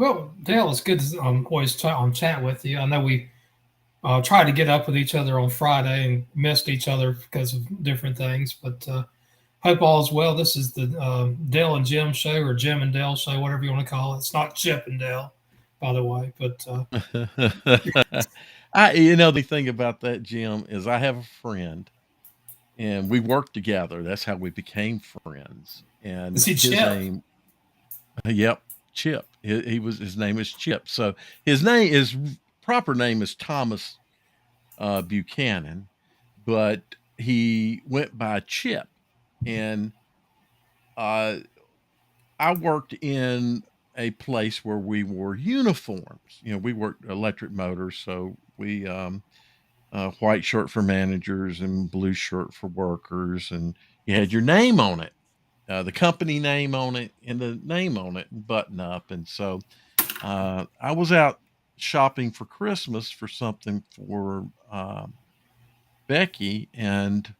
Well, Dale, it's good to always chat with you. I know we tried to get up with each other on Friday and missed each other because of different things, but hope all is well. This is the Dale and Jim show, or Jim and Dale show, whatever you want to call it. It's not Chip and Dale, by the way, but The thing about that, Jim, is I have a friend and we worked together. That's how we became friends. And is he his Chip? name, yep, Chip. His name is Chip. So his proper name is Thomas Buchanan, but he went by Chip. And uh, I worked in a place where we wore uniforms. We worked electric motors, so we white shirt for managers and blue shirt for workers, and you had your name on it, the company name on it, and the name on it, and button up. And so I was out shopping for Christmas for something for Becky, and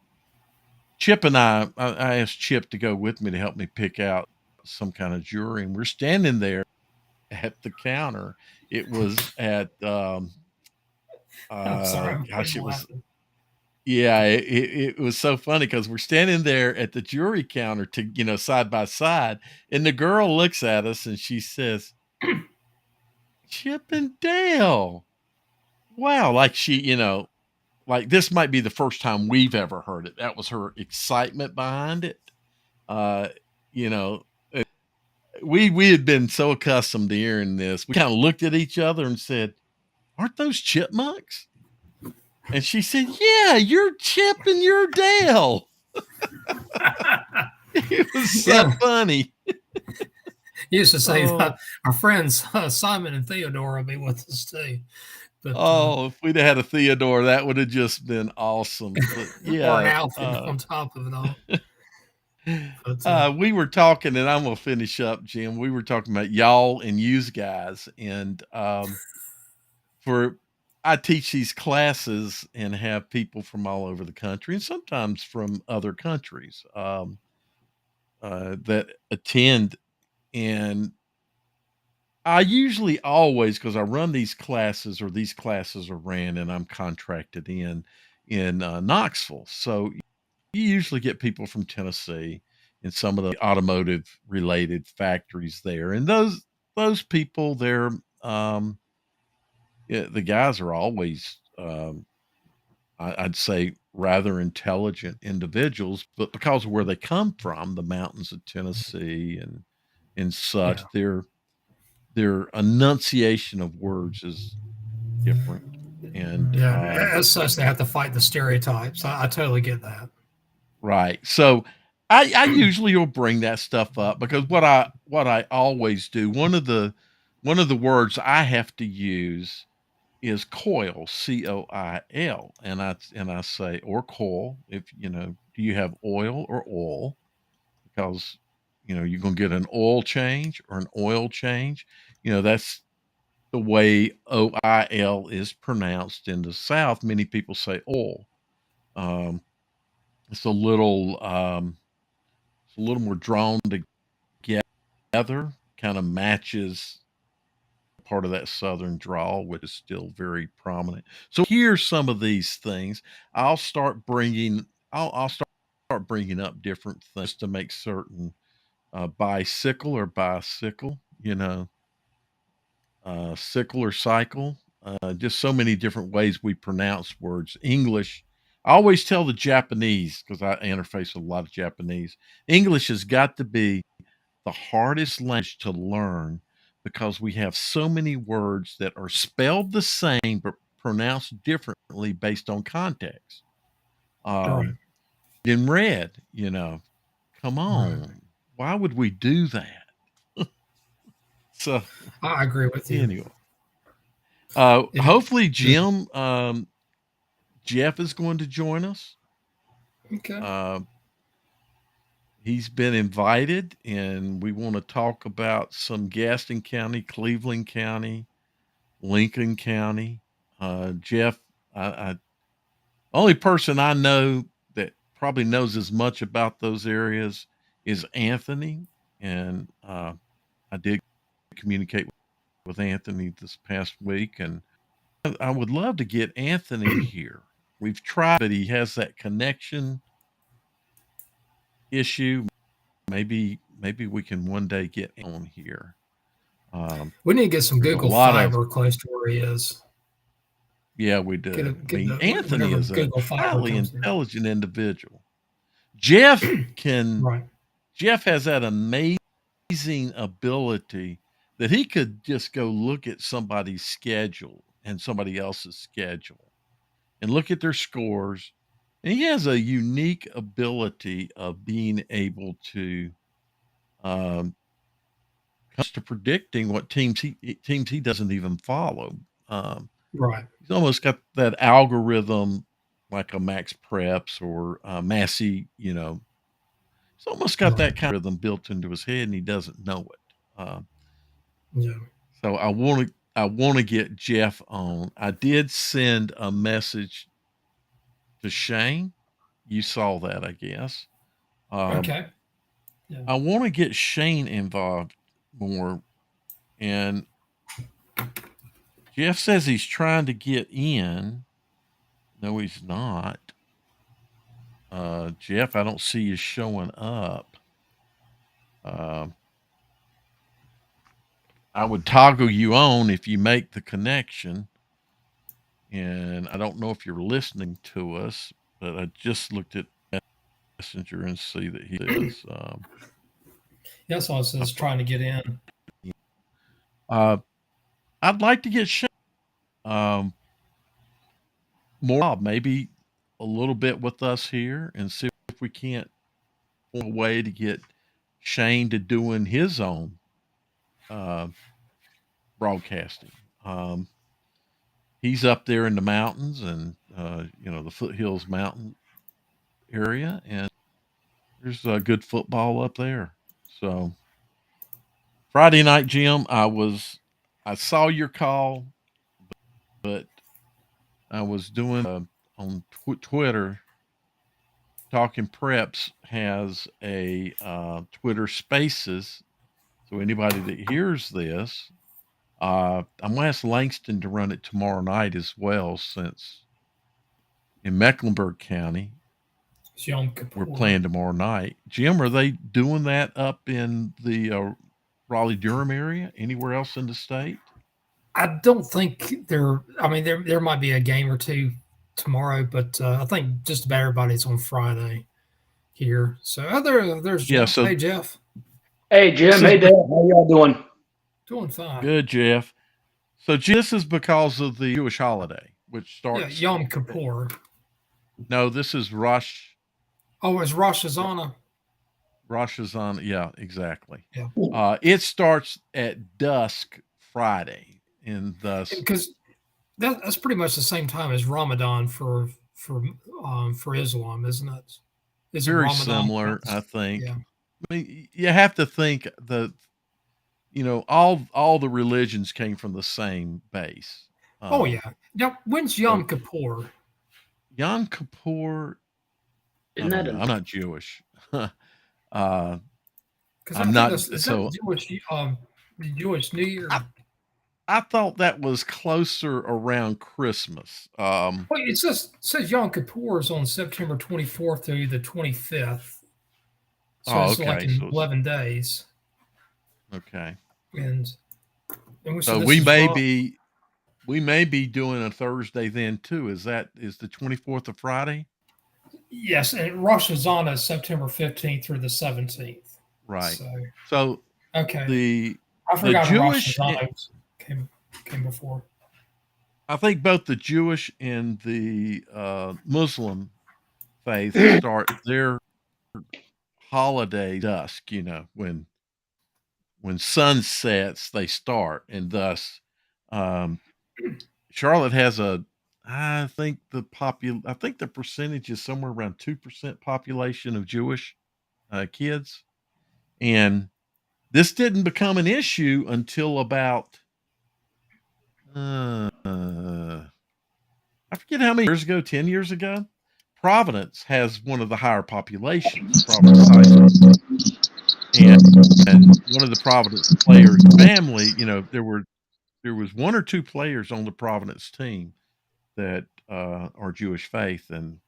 Chip and I asked Chip to go with me to help me pick out some kind of jewelry, and we're standing there at the counter. It was at I'm sorry, I'm gosh, it was laughing. yeah, it was so funny because we're standing there at the jewelry counter side by side, and the girl looks at us and she says, "Chip and Dale." Wow, like like this might be the first time we've ever heard it. That was her excitement behind it. Uh, you know, uh, we had been so accustomed to hearing this. We kind of looked at each other and said, "Aren't those chipmunks?" And she said, "Yeah, you're Chip and you're Dale." It was so Yeah, funny. he used to say Oh, our friends Simon and Theodore will be with us too, but if we'd have had a Theodore, that would have just been awesome. But or an yeah, Alfie on top of it all. But we were talking, and I'm gonna finish up, Jim. We were talking about y'all and yous guys, and for I teach these classes and have people from all over the country, and sometimes from other countries that attend. And I usually always, because I run these classes, or these classes are ran, and I'm contracted in Knoxville. So you usually get people from Tennessee and some of the automotive related factories there, and those people, they're yeah, the guys are always I'd say rather intelligent individuals, but because of where they come from, the mountains of Tennessee and yeah, such, their enunciation of words is different. And yeah. As such, they have to fight the stereotypes. I totally get that. right. So I usually will bring that stuff up because what I always do, one of the words I have to use is coil, COIL. And I say, or coil, if do you have oil or oil? Because you're gonna get an oil change or an oil change. That's the way OIL is pronounced in the South. Many people say oil. Um, it's a little more drawn together, kind of matches part of that Southern drawl, which is still very prominent. So here's some of these things. I'll start bringing up different things to make certain. Bicycle or bicycle, sickle or cycle. Just so many different ways we pronounce words. English, I always tell the Japanese, because I interface with a lot of Japanese, English has got to be the hardest language to learn because we have so many words that are spelled the same but pronounced differently based on context. Right, Um, in red, come right. on. Why would we do that? So, I agree with you. anyway. It, Hopefully, Jim, Jeff is going to join us. okay. Uh, he's been invited, and we want to talk about some Gaston County, Cleveland County, Lincoln County. Jeff, I only person I know that probably knows as much about those areas is Anthony, and I did communicate with Anthony this past week, and I would love to get Anthony here. We've tried, but he has that connection issue. Maybe we can one day get on here. We need to get some There's a Google lot of Fiber close to where he is. yeah, we do. I Get mean, the Anthony whenever is a Google Fiber highly comes in. intelligent individual. Jeff can Right. Jeff has that amazing ability that he could just go look at somebody's schedule and somebody else's schedule and look at their scores. And he has a unique ability of being able to comes to predicting what teams he doesn't even follow. Um, Right. he's almost got that algorithm like a Max Preps or Massey, he's almost got Right. that kind of rhythm built into his head and he doesn't know it. Yeah. So I want to get Jeff on. I did send a message to Shane. You saw that, I guess. Okay. Yeah. I want to get Shane involved more. And Jeff says he's trying to get in. No, he's not. Jeff, I don't see you showing up. I would toggle you on if you make the connection. And I don't know if you're listening to us, but I just looked at Messenger and see that he is. That's all it says, trying to get in. I'd like to get Shane more, maybe a little bit with us here and see if we can't find a way to get Shane to doing his own broadcasting. He's up there in the mountains and the foothills mountain area, and there's good football up there. So Friday night, Jim, I saw your call, but I was doing on Twitter. Talking Preps has a Twitter Spaces, so anybody that hears this, I'm gonna ask Langston to run it tomorrow night as well, since in Mecklenburg County It's Yom we're Kippur. playing tomorrow night. Jim, are they doing that up in the Raleigh Durham area? Anywhere else in the state? I don't think there. I mean, there might be a game or two tomorrow, but I think just about everybody's on Friday here. So there's Yeah. Jeff. So Hey Jeff, Hey, Jim. this is Hey, Dad. How y'all doing? doing fine. good, Jeff. So this is because of the Jewish holiday, which Yeah, starts. Yom Kippur. No, this is Rosh Oh, it's Rosh Hashanah. Hashanah. Yeah, exactly. Yeah, It starts at dusk Friday, and thus because that's pretty much the same time as Ramadan for Islam, isn't it? Isn't very Ramadan? similar, I think. Yeah. I mean, you have to think that all the religions came from the same base. Oh yeah. Now when's Yom So Kippur? Yom Kippur. I Isn't don't that know. a I'm not Jewish. Because I I'm think not. that's is that So The Jewish New Year. I thought that was closer around Christmas. Wait, it says Yom Kippur is on September 24th through the 25th. So Oh, it's like okay. in So 11 days. okay. And so So this is we may be doing a Thursday then too. Is the 24th of Friday? yes, and Rosh Hashanah is September 15th through the 17th. Right. So So okay. the I the forgot Rosh Jewish, Hashanah came before. I think both the Jewish and the Muslim faith start their holiday dusk. When sun sets, they start, and thus um, Charlotte has I think I think the percentage is somewhere around 2% population of Jewish kids, and this didn't become an issue until about I forget how many years ago, 10 years ago. Providence has one of the higher populations, Providence High School, and one of the Providence players' family, there were there was one or two players on the Providence team that are Jewish faith, and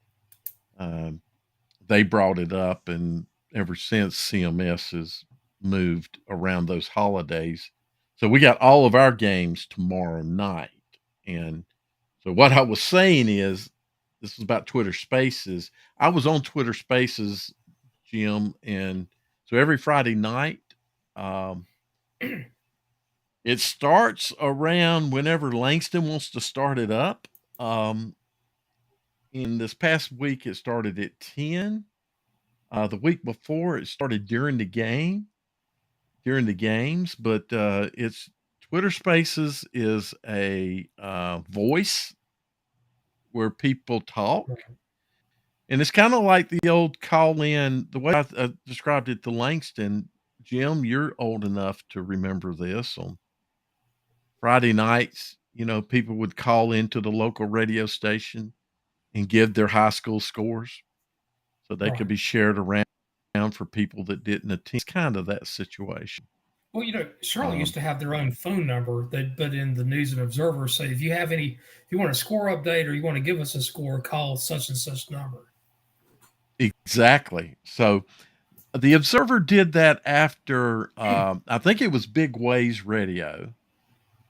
they brought it up, and ever since CMS has moved around those holidays. So we got all of our games tomorrow night. And so what I was saying is, this is about Twitter Spaces. I was on Twitter Spaces, Jim, and so every Friday night, um, it starts around whenever Langston wants to start it up. In this past week, it started at 10. The week before, it started during the games, but it's Twitter Spaces is a voice where people talk. And it's kind of like the old call in, the way I described it to Langston. Jim, you're old enough to remember this. On Friday nights, people would call into the local radio station and give their high school scores so they could be shared around for people that didn't attend. It's kind of that situation. Well, Charlotte used to have their own phone number. They'd put in the News and Observer, say, if you want a score update or you want to give us a score, call such and such number. Exactly. So the Observer did that after, I think it was Big Ways Radio,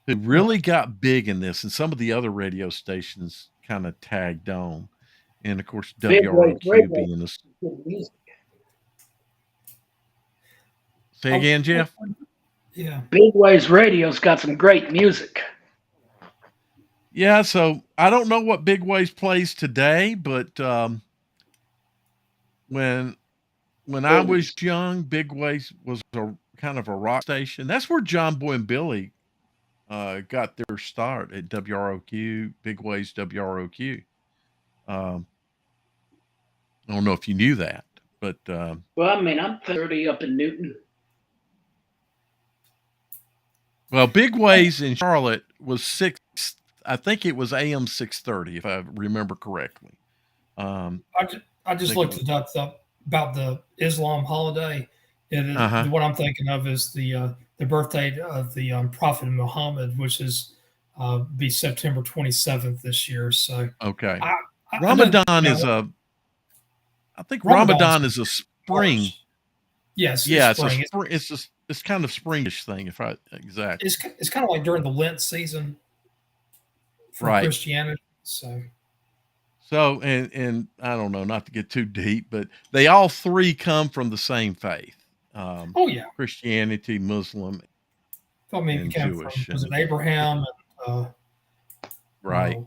who really got big in this, and some of the other radio stations kind of tagged on. And of course, WROQ being this. Say again, Jeff? Yeah. Big Ways Radio's got some great music. Yeah, so I don't know what Big Ways plays today, but when I was young, Big Ways was a kind of a rock station. That's where John Boy and Billy got their start, at WROQ, Big Ways WROQ. I don't know if you knew that, but well, I mean, I'm 30 up in Newton. Well, Big Ways in Charlotte was I think it was AM 630, if I remember correctly. I just looked it up about the Islam holiday. What I'm thinking of is the birthday of the Prophet Muhammad, which is be September 27th this year. So okay, Ramadan is I think Ramadan is a spring. March. Yes, yeah, it's spring. It's kind of springish thing, exactly. It's kind of like during the Lent season for Christianity. So and I don't know, not to get too deep, but they all three come from the same faith. Christianity, Muslim, and Jewish. Was it Abraham? Right.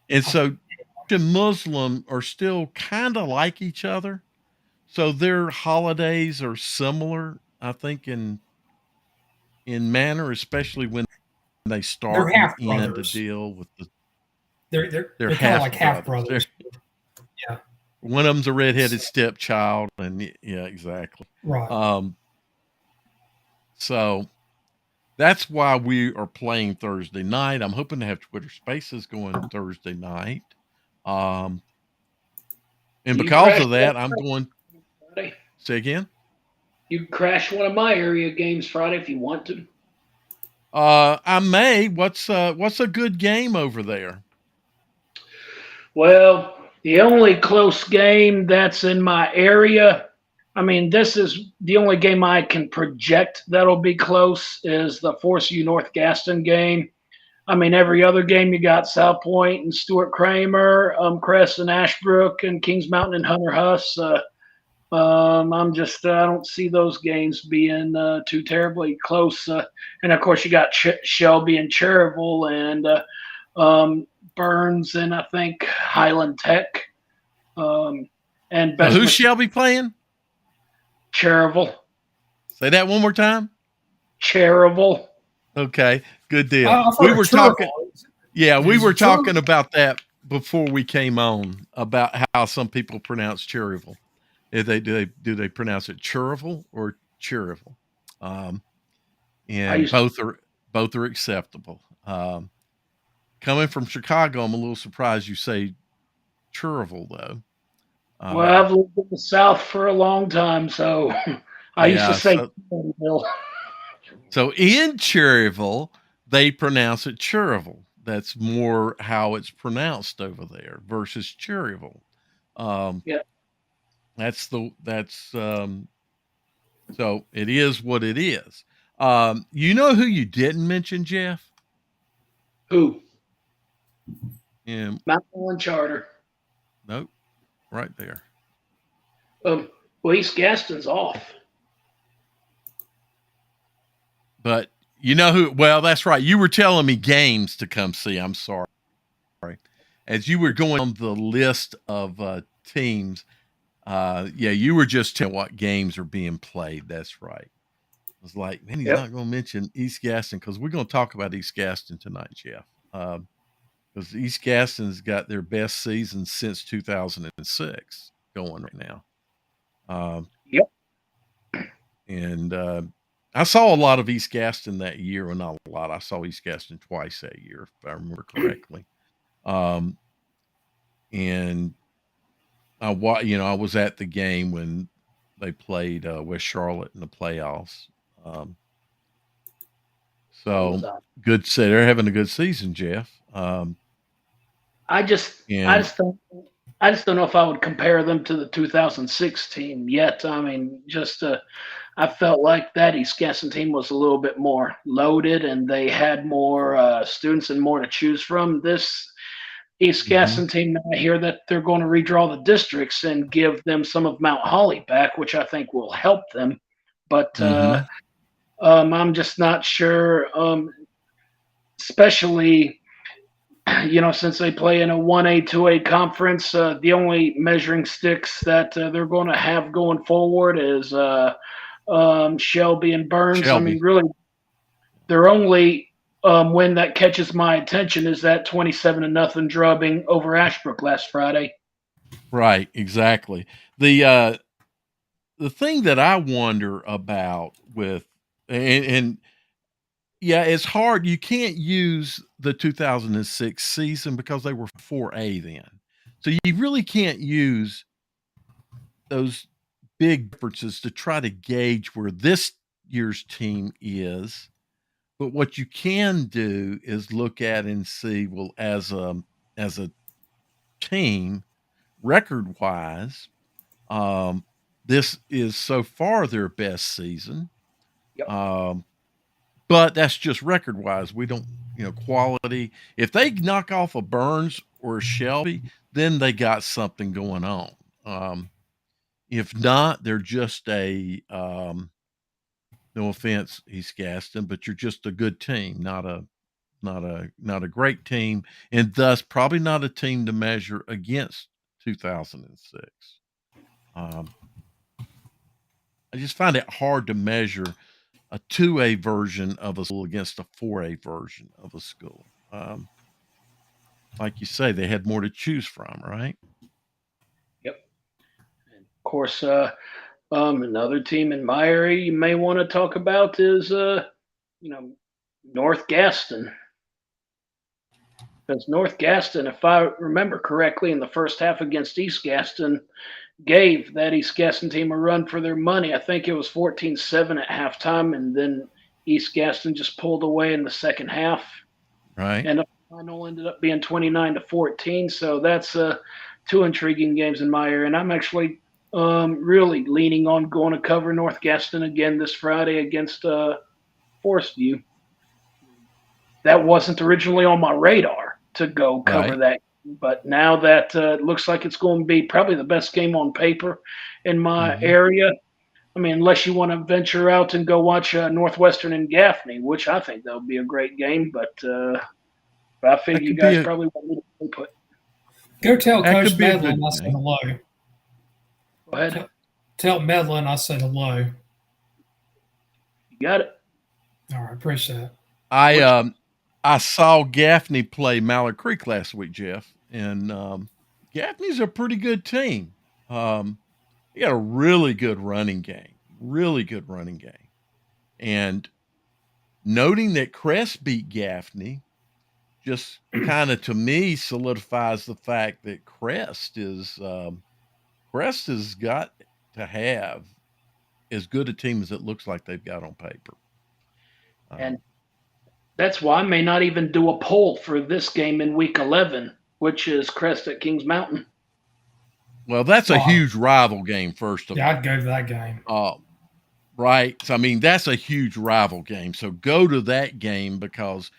And so Muslim are still kind of like each other. So their holidays are similar, I think, in manner, especially when they start and end to deal with the. They're kind of like half brothers. Yeah. One of them's a redheaded stepchild, and yeah, exactly. Right. So that's why we are playing Thursday night. I'm hoping to have Twitter Spaces going Thursday night. And because of that, I'm going. Say again? You can crash one of my area games Friday if you want to. I may. What's a good game over there? Well, the only close game that's in my area, I mean, this is the only game I can project that'll be close, is the Force U North Gaston game. I mean, every other game you got South Point and Stuart Kramer, Crest and Ashbrook and Kings Mountain and Hunter Huss. I don't see those games being too terribly close. And of course, you got Shelby and Cherryville and Burns and I think Highland Tech. And who's Shelby playing? Cherryville. Say that one more time. Cherryville. Okay, good deal. We were talking. Yeah, we were talking about that before we came on, about how some people pronounce Cherryville. Do they pronounce it Cherryville or Cherryville? And both are acceptable. Coming from Chicago, I'm a little surprised you say Cherryville, though. Well, I've lived in the South for a long time, so I used to say Cherryville. So in Cherryville, they pronounce it Cherryville. That's more how it's pronounced over there versus Cherryville. Yeah. So it is what it is. You know who you didn't mention, Jeff? Who? Yeah, Mount Island Charter. nope, right there. Well, East Gaston's off. But you know who? Well, that's right. You were telling me games to come see. I'm sorry. As you were going on the list of teams, yeah, you were just telling what games are being played. That's right. I was like, man, he's not going to mention East Gaston because we're going to talk about East Gaston tonight, Jeff. Because East Gaston's got their best season since 2006 going right now. Yep. And I saw a lot of East Gaston that year. Well, not a lot. I saw East Gaston twice that year, if I remember correctly. And I was at the game when they played West Charlotte in the playoffs. So good. Say they're having a good season, Jeff. I just don't know if I would compare them to the 2006 team yet. I mean, I felt like that East Gaston team was a little bit more loaded and they had more students and more to choose from. This East Gaston team, I hear that they're going to redraw the districts and give them some of Mount Holly back, which I think will help them. But I'm just not sure, especially since they play in a 1A, 2A conference. The only measuring sticks that they're going to have going forward is Shelby and Burns. Shelby. I mean, really, their only win that catches my attention is that 27-0 drubbing over Ashbrook last Friday. Right, exactly. The thing that I wonder about with and yeah, it's hard. You can't use the 2006 season because they were 4A then. So you really can't use those big differences to try to gauge where this year's team is. But what you can do is look at and see, well, as a team, record wise, this is so far their best season. Yep. But that's just record wise. We don't, quality. If they knock off a Burns or a Shelby, then they got something going on. If not, they're just no offense, East Gaston, but you're just a good team, not a great team, and thus probably not a team to measure against 2006. I just find it hard to measure a 2A version of a school against a 4A version of a school. Like you say, they had more to choose from, right? Yep. And of course, another team in my area you may want to talk about is, North Gaston. Because North Gaston, if I remember correctly, in the first half against East Gaston, gave that East Gaston team a run for their money. I think it was 14-7 at halftime, and then East Gaston just pulled away in the second half. Right. And the final ended up being 29-14. So that's two intriguing games in my area. And I'm actually really leaning on going to cover North Gaston again this Friday against Forest View. That wasn't originally on my radar to go cover that. But now that it looks like it's going to be probably the best game on paper in my area. I mean, unless you want to venture out and go watch Northwestern and Gaffney, which I think that would be a great game. But I figure you guys probably want me to input. Go tell Coach Medlin I said hello. Go ahead. Tell Medlin I said hello. You got it. All right, appreciate it. I saw Gaffney play Mallard Creek last week, Jeff, and Gaffney's a pretty good team. They got a really good running game, and noting that Crest beat Gaffney just kind of to me solidifies the fact that Crest has got to have as good a team as it looks like they've got on paper. And That's why I may not even do a poll for this game in week 11, which is Crest at Kings Mountain. Well, that's a Well, huge rival game, first of yeah, I'd all. go to that game. Right. So, I mean, that's a huge rival game. So go to that game because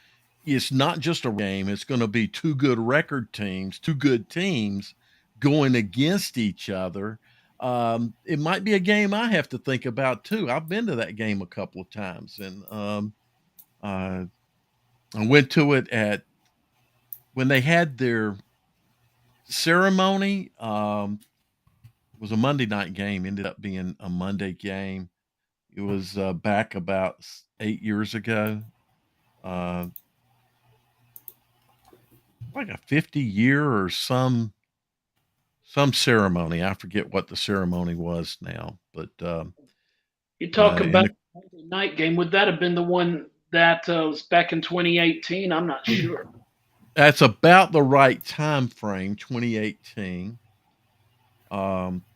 it's not just a game. It's going to be two good record teams, two good teams going against each other. It might be a game I have to think about too. I've been to that game a couple of times, and I went to it at when they had their ceremony. It was a Monday night game. Ended up being a Monday game. It was back about 8 years ago. Uh, like a 50-year or some ceremony. I forget what the ceremony was now, but You talk and about the Monday night game. Would that have been the one that was back in 2018? I'm not sure. that's about the right time frame, 2018.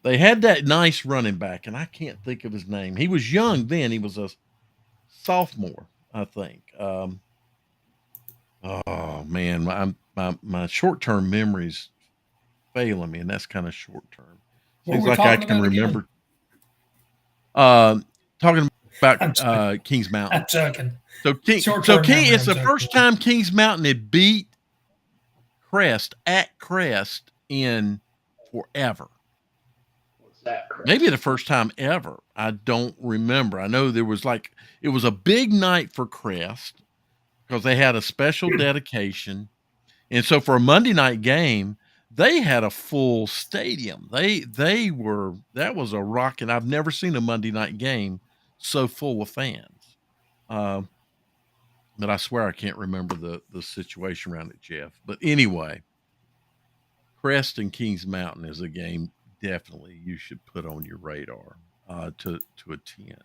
They had that nice running back, and I can't think of his name. He was young then. He was a sophomore, I think. Oh man, my short term memories failing me, and that's kind of short term. What were Seems we like I talking can about again? remember. Talking I'm joking. about Kings Mountain. I'm joking. So Short-term memory, It's I'm the joking. first time Kings Mountain had beat Crest at Crest in forever. Was that Crest? Maybe the first time ever. I don't remember. I know there was it was a big night for Crest because they had a special dedication. And so for a Monday night game, they had a full stadium. That was a rocking. I've never seen a Monday night game so full of fans. But I swear I can't remember the situation around it, Jeff. But anyway, Crest and Kings Mountain is a game definitely you should put on your radar to attend.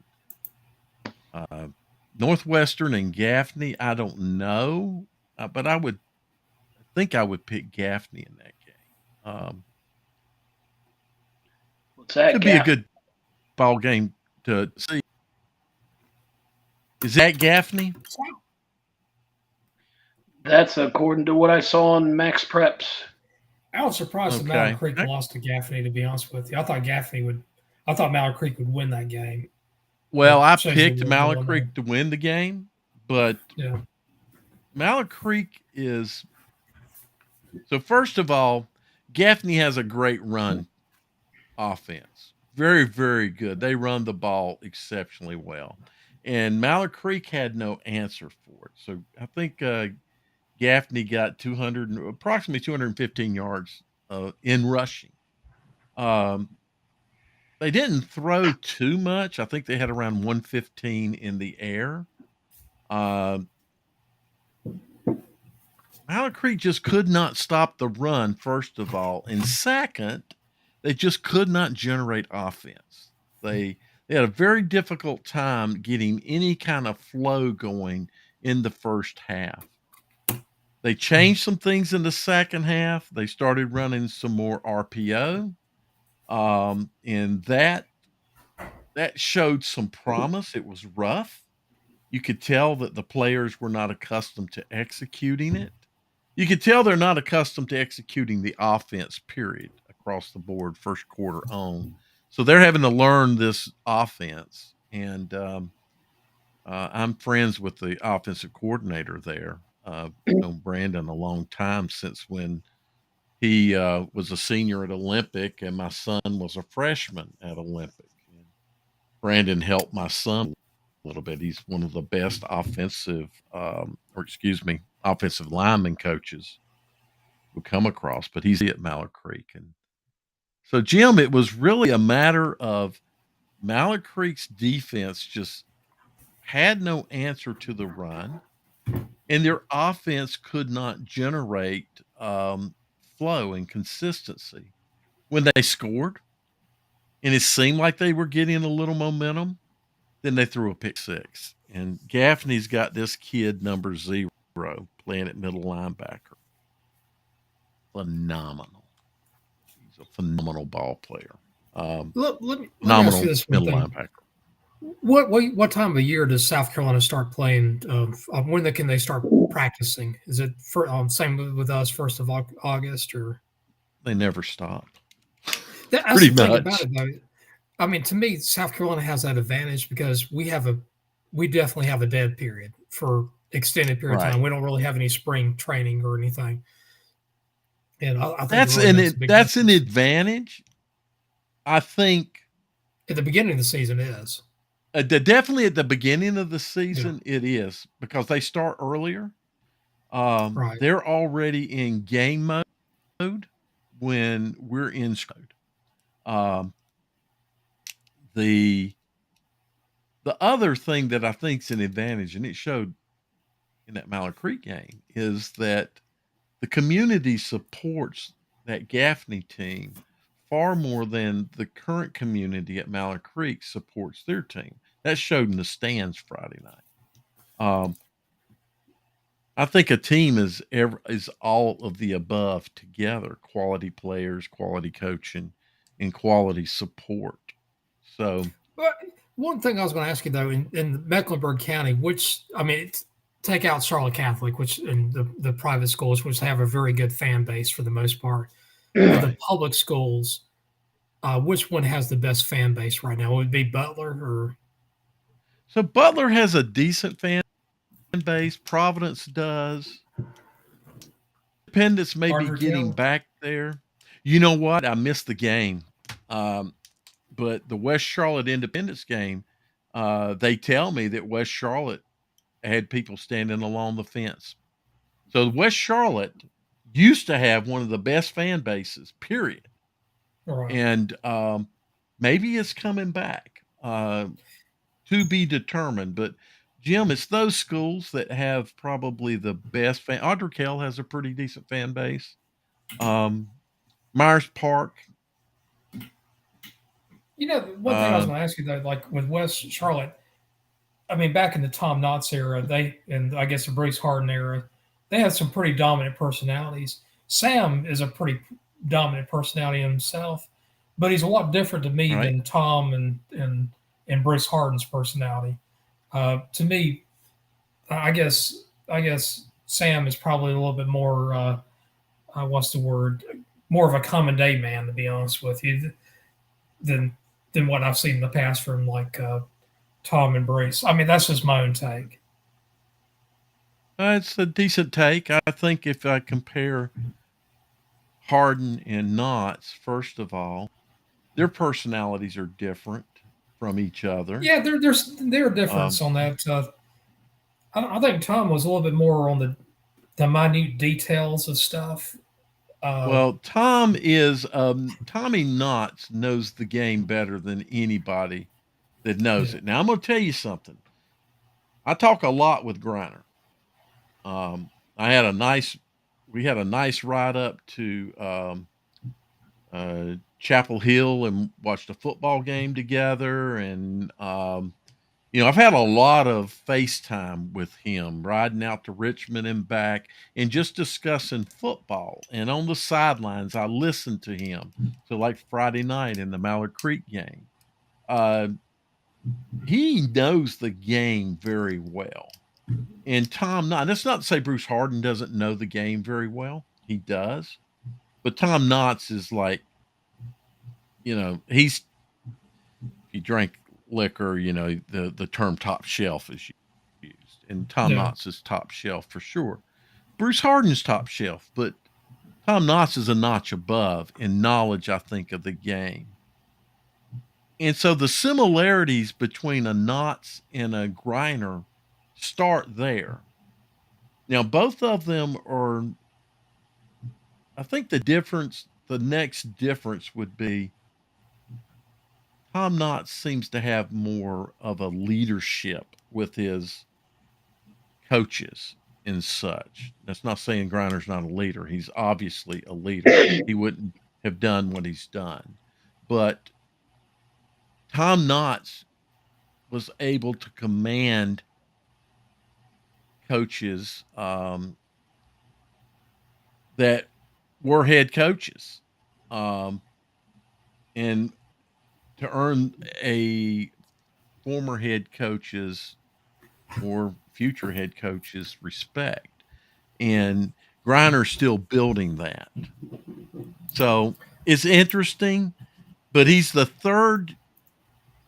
Northwestern and Gaffney, I don't know, but I think I would pick Gaffney in that game. What's that? Could be a good ball game to see. Is that Gaffney? That's according to what I saw on Max Preps. I was surprised that Mallard Creek lost to Gaffney. To be honest with you, I thought Mallard Creek would win that game. Well, I picked Mallard Creek to win the game, but yeah. Mallard Creek is so. First of all, Gaffney has a great run offense. Very, very good. They run the ball exceptionally well. And Mallard Creek had no answer for it. So I think Gaffney got approximately 215 yards in rushing. They didn't throw too much. I think they had around 115 in the air. Mallard Creek just could not stop the run, first of all. And second, they just could not generate offense. They had a very difficult time getting any kind of flow going in the first half. They changed some things in the second half. They started running some more RPO. And that showed some promise. It was rough. You could tell that the players were not accustomed to executing it. You could tell they're not accustomed to executing the offense, period, across the board, first quarter on. So they're having to learn this offense. And I'm friends with the offensive coordinator there. I've known Brandon a long time, since when he was a senior at Olympic and my son was a freshman at Olympic. And Brandon helped my son a little bit. He's one of the best offensive lineman coaches we come across, but he's at Mallard Creek. And so, Jim, it was really a matter of Mallard Creek's defense just had no answer to the run, and their offense could not generate flow and consistency. When they scored, and it seemed like they were getting a little momentum, then they threw a pick six. And Gaffney's got this kid, number 0, playing at middle linebacker. Phenomenal. He's a phenomenal ball player. Let me Phenomenal ask you this middle one thing. linebacker. What time of year does South Carolina start playing? Can they start practicing? Is it for same with us, 1st of August, or They never stop, that's pretty the thing about much. it though. I mean, to me, South Carolina has that advantage because we definitely have a dead period for extended period of Right. time. We don't really have any spring training or anything, and I think it really makes a big That's an difference. advantage. I think At the beginning of the season is. definitely at the beginning of the Yeah, season it is because they start earlier. right. They're already in game mode when we're in mode. Um, the the other thing that I think is an advantage, and it showed in that Mallard Creek game, is that the community supports that Gaffney team far more than the current community at Mallard Creek supports their team. That showed in the stands Friday night. Um, I think a team is all of the above together: quality players, quality coaching, and quality support. So, But one thing I was going to ask you though, in Mecklenburg County, take out Charlotte Catholic, which and the private schools, which have a very good fan base for the most part, of the right. public schools, which one has the best fan base right now? Would it be Butler or So Butler has a decent fan base. Providence does. Independence may be getting Ardrikale? back there. You know what? I missed the game. Um, but the West Charlotte Independence game, they tell me that West Charlotte had people standing along the fence. So West Charlotte used to have one of the best fan bases, period. Right. And maybe it's coming back to be determined. But Jim, it's those schools that have probably the best fan. Audrey Kell has a pretty decent fan base. Um, Myers Park. One thing I was Uh, going to ask you though, like with West Charlotte, I mean, back in the Tom Knotts era, and I guess the Bruce Harden era, they had some pretty dominant personalities. Sam is a pretty dominant personality himself, but he's a lot different to me right. than Tom and Bruce Harden's personality. To me, I guess Sam is probably a little bit more what's the word? More of a common day man, to be honest with you, than than what I've seen in the past from like Tom and Bruce. I mean, that's just my own take. It's a decent take. I think if I compare Harden and Knotts, first of all, their personalities are different from each other. Yeah, there's a difference Um, on that. I think Tom was a little bit more on the minute details of stuff. Uh, well, Tommy Knotts knows the game better than anybody that knows yeah, it. Now I'm going to tell you something. I talk a lot with Griner. I had a nice, we had a nice ride up to Chapel Hill and watched a football game together. And, I've had a lot of FaceTime with him, riding out to Richmond and back and just discussing football. And on the sidelines, I listened to him. So, like Friday night in the Mallard Creek game, uh, he knows the game very well. And Tom, Knott, that's not to say Bruce Harden doesn't know the game very well. He does. But Tom Knotts is like, he's if you drink liquor, the term top shelf is used. And Tom yeah. Knotts is top shelf for sure. Bruce Harden's top shelf, but Tom Knotts is a notch above in knowledge, I think, of the game. And so the similarities between a Knotts and a Griner start there. Now, both of them are, I think the next difference would be Tom Knotts seems to have more of a leadership with his coaches and such. That's not saying Griner's not a leader. He's obviously a leader. He wouldn't have done what he's done. But Tom Knotts was able to command coaches that were head coaches um, and to earn a former head coaches or future head coaches respect. And Griner's still building that. So it's interesting, but he's the third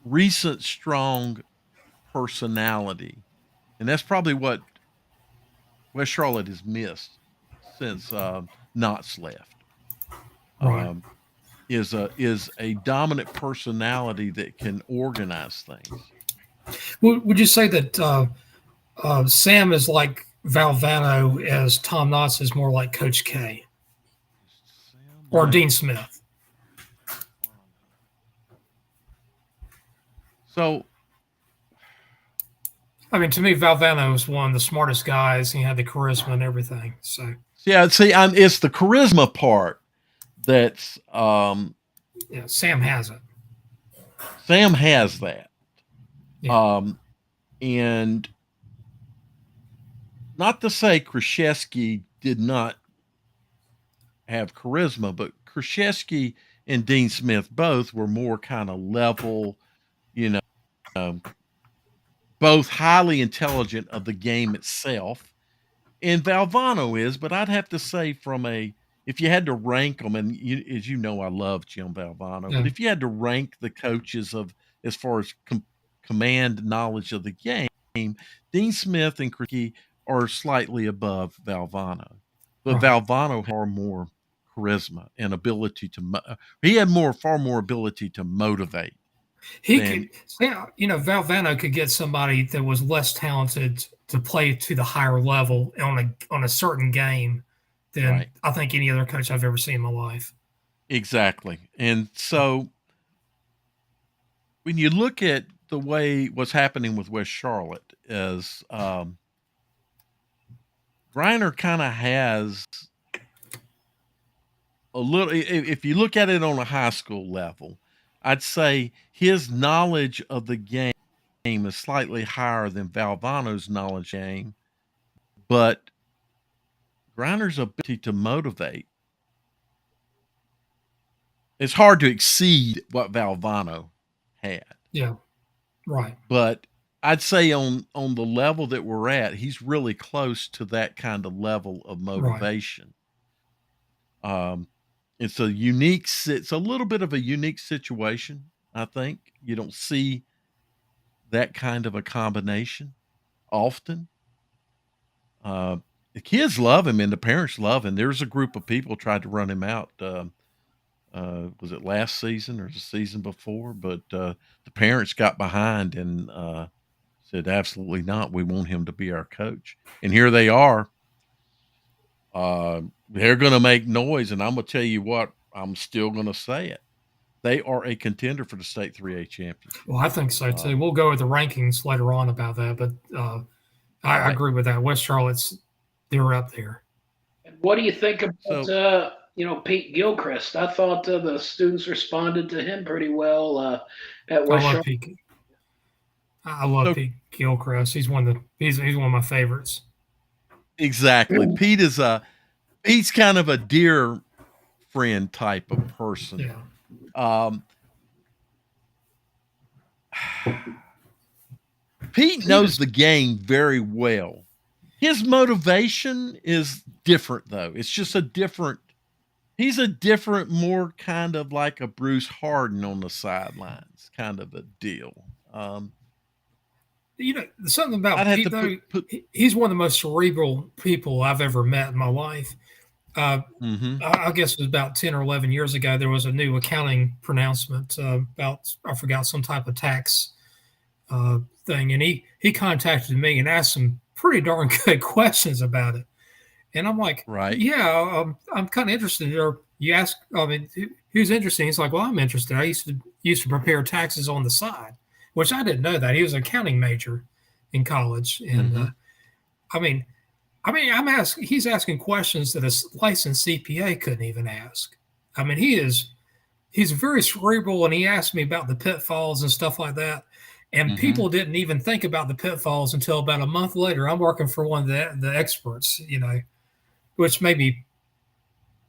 recent strong personality. And that's probably what West Charlotte has missed since Knott's left. Right. Is a dominant personality that can organize things. Would you say that Sam is like Valvano as Tom Knotts is more like Coach K Sam or like Dean Smith? so I mean, to me, Valvano was one of the smartest guys. He had the charisma and everything. So yeah, see, it's the charisma part that's yeah, Sam has it. Sam has that. Yeah. And not to say Krzyzewski did not have charisma, but Krzyzewski and Dean Smith both were more kind of level, you know, um, both highly intelligent of the game itself. And Valvano is, but I'd have to say if you had to rank them, and as you know, I love Jim Valvano, but Yeah. if you had to rank the coaches as far as command knowledge of the game, Dean Smith and Krzyzewski are slightly above Valvano, but Right. Valvano had far more charisma and ability he had far more ability to motivate He than could, yeah, Valvano could get somebody that was less talented to play to the higher level on a certain game than right. I think any other coach I've ever seen in my life. Exactly. And so when you look at the way what's happening with West Charlotte is Griner kind of has a little if you look at it on a high school level, I'd say his knowledge of the game is slightly higher than Valvano's knowledge game, but Griner's ability to motivate, it's hard to exceed what Valvano had. Yeah, right. But I'd say on the level that we're at, he's really close to that kind of level of Right. motivation. It's a little bit of a unique situation. I think you don't see that kind of a combination often. The kids love him and the parents love him. There's a group of people tried to run him out. Was it last season or the season before? But the parents got behind and said, absolutely not. We want him to be our coach. And here they are. They're going to make noise. And I'm going to tell you what, I'm still going to say it. They are a contender for the state 3A championship. Well, I think so too. We'll go with the rankings later on about that, but I agree with that. West Charlotte's, they're up there. And what do you think about Pete Gilchrist? I thought the students responded to him pretty well at West Charlotte. I love Pete Gilchrist. He's one of my favorites. Exactly. Pete's kind of a dear friend type of person. Yeah. Pete knows the game very well. His motivation is different, though. It's just he's a different, more kind of like a Bruce Harden on the sidelines kind of a deal. Something about Pete, though, he's one of the most cerebral people I've ever met in my life. I guess it was about 10 or 11 years ago, there was a new accounting pronouncement about, I forgot, some type of tax thing. And he contacted me and asked some pretty darn good questions about it. And I'm like, right. Yeah, I'm kind of interested. Or you ask, who's interested? He's like, well, I'm interested. I used to prepare taxes on the side, which I didn't know that. He was an accounting major in college. And he's asking questions that a licensed CPA couldn't even ask. I mean, he's very cerebral, and he asked me about the pitfalls and stuff like that. And people didn't even think about the pitfalls until about a month later. I'm working for one of the experts, which made me,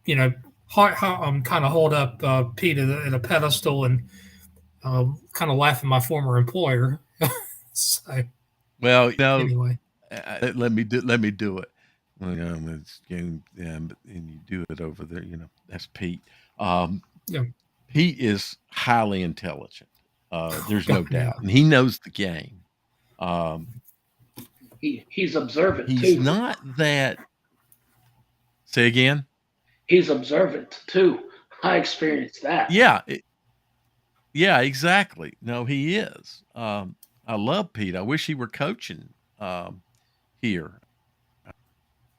kind of hold up Pete at a pedestal and kind of laugh at my former employer. So Well, anyway, let me do it. Well, it's, and you do it over there. That's Pete. Um, yeah, Pete is highly intelligent. There's no God, yeah, doubt, and he knows the game. Um, He's observant he's too. not that. Say again. He's observant too. I experienced that. Yeah, yeah, exactly. No, he is. I love Pete. I wish he were coaching here.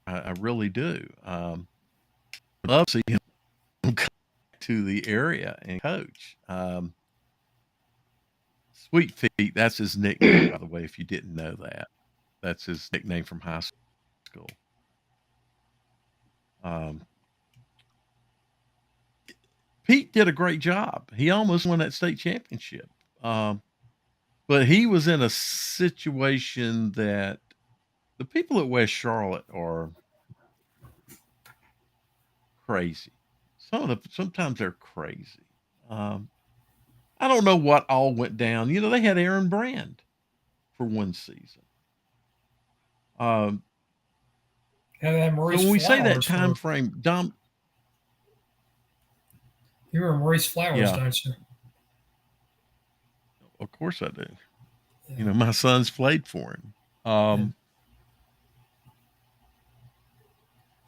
I really do. Love to see him come to the area and coach. Sweet Feet, that's his nickname, by the way, if you didn't know that. That's his nickname from high school. Um, Pete did a great job. He almost won that state championship. But he was in a situation that the people at West Charlotte are crazy. Sometimes they're crazy. Um, I don't know what all went down. They had Aaron Brand for one season. Um, and then so Maurice when we say that Flowers time for frame, Dom, you remember Maurice Flowers, yeah, don't you? of course I do. Yeah, My sons played for him. yeah, And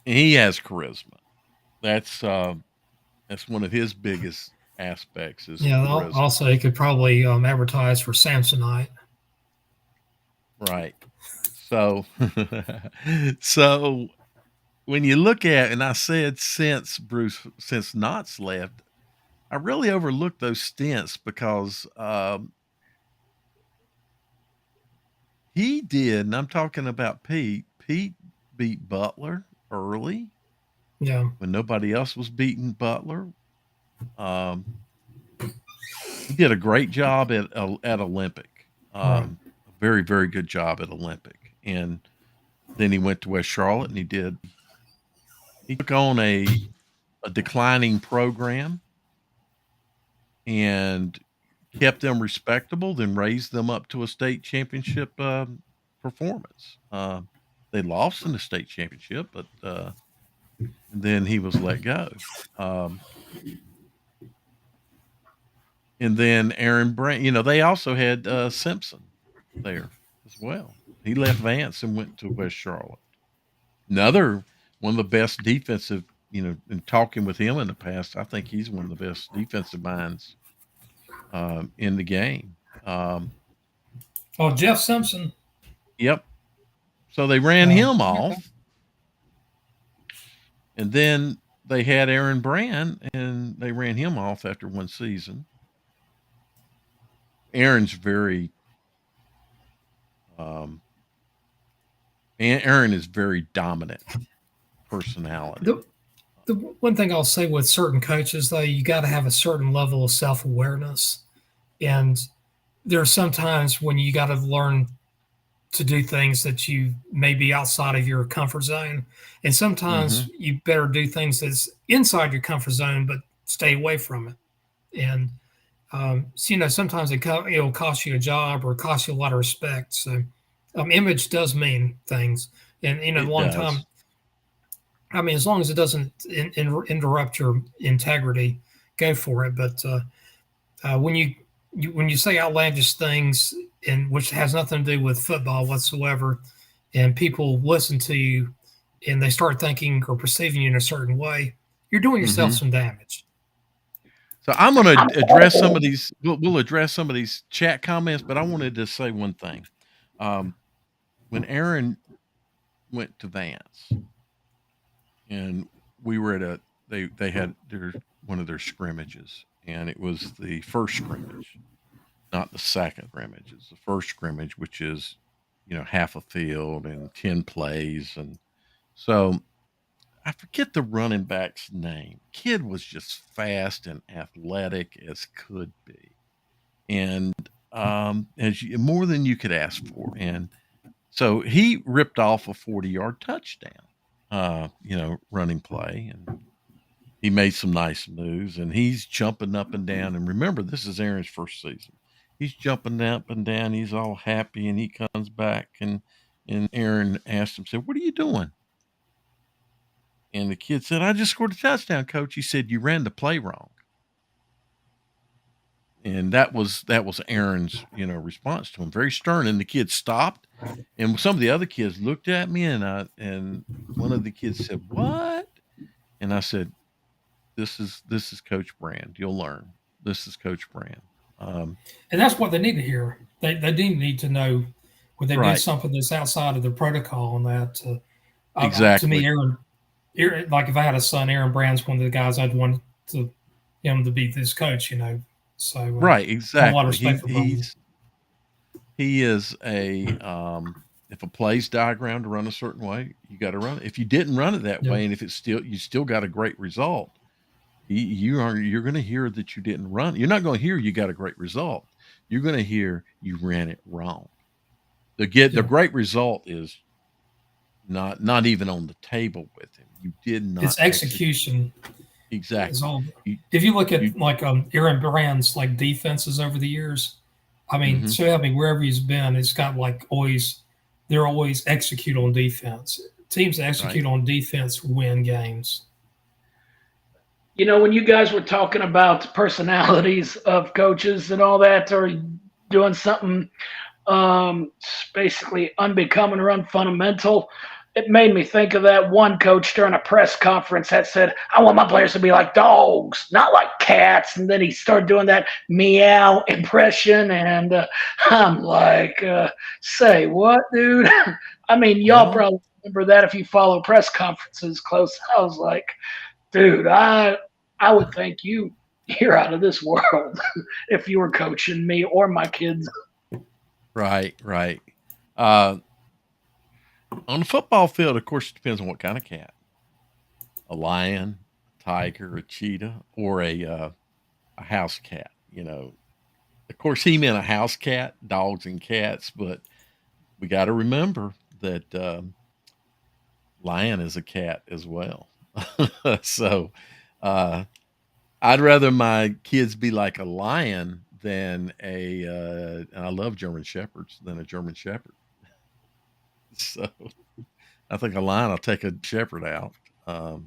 he has charisma. That's one of his biggest aspects is yeah. charisma. Also, he could probably advertise for Samsonite. Right. So, so when you look at, and I said since Knott's left, I really overlooked those stints because he did, and I'm talking about Pete. Pete beat Butler early Yeah, when nobody else was beating Butler. Um, he did a great job at Olympic. right. A very, very good job at Olympic, and then he went to West Charlotte and he took on a declining program and kept them respectable, then raised them up to a state championship performance. They lost in the state championship, but and then he was let go. Um, and then Aaron Brand, they also had Simpson there as well. He left Vance and went to West Charlotte. Another one of the best defensive, in talking with him in the past, I think he's one of the best defensive minds in the game. Oh, Jeff Simpson. Yep. So they ran him Okay. off, and then they had Aaron Brand, and they ran him off after one season. Aaron's very, um, Aaron is very dominant personality. The, the one thing I'll say with certain coaches, though, you got to have a certain level of self awareness, and there are some times when you got to learn to do things that you may be outside of your comfort zone. And Mm-hmm. sometimes you better do things that's inside your comfort zone, but stay away from it. And, so, sometimes it'll cost you a job or cost you a lot of respect. So, image does mean things. And, It one time, does. I mean, as long as it doesn't interrupt your integrity, go for it. But when you say outlandish things, and which has nothing to do with football whatsoever, and people listen to you, and they start thinking or perceiving you in a certain way, you're doing yourself Mm-hmm. some damage. So I'm going to address some of these. We'll address some of these chat comments, but I wanted to say one thing. Um, when Aaron went to Vance, and we were at they had one of their scrimmages, and it was the first scrimmage, not the second scrimmage. It's the first scrimmage, which is half a field and 10 plays, and so I forget the running back's name. Kid was just fast and athletic as could be, and more than you could ask for. And so he ripped off a 40-yard touchdown, running play, and he made some nice moves, and he's jumping up and down. And remember, this is Aaron's first season. he's jumping up and down. He's all happy, and he comes back, and Aaron asked him, said, "What are you doing?" And the kid said, "I just scored a touchdown, coach." He said, "You ran the play wrong." And that was Aaron's, response to him, very stern. And the kid stopped, and some of the other kids looked at me, and one of the kids said, "What?" And I said, "This is Coach Brand. You'll learn. This is Coach Brand." And that's what they need to hear. They do need to know when they do Right. something that's outside of the protocol. And that to me, Exactly. Aaron, like if I had a son, Aaron Brand's one of the guys I'd want to him to be this coach. So Right. I have a lot of Exactly. respect for Brand. He is a if a play's diagrammed to run a certain way, you got to run it. If you didn't run it that Yeah, way, and if you still got a great result, you're going to hear that you didn't run. You're not going to hear you got a great result. You're going to hear you ran it wrong. The yeah. great result is not even on the table with him. You did not It's execution. Is exactly. all. You If you look you at like Aaron Brand's like defenses over the years, I mean, hmm so I mean wherever he's been, it's got like always they're always execute on defense. Teams that right. execute on defense win games. When you guys were talking about personalities of coaches and all that, or doing something basically unbecoming or unfundamental, it made me think of that one coach during a press conference that said, "I want my players to be like dogs, not like cats." And then he started doing that meow impression, and I'm like, "Say what, dude?" I mean, y'all Well, probably remember that if you follow press conferences close. I was like, dude, I would think you're out of this world if you were coaching me or my kids. right, right. Uh, on the football field, of course, it depends on what kind of cat. A lion, a tiger, a cheetah, or a house cat. Of course, he meant a house cat, dogs and cats, but we got to remember that lion is a cat as well. So uh, I'd rather my kids be like a lion than and I love German shepherds, than a German shepherd. So I think a lion will take a shepherd out. But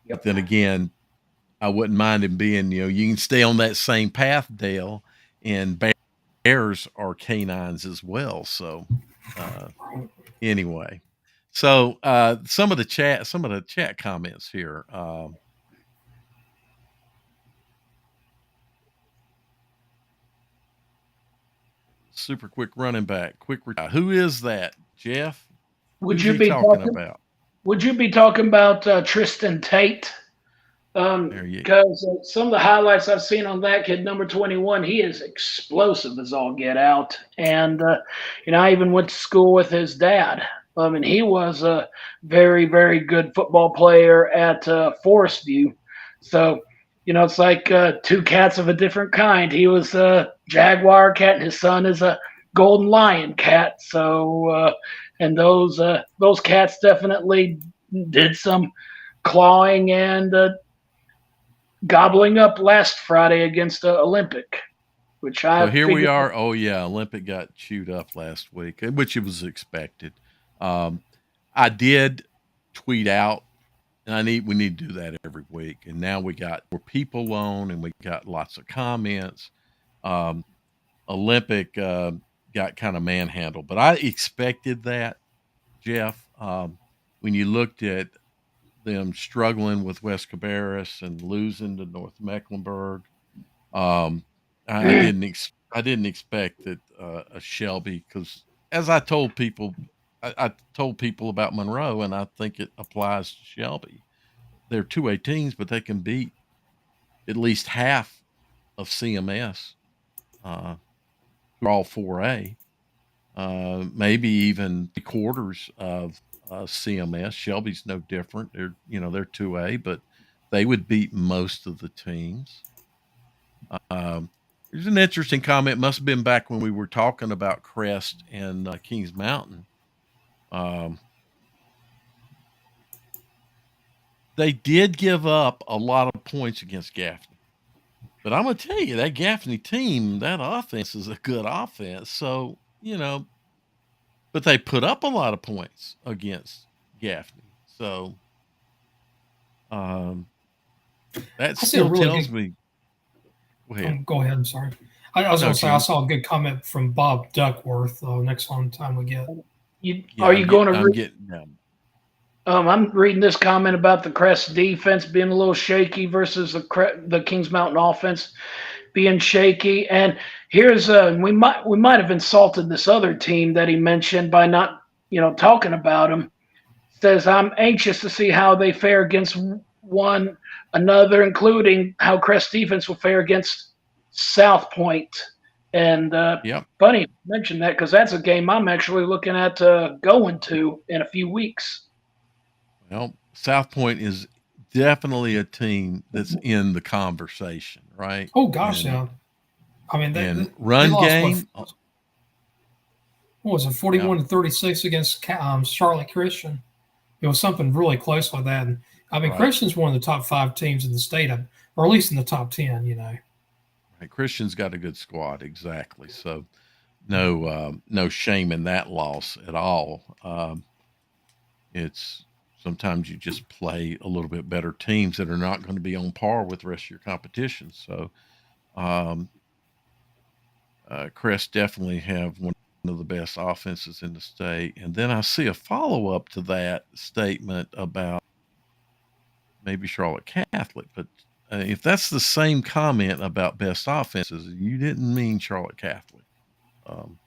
Yep. then again, I wouldn't mind him being, you can stay on that same path, Dale, and bears are canines as well. So, uh, anyway, so some of the chat comments here. Super quick running back, quick retire. Who is that, Jeff? Would Who's you he be talking talking? about? Would you be talking about Tristan Tate? There you Because some of the highlights I've seen on that kid, number 21, he is explosive as all get out. And I even went to school with his dad. I mean, he was a very, very good football player at Forest View. So, it's like two cats of a different kind. He was a jaguar cat, and his son is a golden lion cat. So, and those cats definitely did some clawing and gobbling up last Friday against Olympic, which So I here we figured. are. Oh yeah, Olympic got chewed up last week, which it was expected. Um, I did tweet out, and we need to do that every week. And now we got more people on, and we got lots of comments. Um, Olympic got kind of manhandled, but I expected that, Jeff. When you looked at them struggling with West Cabarrus and losing to North Mecklenburg, um, I didn't expect that a Shelby, because as I told people about Monroe, and I think it applies to Shelby. They're 2A teams, but they can beat at least half of CMS, who are all 4A, maybe even 3/4 of CMS. Shelby's no different. They're 2A, but they would beat most of the teams. Um, There's an interesting comment. Must have been back when we were talking about Crest and Kings Mountain. Um, they did give up a lot of points against Gaffney. But I'm gonna tell you that Gaffney team, that offense is a good offense. So but they put up a lot of points against Gaffney. So that I see a still really tells good. me. Go ahead. Go ahead. I'm sorry. I was No, going to say I Jim. saw a good comment from Bob Duckworth. Next one time we get. Yeah, Are you going to? I'm getting them. I'm reading this comment about the Crest defense being a little shaky versus the Kings Mountain offense being shaky. And here's we might have insulted this other team that he mentioned by not talking about them. Says I'm anxious to see how they fare against one another, including how Crest defense will fare against South Point. And Yep. funny you mention that because that's a game I'm actually looking at going to in a few weeks. Well, South Point is definitely a team that's in the conversation, right? Oh gosh, And yeah. I mean and they run lost game. what was it, Yeah, 41-36 against Charlotte Christian. It was something really close like that. And I mean, right. Christian's one of the top 5 teams in the state, or at least in the top 10. Right. Christian's got a good squad, exactly. So no shame in that loss at all. It's sometimes you just play a little bit better teams that are not going to be on par with the rest of your competition. So um, Crest definitely have one of the best offenses in the state. And then I see a follow up to that statement about maybe Charlotte Catholic, but if that's the same comment about best offenses, you didn't mean Charlotte Catholic. Um,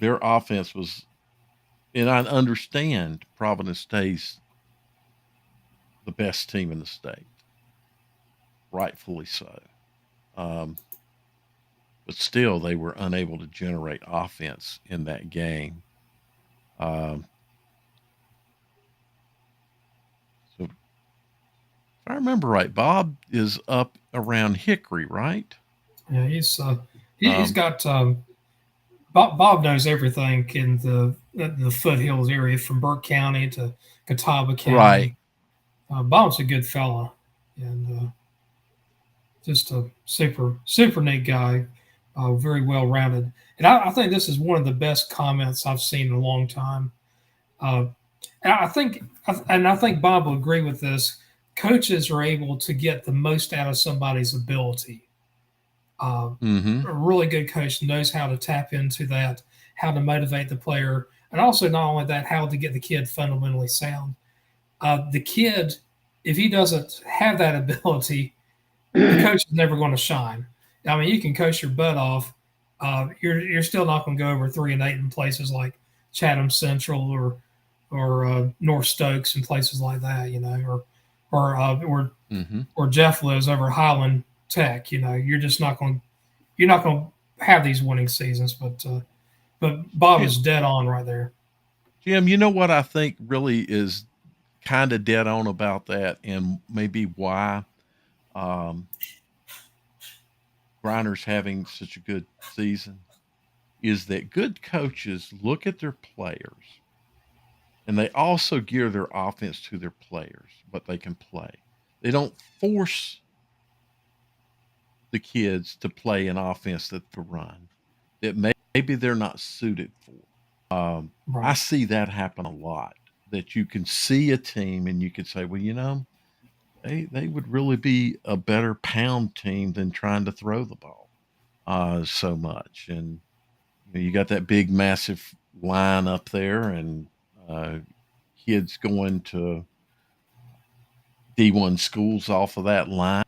their offense was, and I understand Providence stays the best team in the state, rightfully so. Um, but still, they were unable to generate offense in that game. Um, so, if I remember right, Bob is up around Hickory, right? Yeah, he's Um, got Bob knows everything in the foothills area from Burke County to Catawba right. County. Bob's a good fella, and just a super neat guy, very well rounded. And I think this is one of the best comments I've seen in a long time. Uh, and I think Bob will agree with this. Coaches are able to get the most out of somebody's ability. Uh, Mm-hmm. a really good coach knows how to tap into that, how to motivate the player, and also not only that, how to get the kid fundamentally sound. The kid, if he doesn't have that ability, the coach is never going to shine. I mean, you can coach your butt off. You're still not going to go over 3-8 in places like Chatham Central or North Stokes and places like that, Mm-hmm. or Jeff lives over Highland Tech. You're not going to have these winning seasons. But Bob Jim, is dead on right there. Jim, you know what I think really is kind of dead on about that, and maybe why um, Griner's having such a good season is that good coaches look at their players and they also gear their offense to their players, what they can play. They don't force the kids to play an offense that they run that maybe they're not suited for. I Right. see that happen a lot. That you can see a team and you could say, well, they would really be a better pound team than trying to throw the ball so much. And you got that big, massive line up there, and uh, kids going to D1 schools off of that line.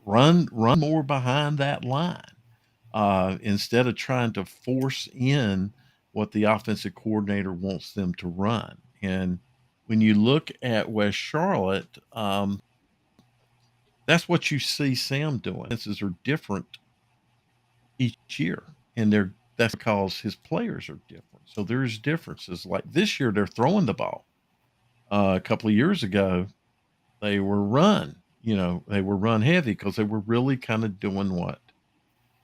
Run more behind that line instead of trying to force in what the offensive coordinator wants them to run. And when you look at West Charlotte, that's what you see Sam doing. Offenses are different each year, and that's because his players are different. So there's differences. Like this year, they're throwing the ball. A couple of years ago, they were run. They were run heavy because they were really kind of doing what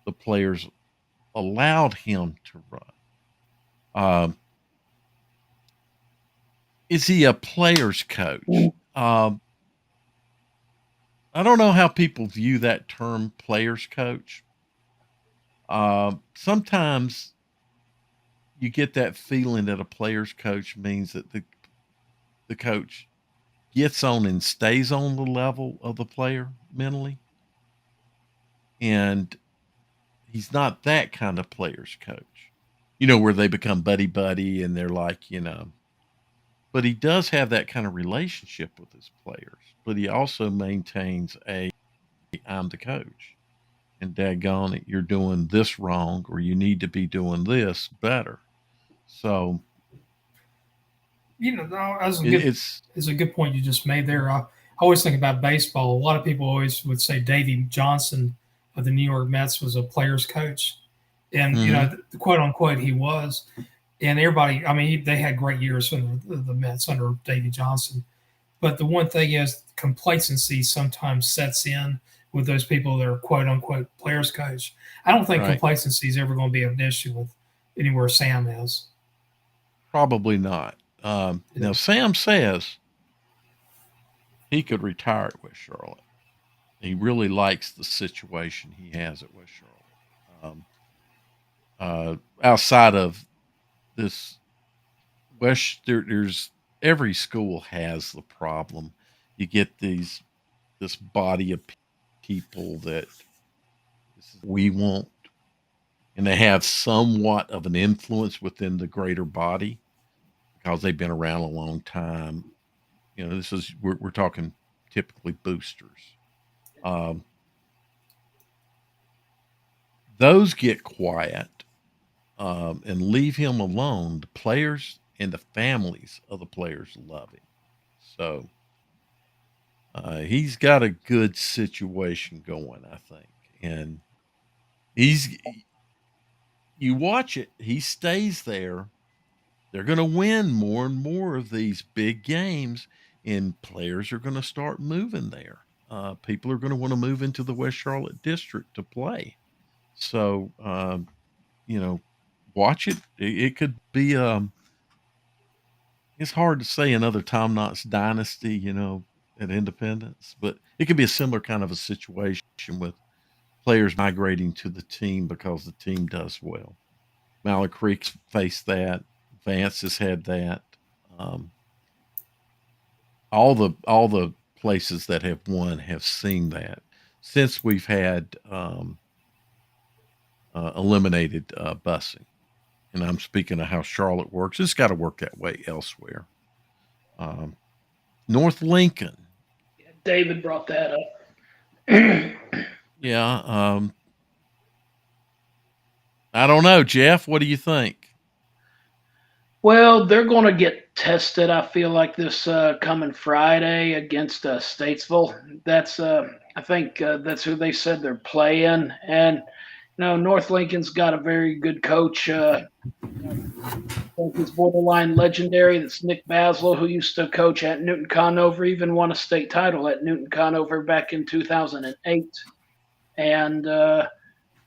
the players allowed him to run. Um, is he a player's coach? I don't know how people view that term, players coach. Sometimes you get that feeling that a players coach means that the coach gets on and stays on the level of the player mentally, and he's not that kind of players coach. Where they become buddy buddy and they're like, but he does have that kind of relationship with his players. But he also maintains a I'm the coach. And daggone it, you're doing this wrong, or you need to be doing this better. So That's a it, good it's is a good point you just made there. I always think about baseball. A lot of people always would say Davey Johnson of the New York Mets was a player's coach, and mhm, the quote unquote he was. And everybody, I mean, they had great years under the Mets under Davey Johnson. But the one thing is, complacency sometimes sets in with those people that are quote unquote players coach. I don't think right. complacency is ever going to be an issue with anywhere Sam is. Probably not. Yeah. Now Sam says he could retire at West Charlotte. He really likes the situation he has at West Charlotte. Outside of this there's every school has the problem. You get this body of people that this is what we want, and they have somewhat of an influence within the greater body because they've been around a long time. This is we're talking typically boosters. Um, those get quiet and leave him alone. The players and the families of the players love him. So he's got a good situation going, I think. And he's you watch it, he stays there. They're going to win more and more of these big games, and players are going to start moving there. People are going to want to move into the West Charlotte district to play. So, you know, watch it. It could be, it's hard to say another Tom Knox dynasty, at Independence, but it could be a similar kind of a situation with players migrating to the team because the team does well. Mallard Creek's faced that. Vance has had that. Um, all the places that have won have seen that since we've had eliminated busing. And I'm speaking of how Charlotte works. It's got to work that way elsewhere. Um, North Lincoln, David brought that up. yeah. I don't know, Jeff. What do you think? Well, they're going to get tested. I feel like this coming Friday against Statesville. I think that's who they said they're playing, and North Lincoln's got a very good coach. I think he's borderline legendary. That's Nick Baslow, who used to coach at Newton Conover, even won a state title at Newton Conover back in 2008. And they're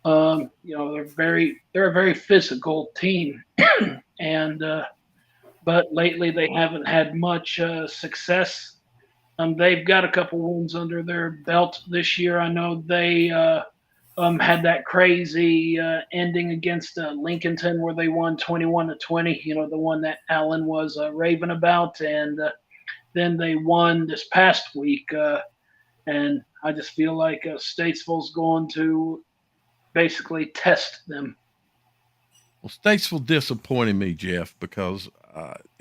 a very physical team, and but lately they haven't had much success. They've got a couple wins under their belt this year. I know they had that crazy ending against Lincolnton where they won 21-20. The one that Allen was raving about, and then they won this past week. And I just feel like Statesville's going to basically test them. Well, Statesville disappointed me, Jeff, because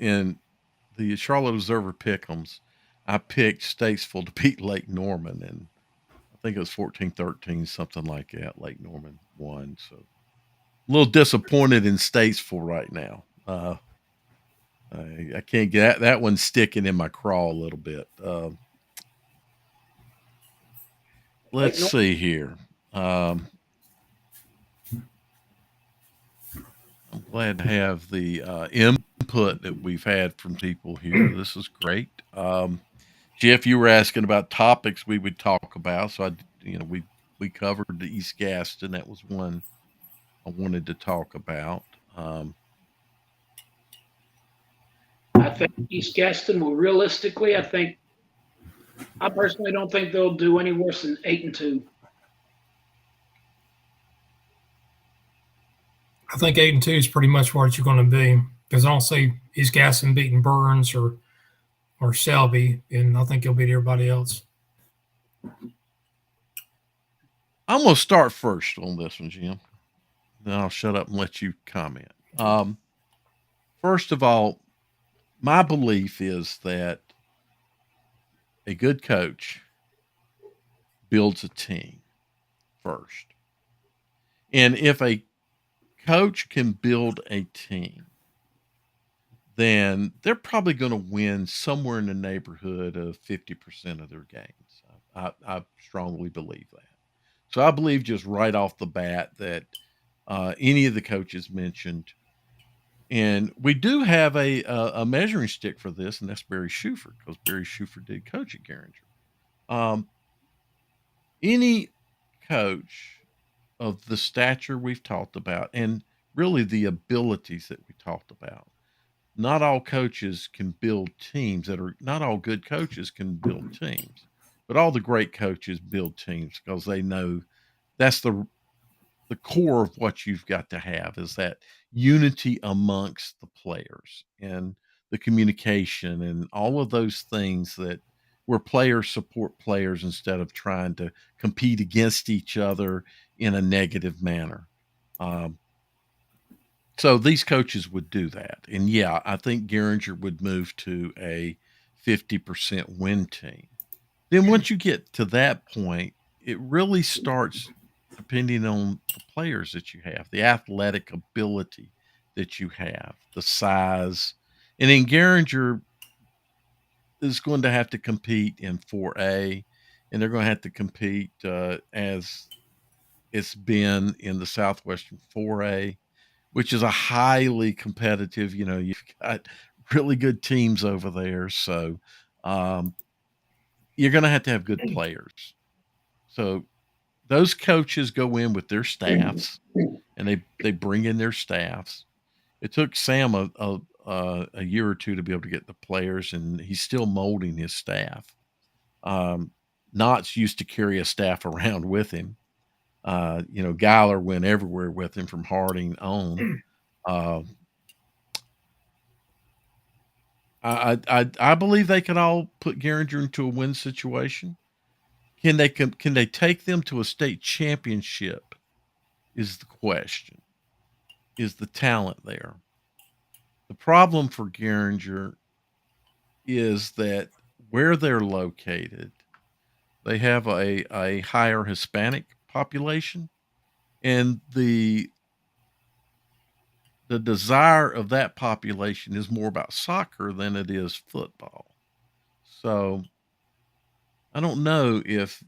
in the Charlotte Observer Pick'ems, I picked Statesville to beat Lake Norman, and I think it was 14-13, something like that. Lake Norman won, so a little disappointed in Statesville right now. I can't get that one sticking in my craw a little bit. Let's see here. I'm glad to have the input that we've had from people here. This is great. Jeff, you were asking about topics we would talk about, so we covered the East Gaston. That was one I wanted to talk about. I think East Gaston will realistically, I think I personally don't think they'll do any worse than 8-2. I think 8-2 is pretty much what you're going to be because I don't see East Gaston beating Burns or Shelby, and I think he'll beat everybody else. I'm going to start first on this one, Jim. Then I'll shut up and let you comment. First of all, my belief is that a good coach builds a team first. And if a coach can build a team, then they're probably going to win somewhere in the neighborhood of 50% of their games. I strongly believe that. So I believe just right off the bat that any of the coaches mentioned, and we do have a measuring stick for this, and that's Barry Shuford, because Barry Shuford did coach at Garinger. Any coach of the stature we've talked about, and really the abilities that we talked about, not all coaches can build teams not all good coaches can build teams, but all the great coaches build teams because they know that's the core of what you've got to have is that unity amongst the players and the communication and all of those things that where players support players instead of trying to compete against each other in a negative manner. Um, so these coaches would do that. And yeah, I think Garinger would move to a 50% win team. Then once you get to that point, it really starts depending on the players that you have, the athletic ability that you have, the size. And then Garinger is going to have to compete in 4A, and they're going to have to compete as it's been in the Southwestern 4A, which is a highly competitive, you've got really good teams over there. So um, you're going to have good players. So those coaches go in with their staffs, and they bring in their staffs. It took Sam a year or two to be able to get the players, and he's still molding his staff. Knott's used to carry a staff around with him. Geiler went everywhere with him from Harding on. Uh, I believe they could all put Garinger into a win situation. Can they take them to a state championship? Is the question. Is the talent there? The problem for Garinger is that where they're located, they have a higher Hispanic population, and the desire of that population is more about soccer than it is football. So I don't know if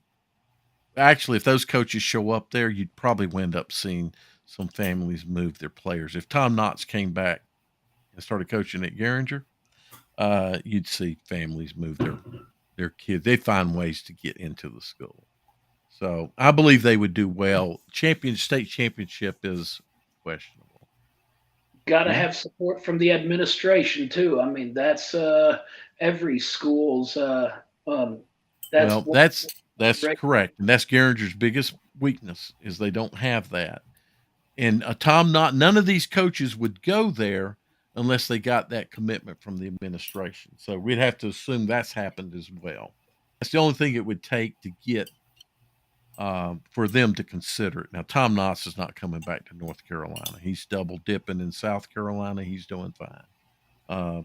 those coaches show up there, you'd probably wind up seeing some families move their players. If Tom Knotts came back and started coaching at Garinger, you'd see families move their kids. They find ways to get into the school. So I believe they would do well. State championship is questionable. Got to have support from the administration too. I mean, that's every school's. That's correct, and that's Garinger's biggest weakness is they don't have that. And none of these coaches would go there unless they got that commitment from the administration. So we'd have to assume that's happened as well. That's the only thing it would take to get for them to consider it. Now, Tom Knotts is not coming back to North Carolina. He's double dipping in South Carolina. He's doing fine.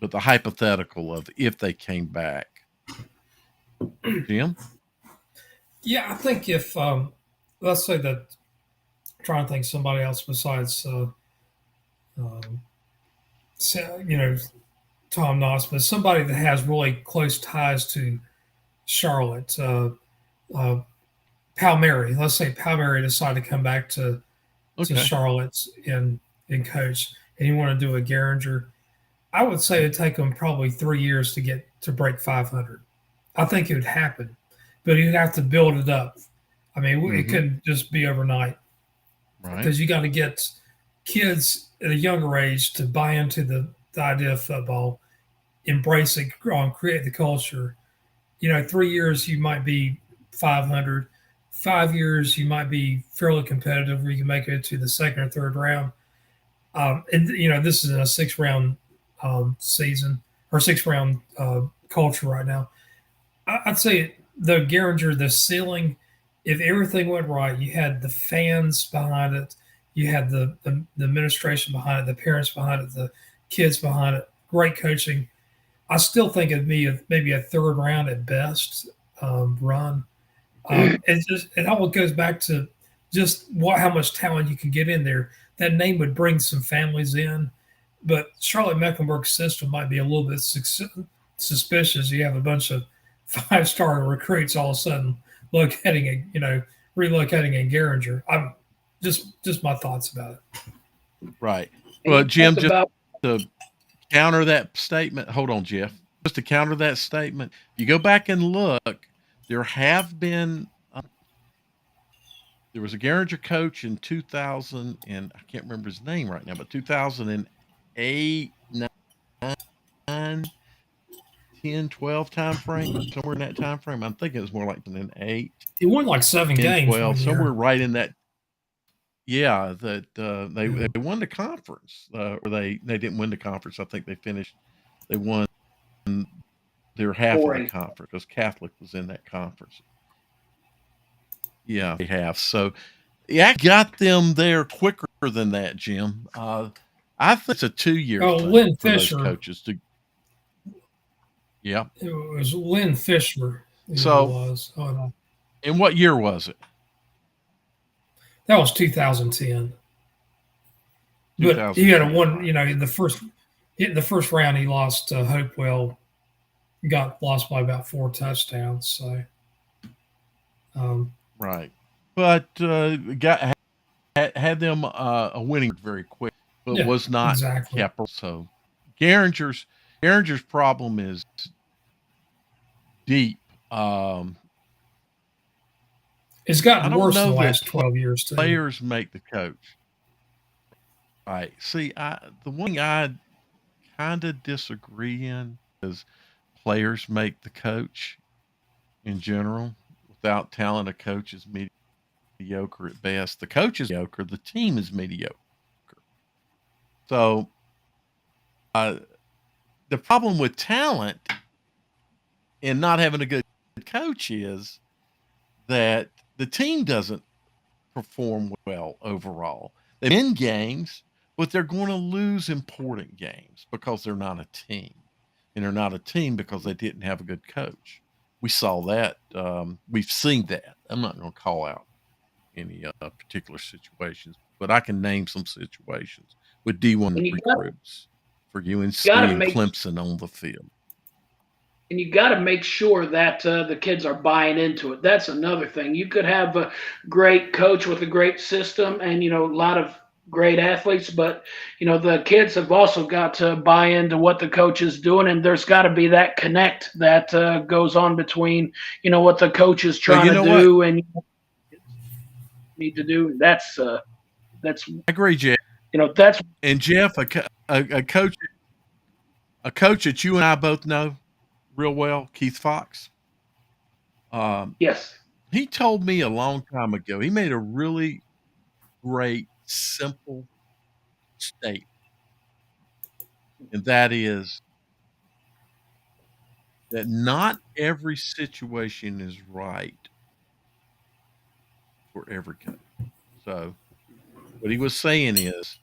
But the hypothetical of if they came back, Jim? Yeah, I think if let's say that, I'm trying to think somebody else besides Tom Knotts, but somebody that has really close ties to Charlotte. Palmieri. Let's say Palmieri decided to come back to Charlotte and coach, and you want to do a Garinger. I would say it'd take him probably 3 years to break 500. I think it would happen, but you'd have to build it up. I mean, it couldn't just be overnight, right? Because you got to get kids at a younger age to buy into the idea of football, embrace it, create the culture, 3 years you might be 500, 5 years you might be fairly competitive where you can make it to the second or third round. And this is a 6 round season or 6 round culture right now. I'd say the Garinger, the ceiling, if everything went right, you had the fans behind it, you had the administration behind it, the parents behind it, the kids behind it, great coaching. I still think it'd be maybe a third round at best run. It all goes back to just how much talent you can get in there. That name would bring some families in, but Charlotte Mecklenburg's system might be a little bit suspicious. You have a bunch of 5-star recruits all of a sudden relocating in Garinger. I'm just my thoughts about it. Right. Well, Jim, just to counter that statement, hold on, Jeff. Just to counter that statement, you go back and look. There have been. There was a Garinger coach in 2000, and I can't remember his name right now, but 2008, 9, 10, 12 time frame, somewhere in that time frame. I'm thinking it was more like 2008. He won like 7 10, games. 12, somewhere right in that. Yeah, that they won the conference, or they didn't win the conference. I think they won their half of the conference because Catholic was in that conference. Yeah, they have. So, yeah, I got them there quicker than that, Jim. I think it's a 2-year thing Lynn for Fisher. those coaches to. Yeah. It was Lynn Fisher. So, it was. Oh, no. And what year was it? That was 2010. But he had the first round he lost to Hopewell, got lost by about 4 touchdowns. So, right, but had them a winning very quick, but was not exactly. kept. So, Garinger's problem is deep. It's gotten worse in the last 12 years too. Players make the coach. Right. See, the one thing I kind of disagree in is players make the coach in general. Without talent, a coach is mediocre at best. The coach is mediocre. The team is mediocre. So the problem with talent and not having a good coach is that the team doesn't perform well overall. They win games, but they're going to lose important games because they're not a team. And they're not a team because they didn't have a good coach. We saw that. We've seen that. I'm not going to call out any particular situations, but I can name some situations with D1 recruits for UNC and Clemson on the field. And you got to make sure that the kids are buying into it. That's another thing. You could have a great coach with a great system and, a lot of great athletes, but, the kids have also got to buy into what the coach is doing. And there's got to be that connect that goes on between, what the coach is trying to do and need to do. That's I agree, Jeff. That's, and Jeff, a coach that you and I both know real well, Keith Fox. Yes. He told me a long time ago, he made a really great, simple statement. And that is that not every situation is right for every coach. So what he was saying is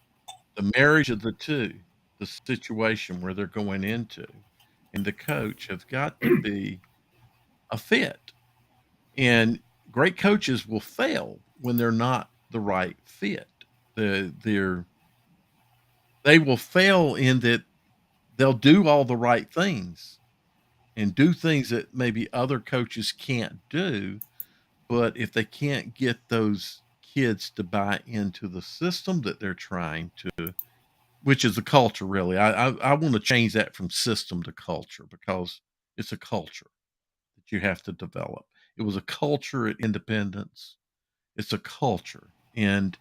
the marriage of the two, the situation where they're going into, and the coach have got to be a fit. And great coaches will fail when they're not the right fit. They will fail in that they'll do all the right things and do things that maybe other coaches can't do. But if they can't get those kids to buy into the system that they're trying to, which is the culture, really. I want to change that from system to culture because it's a culture that you have to develop. It was a culture at Independence. It's a culture. And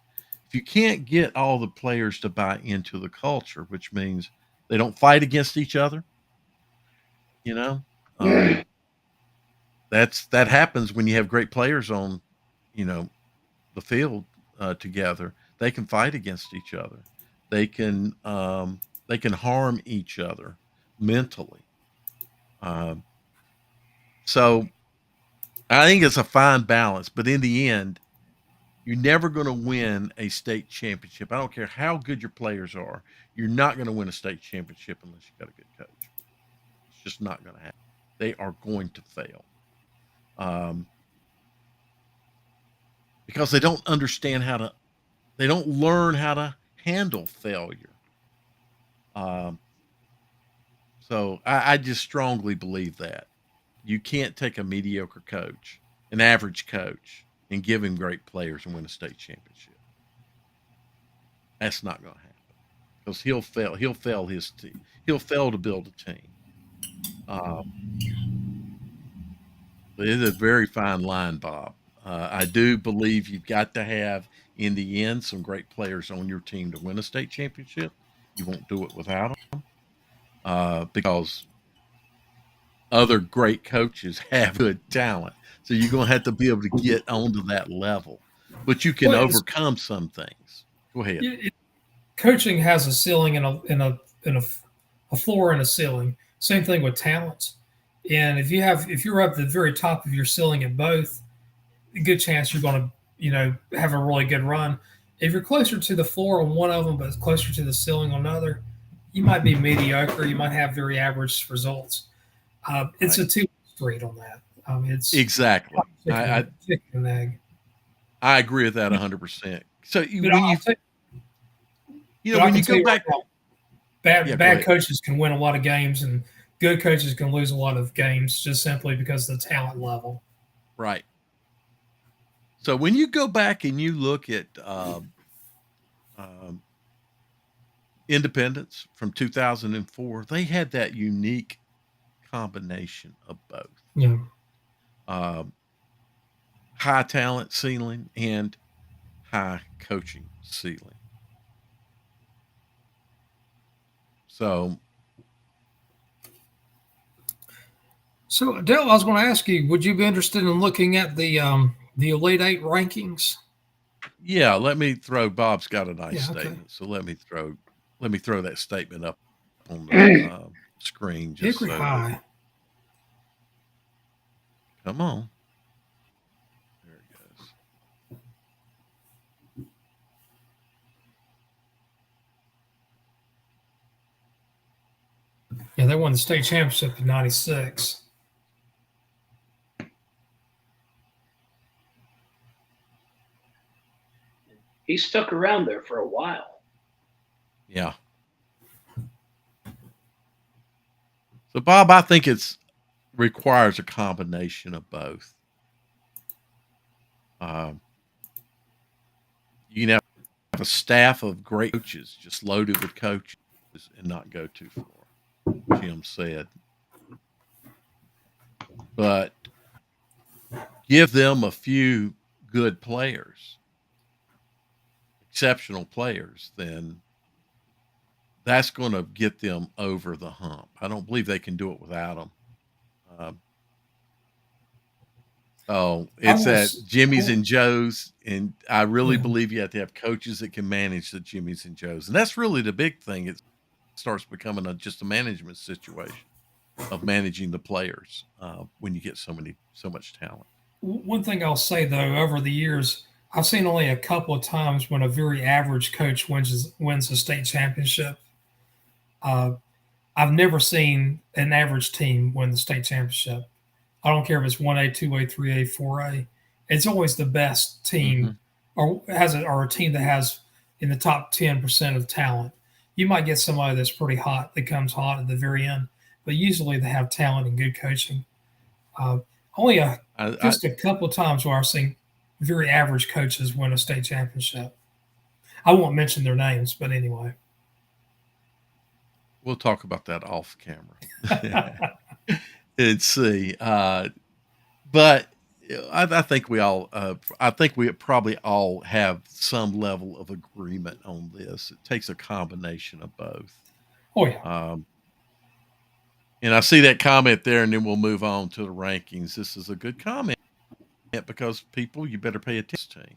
if you can't get all the players to buy into the culture, which means they don't fight against each other, that happens when you have great players on, you know, the field together. They can fight against each other. They can harm each other mentally. Um, so I think it's a fine balance, but in the end, you're never going to win a state championship. I don't care how good your players are. You're not going to win a state championship unless you got a good coach. It's just not going to happen. They are going to fail um, because they don't understand how to. They don't learn how to handle failure. Um, so I just strongly believe that you can't take a mediocre coach, an average coach, and give him great players and win a state championship. That's not going to happen because he'll fail. He'll fail his team. He'll fail to build a team. It is a very fine line, Bob. I do believe you've got to have, in the end, some great players on your team to win a state championship. You won't do it without them because other great coaches have good talent. So you're going to have to be able to get onto that level, but you can Well, overcome some things. Go ahead. coaching has a ceiling and a floor and a ceiling. Same thing with talents. And if you're up the very top of your ceiling at both, a good chance you're going to have a really good run. If you're closer to the floor on one of them, but closer to the ceiling on another, you might be mediocre. You might have very average results. It's a two street on that. It's exactly. chicken and egg. I agree with that 100%. So But when you when you go back, bad coaches can win a lot of games, and good coaches can lose a lot of games just simply because of the talent level. Right. So when you go back and you look at Independence from 2004, they had that unique combination of both. Yeah. High talent ceiling and high coaching ceiling. So Dale, I was going to ask you, would you be interested in looking at the Elite Eight rankings? Yeah, let me throw. Bob's got a nice statement, okay. so let me throw that statement up on the screen. Just Hickory High. Come on. There it goes. Yeah, they won the state championship in '96. He stuck around there for a while. Yeah. So, Bob, I think it's requires a combination of both. You can have a staff of great coaches, just loaded with coaches, and not go too far. Jim said, but give them a few good players, exceptional players, then that's going to get them over the hump. I don't believe they can do it without them. It's at Jimmy's and Joe's, and I really believe you have to have coaches that can manage the Jimmy's and Joe's, and that's really the big thing. It starts becoming just a management situation of managing the players when you get so much talent. One thing I'll say though, over the years, I've seen only a couple of times when a very average coach wins a state championship. I've never seen an average team win the state championship. I don't care if it's 1A, 2A, 3A, 4A. It's always the best team or a team that has in the top 10% of talent. You might get somebody that's pretty hot that comes hot at the very end, but usually they have talent and good coaching. Only just a couple of times where I've seen very average coaches win a state championship. I won't mention their names, but anyway. We'll talk about that off camera. And see. But I think we all, I think we probably all have some level of agreement on this. It takes a combination of both. Oh yeah. And I see that comment there, and then we'll move on to the rankings. This is a good comment because people, you better pay attention.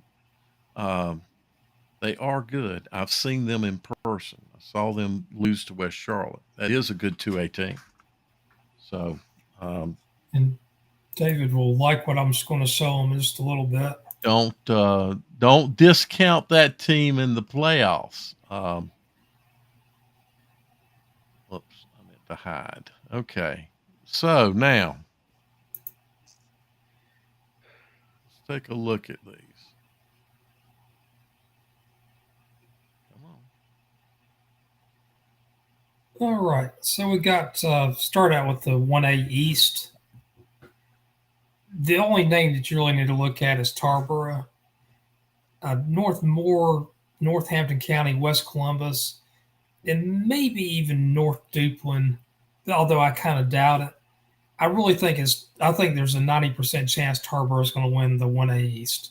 They are good. I've seen them in person. I saw them lose to West Charlotte. That is a good 2A team. So, And David will like what I'm just going to show him just a little bit. don't discount that team in the playoffs. Whoops, I meant to hide. Okay, so now let's take a look at these. Come on. All right, so we got start out with the 1A East. The only name that you really need to look at is Tarboro. Northmore, Northampton County, West Columbus, and maybe even North Duplin, although I kind of doubt it. I think there's a 90% chance Tarboro is going to win the 1A East.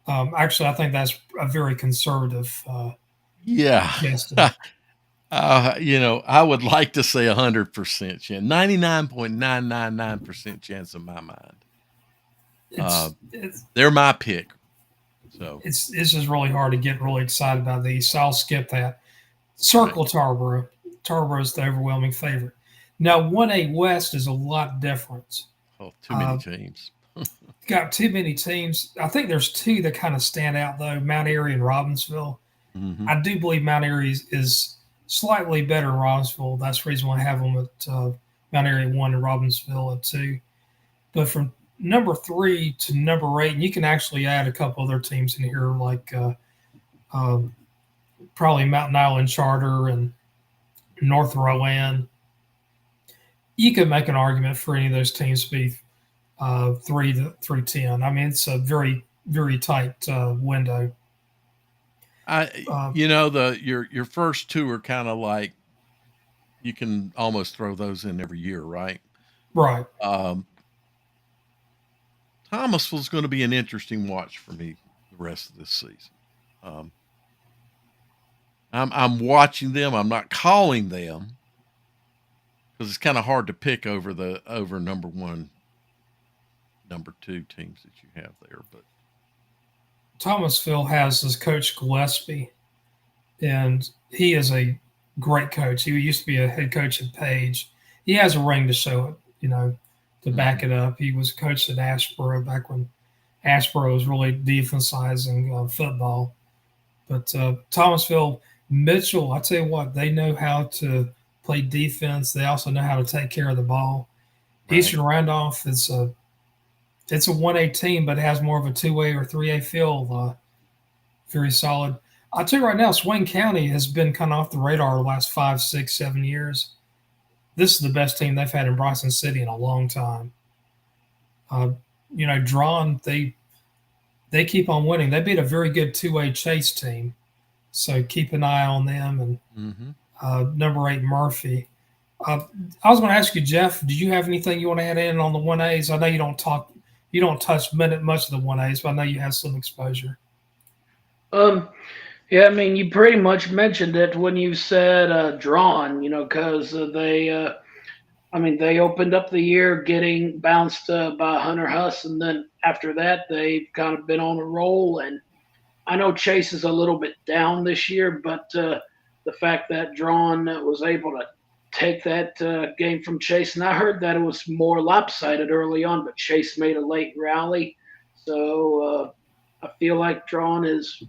Actually, I think that's a very conservative Yeah. estimate. I would like to say 100% chance, 99.999% chance in my mind. They're my pick. So it's just really hard to get really excited about these. So I'll skip that. Circle right. Tarboro. Tarboro is the overwhelming favorite. Now 1A West is a lot different. Oh, too many teams. Got too many teams. I think there's two that kind of stand out though: Mount Airy and Robbinsville. Mm-hmm. I do believe Mount Airy is slightly better than Robbinsville. That's the reason why I have them at Mount Airy 1 and Robbinsville at 2. But from number 3 to number 8, and you can actually add a couple other teams in here, like probably Mountain Island Charter and North Rowan. You could make an argument for any of those teams to be 3 to 10. I mean, it's a very, very tight window. Your first two are kind of like you can almost throw those in every year, right? Right. Thomasville's going to be an interesting watch for me the rest of this season. I'm watching them. I'm not calling them because it's kind of hard to pick over number 1, number 2 teams that you have there. But Thomasville has his coach Gillespie, and he is a great coach. He used to be a head coach at Page. He has a ring to show it, to back it up. He was coached at Ashboro back when Ashboro was really de-emphasizing football. But Thomasville, Mitchell, I tell you what, they know how to play defense. They also know how to take care of the ball. Right. Eastern Randolph is it's a 1A team, but it has more of a 2A or 3A feel. Very solid. I'll tell you right now, Swain County has been kind of off the radar the last 5, 6, 7 years. This is the best team they've had in Bryson City in a long time. Drawn, they keep on winning. They beat a very good 2A Chase team. So keep an eye on them. And number 8, Murphy. I was going to ask you, Jeff, do you have anything you want to add in on the 1As? I know you don't touch much of the 1As, but I know you have some exposure. Yeah, I mean, you pretty much mentioned it when you said drawn, because they opened up the year getting bounced by Hunter Huss, and then after that, they've kind of been on a roll. And I know Chase is a little bit down this year, but the fact that Drawn was able to take that game from Chase, and I heard that it was more lopsided early on, but Chase made a late rally. So I feel like Drawn is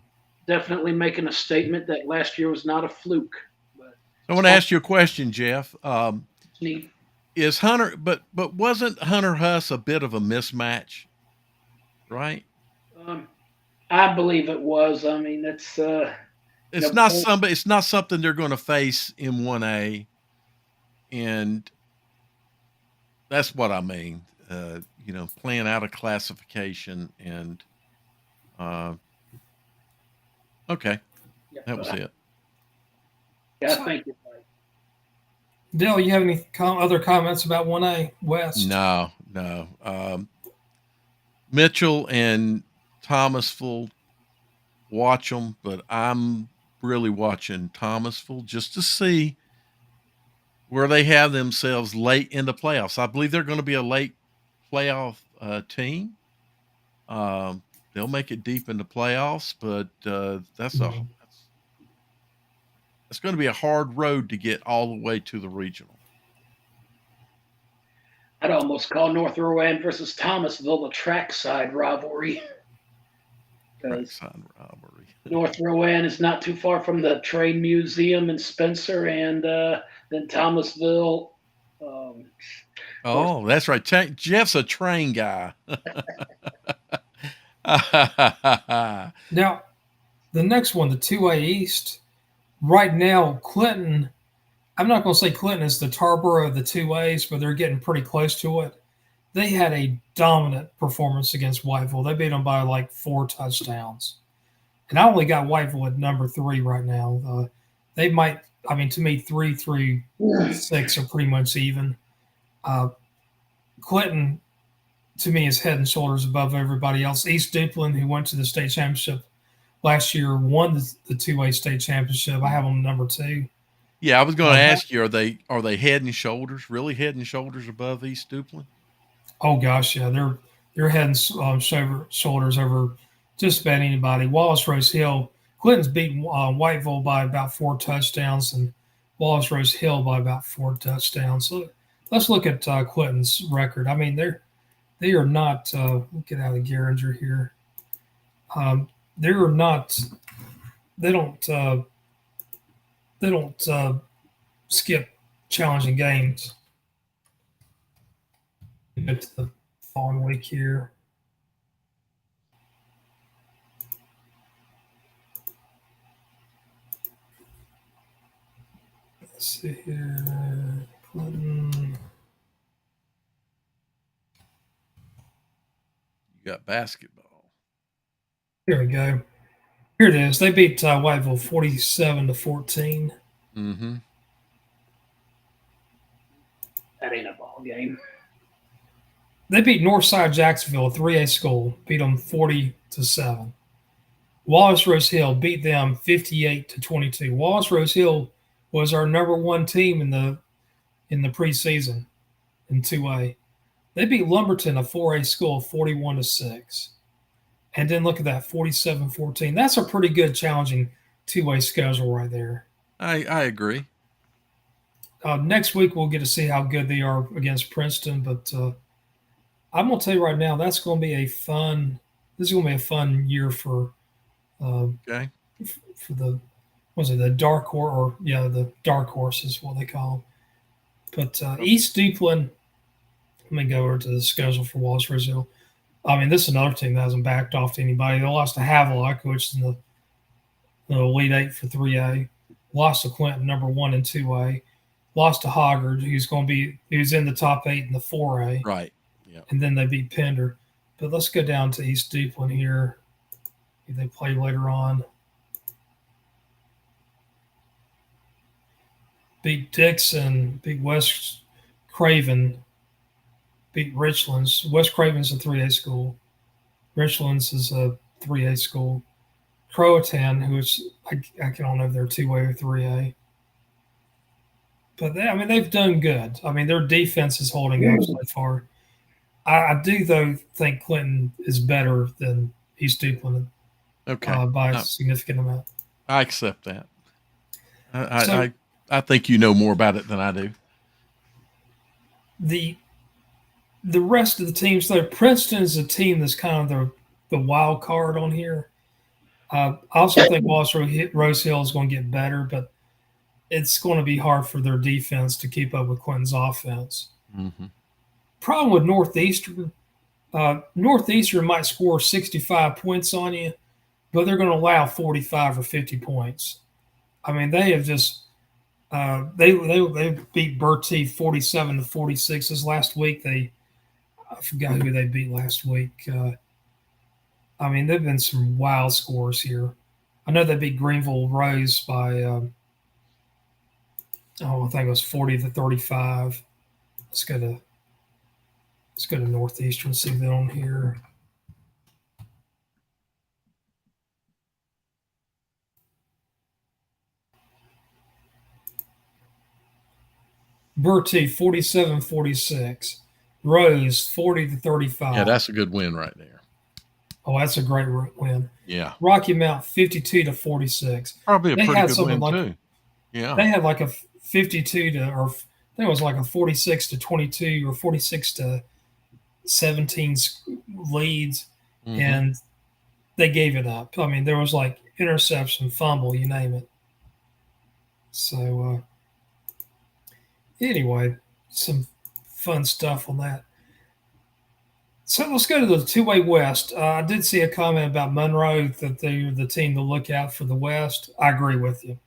definitely making a statement that last year was not a fluke. But I want to ask you a question, Jeff. Neat. Is Hunter, but wasn't Hunter Huss a bit of a mismatch, right? I believe it was. I mean, it's not it's not something they're going to face in 1A, and that's what I mean. Playing out of classification and okay, that was it. Yeah, thank you. Dale, you have any other comments about 1A West? No. Mitchell and Thomasville, watch them, but I'm really watching Thomasville just to see where they have themselves late in the playoffs. I believe they're going to be a late playoff team. They'll make it deep in the playoffs, but that's going to be a hard road to get all the way to the regional. I'd almost call North Rowan versus Thomasville a trackside rivalry. Trackside rivalry. North Rowan is not too far from the Train Museum in Spencer, and then Thomasville. Oh, that's right. Jeff's a train guy. Now, the next one, the 2A East, right now, Clinton, I'm not going to say Clinton is the Tarboro of the 2As, but they're getting pretty close to it. They had a dominant performance against Whiteville. They beat them by like 4 touchdowns. And I only got Whiteville at number 3 right now. They might, I mean, to me, 3 through 6 are pretty much even. Clinton, to me, is head and shoulders above everybody else. East Duplin, who went to the state championship last year, won the 2A state championship. I have them number 2. Yeah, I was going to ask you, are they head and shoulders, really head and shoulders above East Duplin? Oh gosh, yeah, they're head and shoulders over just about anybody. Wallace Rose Hill, Clinton's beaten Whiteville by about 4 touchdowns, and Wallace Rose Hill by about 4 touchdowns. So let's look at Clinton's record. I mean, they are not. We'll get out of Geringer here. They are not. They don't. They don't skip challenging games. Get to the following week here. Let's see here. Clinton. You got basketball. Here we go. Here it is. They beat Whiteville 47-14. Mm-hmm. That ain't a ball game. They beat Northside Jacksonville, a 3A school, beat them 40-7. Wallace Rose Hill beat them 58-22. Wallace Rose Hill was our number 1 team in the preseason in 2A. They beat Lumberton, a 4A school, 41-6. And then look at that, 47-14. That's a pretty good, challenging 2A schedule right there. I agree. Next week we'll get to see how good they are against Princeton, but I'm gonna tell you right now, that's going to be a fun. This is going to be a fun year for Okay. for the the dark horse, or the dark horse is what they call them. But East Duplin. Let me go over to the schedule for Wallace Rose Hill. I mean, this is another team that hasn't backed off to anybody. They lost to Havelock, which is in the Elite 8 for 3A. Lost to Clinton, number 1 in 2A. Lost to Hoggard, who's in the top 8 in the 4A. Right. Yeah. And then they beat Pender. But let's go down to East Duplin here. Who they play later on. Beat Dixon, beat West Craven, beat Richlands. West Craven's a 3A school. Richlands is a 3A school. Croatan, I don't know if they're 2A or 3A. But they've done good. I mean, their defense is holding up so far. I do, though, think Clinton is better than East Duplin by a significant amount. I accept that. I think you know more about it than I do. The rest of the teams, though, Princeton is a team that's kind of the wild card on here. I also think Wallace Rose Hill is going to get better, but it's going to be hard for their defense to keep up with Clinton's offense. Mm-hmm. Problem with Northeastern, Northeastern might score 65 points on you, but they're going to allow 45 or 50 points. I mean, they have just they beat Bertie 47-46 this last week. I forgot who they beat last week. I mean, there've been some wild scores here. I know they beat Greenville Rose by I think it was 40-35. Let's go to Northeastern, see them on here. Bertie 47-46. Rose 40-35. Yeah, that's a good win right there. Oh, that's a great win. Yeah. Rocky Mount 52-46. Probably a They pretty had good something win like too. Yeah. they had like a 52 to, or I think it was like a 46-22 or 46-17 leads, Mm-hmm. and they gave it up. I mean, there was like interception, fumble, you name it. So anyway, some fun stuff on that. So let's go to the two-way West. I did see a comment about Monroe that they're the team to look out for the West. I agree with you.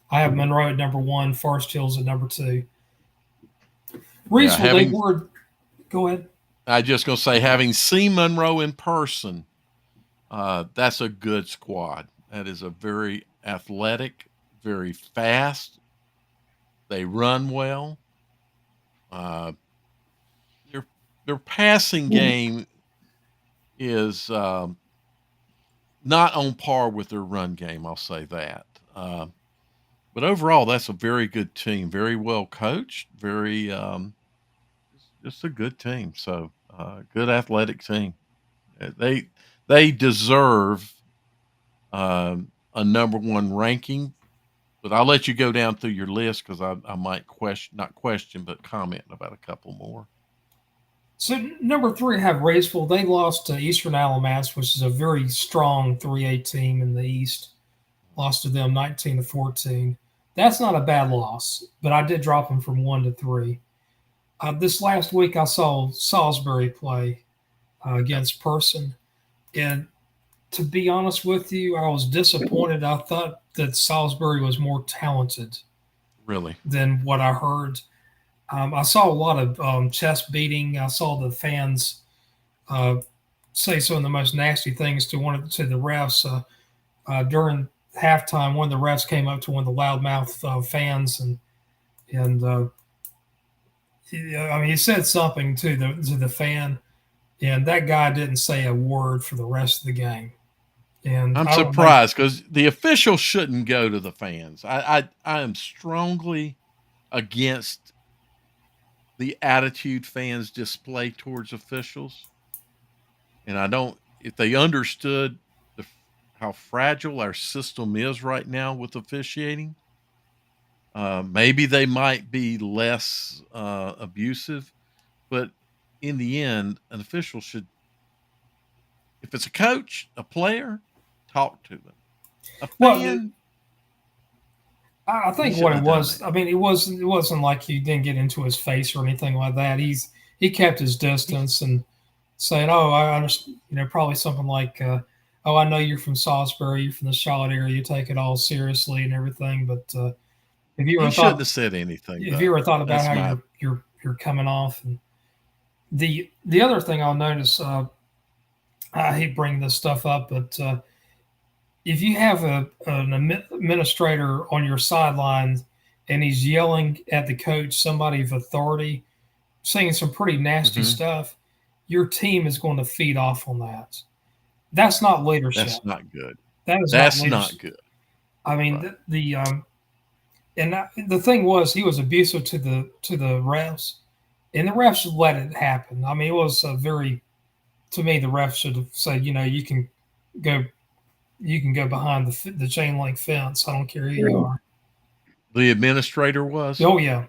I have Monroe at number one, Forest Hills at number two. Yeah. Reasonable, they were. Go ahead. I just gonna say, having seen Monroe in person, that's a good squad. That is a very athletic, very fast. They run well. Uh, their their passing game is not on par with their run game. I'll say that. But overall, that's a very good team. Very well coached. Very just a good team. So good athletic team. They deserve a number one ranking. But I'll let you go down through your list because I might not question, but comment about a couple more. So number three, I have Raceville. They lost to Eastern Alamance, which is a very strong 3A team in the East. Lost to them 19-14. That's not a bad loss, but I did drop them from 1-3. This last week, I saw Salisbury play against Person, and to be honest with you, I was disappointed. I thought that Salisbury was more talented Really? than what I heard. I saw a lot of chest beating. I saw the fans say some of the most nasty things to the refs during halftime. One of the refs came up to one of the loudmouth fans and he said something to the fan, and that guy didn't say a word for the rest of the game. And I'm I don't know. surprised because the officials shouldn't go to the fans. I am strongly against the attitude fans display towards officials, and I don't. If they understood how fragile our system is right now with officiating, maybe they might be less abusive. But in the end, an official should, if it's a coach, a player, talk to them. A Well, fan, I he think what shouldn't it have done was. that. I mean, it wasn't like he didn't get into his face or anything like that. He kept his distance and saying, "Oh, I understand." Probably something like, "Oh, I know you're from Salisbury. You're from the Charlotte area. You take it all seriously and everything." But have you He ever shouldn't thought have said anything have you though. ever thought about That's how my you're coming off? And the other thing I'll notice, I hate bringing this stuff up, but if you have an administrator on your sidelines and he's yelling at the coach, somebody of authority, saying some pretty nasty mhm. stuff, your team is going to feed off on that. That's not leadership. That's not good. That is not That's not leadership. good. I mean, Right. the thing was he was abusive to the refs, and the refs let it happen. I mean, it was a very to me the refs should have said, go you can go behind the chain link fence. I don't care who you are. The administrator was. Oh yeah,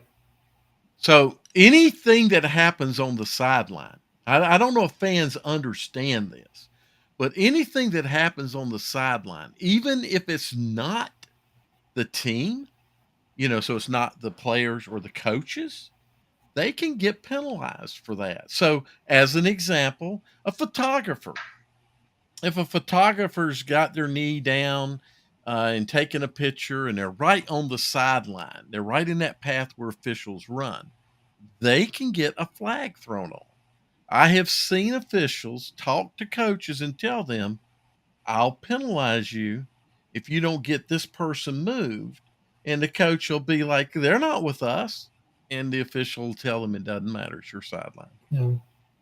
So anything that happens on the sideline, I don't know if fans understand this, but anything that happens on the sideline, even if it's not the team, so it's not the players or the coaches, they can get penalized for that. So, as an example, a photographer, if a photographer's got their knee down and taking a picture and they're right on the sideline, they're right in that path where officials run, they can get a flag thrown on. I have seen officials talk to coaches and tell them, I'll penalize you if you don't get this person moved. And the coach will be like, they're not with us. And the official will tell them it doesn't matter. It's your sideline. yeah.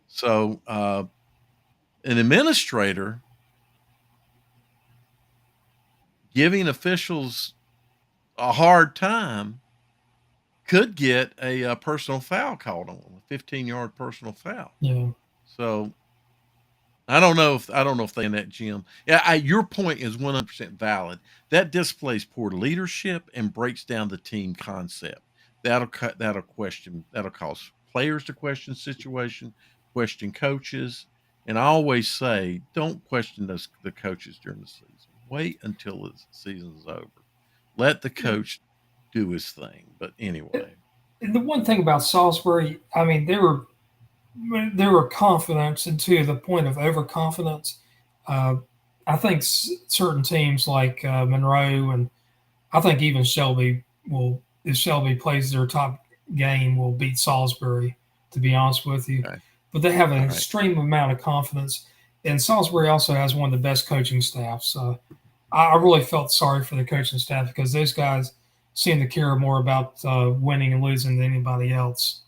So, an administrator giving officials a hard time could get a personal foul called on him, a 15-yard personal foul. Yeah. So I don't know if they in that gym. Yeah, your point is 100% valid. That displays poor leadership and breaks down the team concept. That'll cause players to question situation, question coaches, and I always say don't question the coaches during the season. Wait until the season's over. Let the coach do his thing. But anyway, And the one thing about Salisbury, I mean, they were confident and to the point of overconfidence. Uh, I think certain teams like Monroe and I think even Shelby will, if Shelby plays their top game, will beat Salisbury. To be honest with you, okay, but they have an all right, extreme amount of confidence, and Salisbury also has one of the best coaching staffs. I really felt sorry for the coaching staff because those guys seem to care more about winning and losing than anybody else.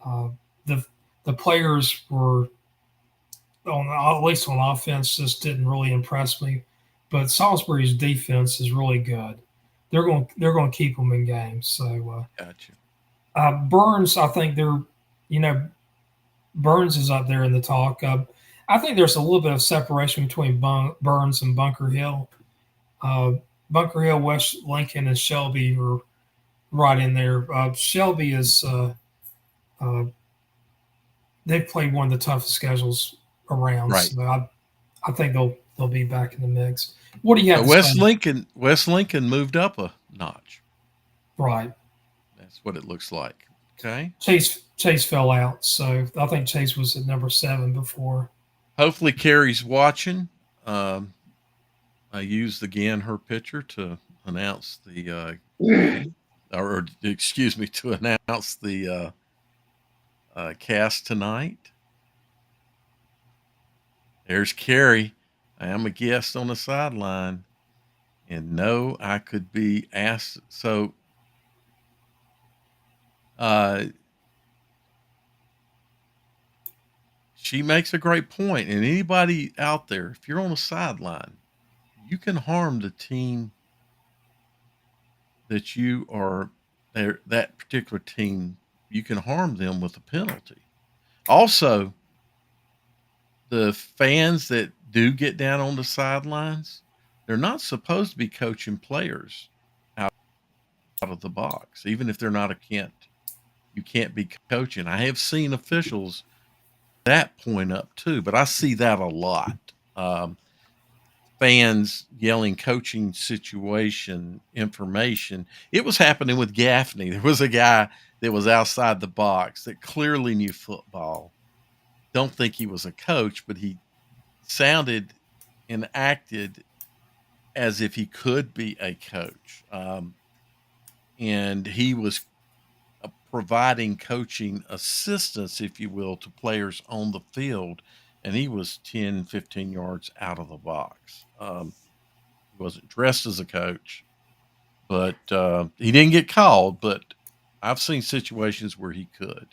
Uh, the the players were on at least on offense just didn't really impress me, but Salisbury's defense is really good. They're going to keep them in games. So gotcha. Burns, I think you know Burns is up there in the talk. I think there's a little bit of separation between Burns and Bunker Hill. Uh, Bunker Hill, West Lincoln, and Shelby are right in there. Shelby is uh, they've played one of the toughest schedules around, Right. so I think they'll be back in the mix. What do you have So to say? West Lincoln moved up a notch. Right, That's what it looks like. Okay. Chase fell out, so I think Chase was at number 7 before. Hopefully Carrie's watching. Um, I used again her picture to announce the game, or excuse me, to announce the cast tonight. There's Carrie. I am a guest on the sideline, and no, I could be asked. So, uh, she makes a great point, and anybody out there, if you're on the sideline, you can harm the team that you are there, that particular team, you can harm them with a penalty. Also, the fans that do get down on the sidelines, they're not supposed to be coaching players out of the box, even if they're not a Kent. You can't be coaching. I have seen officials that point up too, but I see that a lot. Fans yelling coaching situation information. It was happening with Gaffney. There was a guy that was outside the box that clearly knew football. Don't think he was a coach, but he sounded and acted as if he could be a coach. And he was providing coaching assistance, if you will, to players on the field. And he was 10, 15 yards out of the box. He wasn't dressed as a coach, but he didn't get called. But I've seen situations where he could.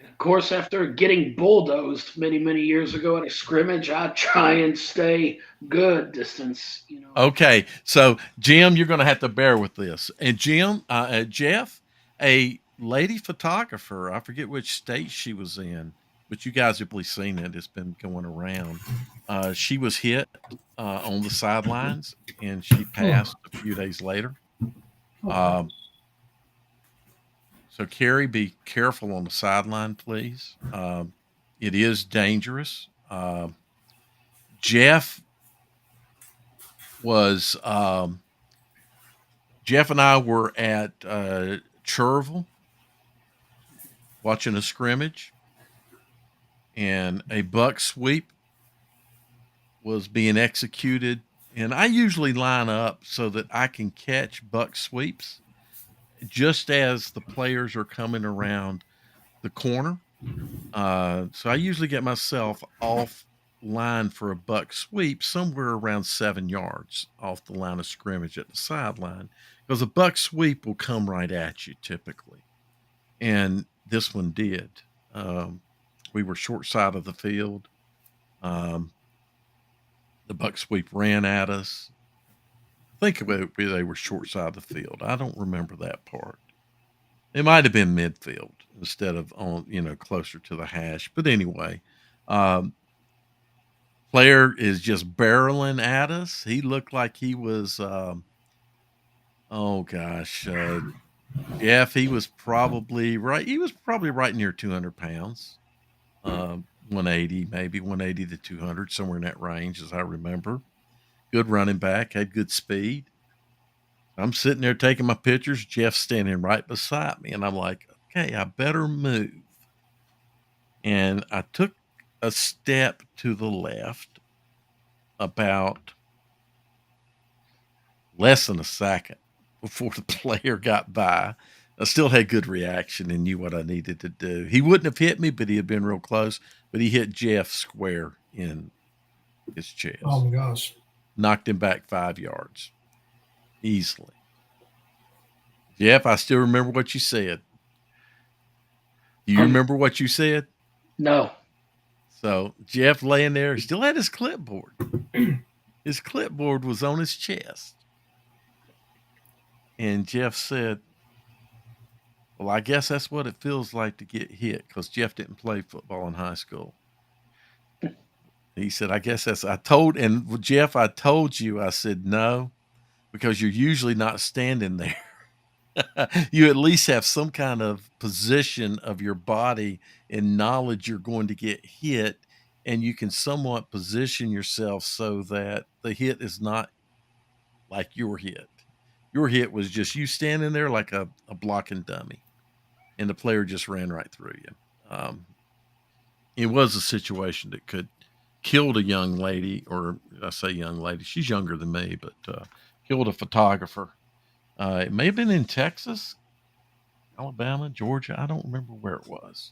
Of course, after getting bulldozed many, many years ago at a scrimmage, I try and stay good distance. Okay, so Jim, you're going to have to bear with this. And Jim, Jeff, a lady photographer, I forget which state she was in, but you guys have probably seen it. It's been going around. She was hit on the sidelines, and she Oh, passed a few days later. oh, Um, so, Carrie, be careful on the sideline, please. It is dangerous. Jeff was Jeff and I were at Cherville watching a scrimmage, and a buck sweep was being executed. And I usually line up so that I can catch buck sweeps just as the players are coming around the corner. So I usually get myself off line for a buck sweep somewhere around 7 yards off the line of scrimmage at the sideline, because a buck sweep will come right at you typically. And this one did. We were short side of the field. Um, the buck sweep ran at us. think they were short side of the field. I don't remember that part. It might have been midfield instead of on, closer to the hash. But anyway, player is just barreling at us. He looked like he was, oh gosh, Jeff. He was probably right. He was probably right near 200 pounds, 180, maybe 180 to 200, somewhere in that range, as I remember. Good running back, had good speed. I'm sitting there taking my pictures. Jeff's standing right beside me, and I'm like, okay, I better move. And I took a step to the left about less than a second before the player got by. I still had good reaction and knew what I needed to do. He wouldn't have hit me, but he had been real close. But he hit Jeff square in his chest. Oh my gosh. Knocked him back 5 yards easily. Jeff, I still remember what you said. Do you remember what you said? No. So Jeff laying there, still had his clipboard. His clipboard was on his chest. And Jeff said, well, I guess that's what it feels like to get hit, because Jeff didn't play football in high school. He said, I guess that's, Jeff, I told you, I said, no, because you're usually not standing there. You at least have some kind of position of your body and knowledge you're going to get hit, and you can somewhat position yourself so that the hit is not like your hit. Your hit was just you standing there like a blocking dummy, and the player just ran right through you. It was a situation that could killed a young lady, or I say young lady, she's younger than me, but killed a photographer. It may have been in Texas, Alabama, Georgia. I don't remember where it was.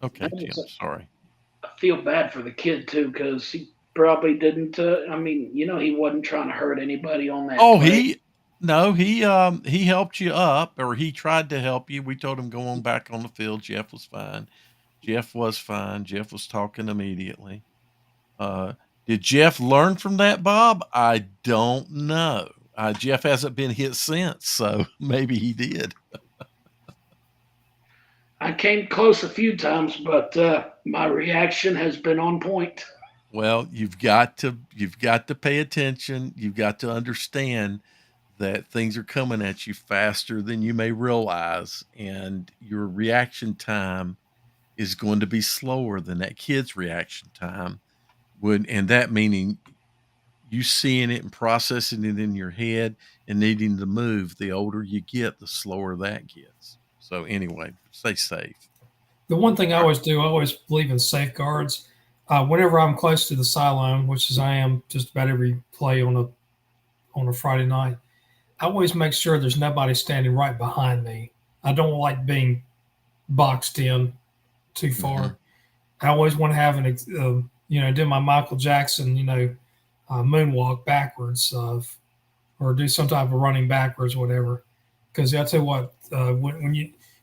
Okay, Tim, sorry. I feel bad for the kid too, because he probably didn't. He wasn't trying to hurt anybody on that. Oh, play. he helped you up, or he tried to help you. We told him go on back on the field. Jeff was fine. Jeff was talking immediately. Did Jeff learn from that, Bob? I don't know. Jeff hasn't been hit since, so maybe he did. I came close a few times, but my reaction has been on point. Well, you've got to pay attention. You've got to understand that things are coming at you faster than you may realize, and your reaction time is going to be slower than that kid's reaction time. And that meaning you seeing it and processing it in your head and needing to move. The older you get, the slower that gets. So anyway, stay safe. The one thing I always do, I always believe in safeguards. Whenever I'm close to the sideline, which is I am just about every play on a Friday night, I always make sure there's nobody standing right behind me. I don't like being boxed in too far. Mm-hmm. I always want to have do my Michael Jackson, moonwalk backwards, or do some type of running backwards, whatever. Because I'll tell you what,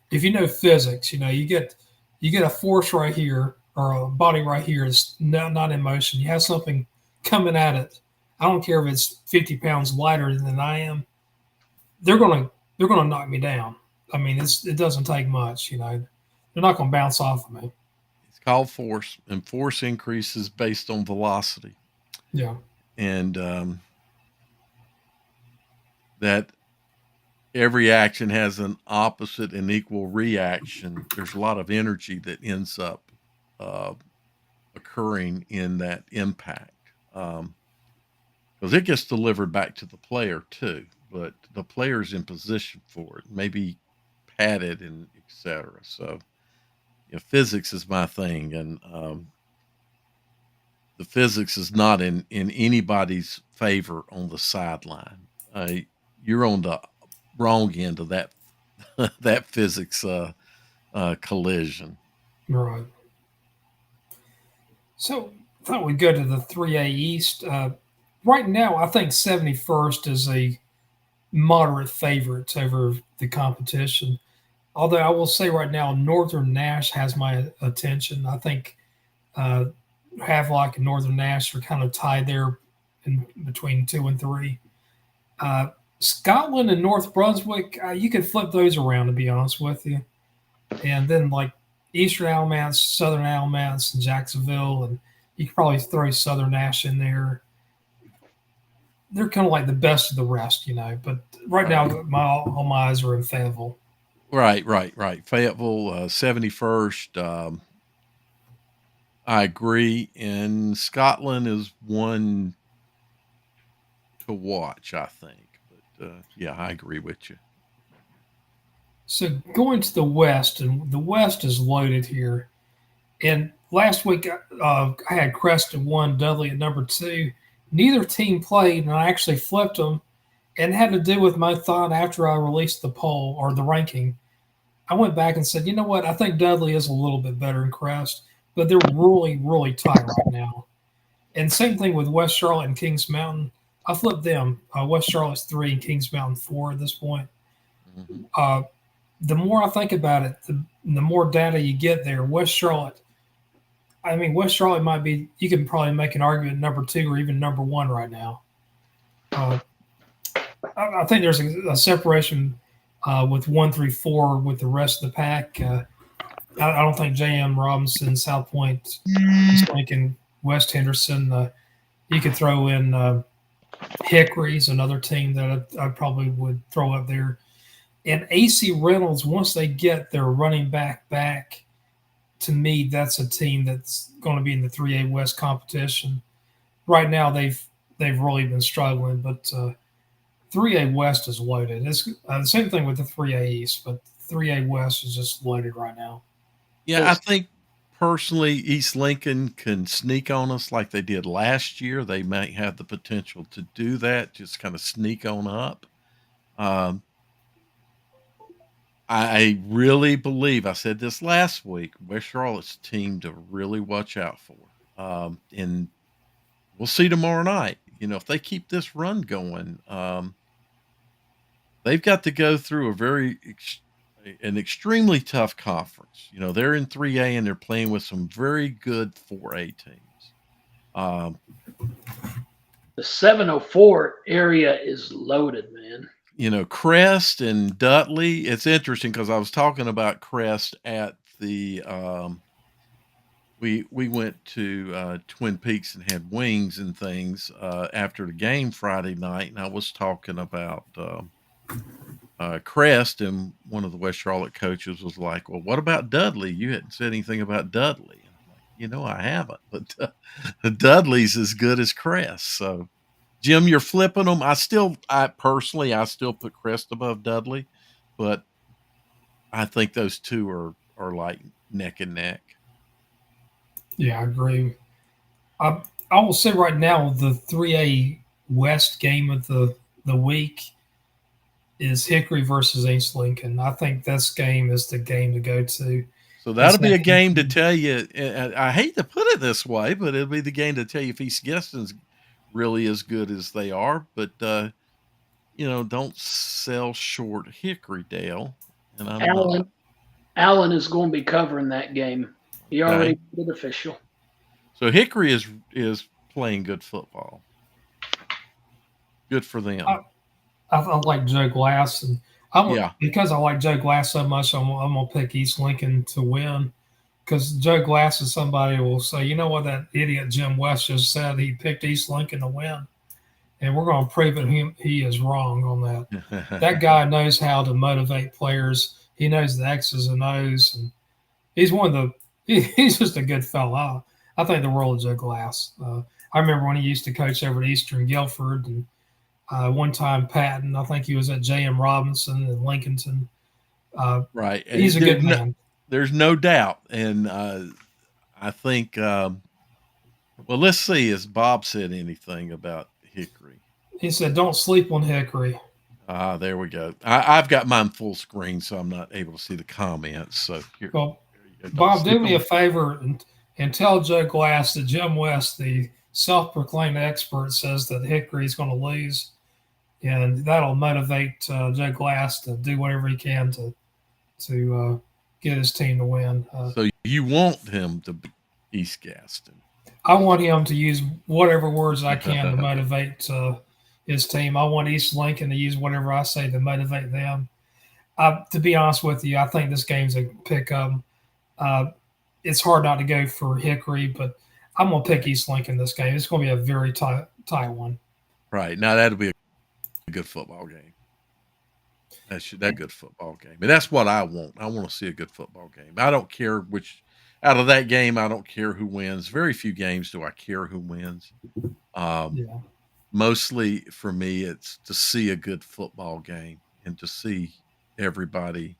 if you know physics, you get a force right here or a body right here is not in motion. You have something coming at it. I don't care if it's 50 pounds lighter than I am. They're gonna knock me down. I mean, it doesn't take much. They're not gonna bounce off of me. It's called force, and force increases based on velocity. Yeah. And that every action has an opposite and equal reaction. There's a lot of energy that ends up occurring in that impact, because it gets delivered back to the player too, but the player's in position for it, maybe padded and etc. So physics is my thing, and the physics is not in anybody's favor on the sideline. You're on the wrong end of that that physics collision. Right. So I thought we'd go to the 3A East. Right now, I think 71st is a moderate favorite over the competition. Although I will say right now, Northern Nash has my attention. I think Havelock and Northern Nash are kind of tied there in between 2 and 3. Scotland and North Brunswick, you could flip those around, to be honest with you. And then like Eastern Alamance, Southern Alamance, and Jacksonville, and you could probably throw Southern Ash in there. They're kind of like the best of the rest, But right now, all my eyes are in Fayetteville. Right. Fayetteville, 71st. I agree. And Scotland is one to watch, I think. But yeah, I agree with you. So going to the West, and the West is loaded here. And last week, I had Crest at 1, Dudley at number 2. Neither team played, and I actually flipped them, and it had to do with my thought after I released the poll or the ranking. I went back and said, you know what? I think Dudley is a little bit better than Crest, but they're really, really tight right now. And same thing with West Charlotte and Kings Mountain. I flipped them. West Charlotte's 3 and Kings Mountain 4 at this point. Mm-hmm. The more I think about it, the more data you get there. West Charlotte might be, you can probably make an argument number 2 or even number 1 right now. I think there's a separation with 1 through 4 with the rest of the pack. I don't think J.M. Robinson, South Point, East Lincoln, West Henderson. You could throw in Hickory's another team that I probably would throw up there. And AC Reynolds, once they get their running back, to me, that's a team that's going to be in the 3A West competition. Right now, they've really been struggling, but 3A West is loaded. It's the same thing with the 3A East, but 3A West is just loaded right now. Yeah, I think personally, East Lincoln can sneak on us like they did last year. They might have the potential to do that, just kind of sneak on up. I really believe, I said this last week, West Charlotte's team to really watch out for. And we'll see tomorrow night. If they keep this run going, they've got to go through an extremely tough conference. They're in 3A and they're playing with some very good 4A teams. The 704 area is loaded, man. Crest and Dudley. It's interesting because I was talking about Crest at the we went to Twin Peaks and had wings and things after the game Friday night, and I was talking about Crest, and one of the West Charlotte coaches was like, "Well, what about Dudley? You hadn't said anything about Dudley." And I'm like, I haven't, but Dudley's as good as Crest. So, Jim, you're flipping them. I personally still put Crest above Dudley, but I think those two are like neck and neck. Yeah, I agree. I will say right now, the 3A West game of the week is Hickory versus East Lincoln. I think this game is the game to go to. So that'll be a game to tell you. I hate to put it this way, but it'll be the game to tell you if East Gaston's really as good as they are. But don't sell short Hickory, Dale. And Allen is going to be covering that game. He already made it official. So Hickory is playing good football. Good for them. I like Joe Glass, and because I like Joe Glass so much, I'm gonna pick East Lincoln to win. Because Joe Glass is somebody who will say, you know what, that idiot Jim West just said, he picked East Lincoln to win, and we're going to prove that he is wrong on that. That guy knows how to motivate players. He knows the X's and O's, and he's he's just a good fellow. I think the world of Joe Glass. I remember when he used to coach over at Eastern Guilford, and one time Patton, I think he was at J.M. Robinson and Lincolnton. Right. He's a good man. There's no doubt. And I think, well, let's see, has Bob said anything about Hickory? He said, don't sleep on Hickory. There we go. I've got mine full screen, so I'm not able to see the comments. So here, well, Bob, do me a favor and tell Joe Glass that Jim West, the self-proclaimed expert, says that Hickory's going to lose, and that'll motivate Joe Glass to do whatever he can to get his team to win. So you want him to be East Gaston? I want him to use whatever words I can to motivate his team. I want East Lincoln to use whatever I say to motivate them. To be honest with you, I think this game's a pick 'em. It's hard not to go for Hickory, but I'm going to pick East Lincoln this game. It's going to be a very tight one. Right. Now, that'll be a good football game. That's a good football game. And that's what I want. I want to see a good football game. I don't care which – out of that game, I don't care who wins. Very few games do I care who wins. Mostly for me, it's to see a good football game and to see everybody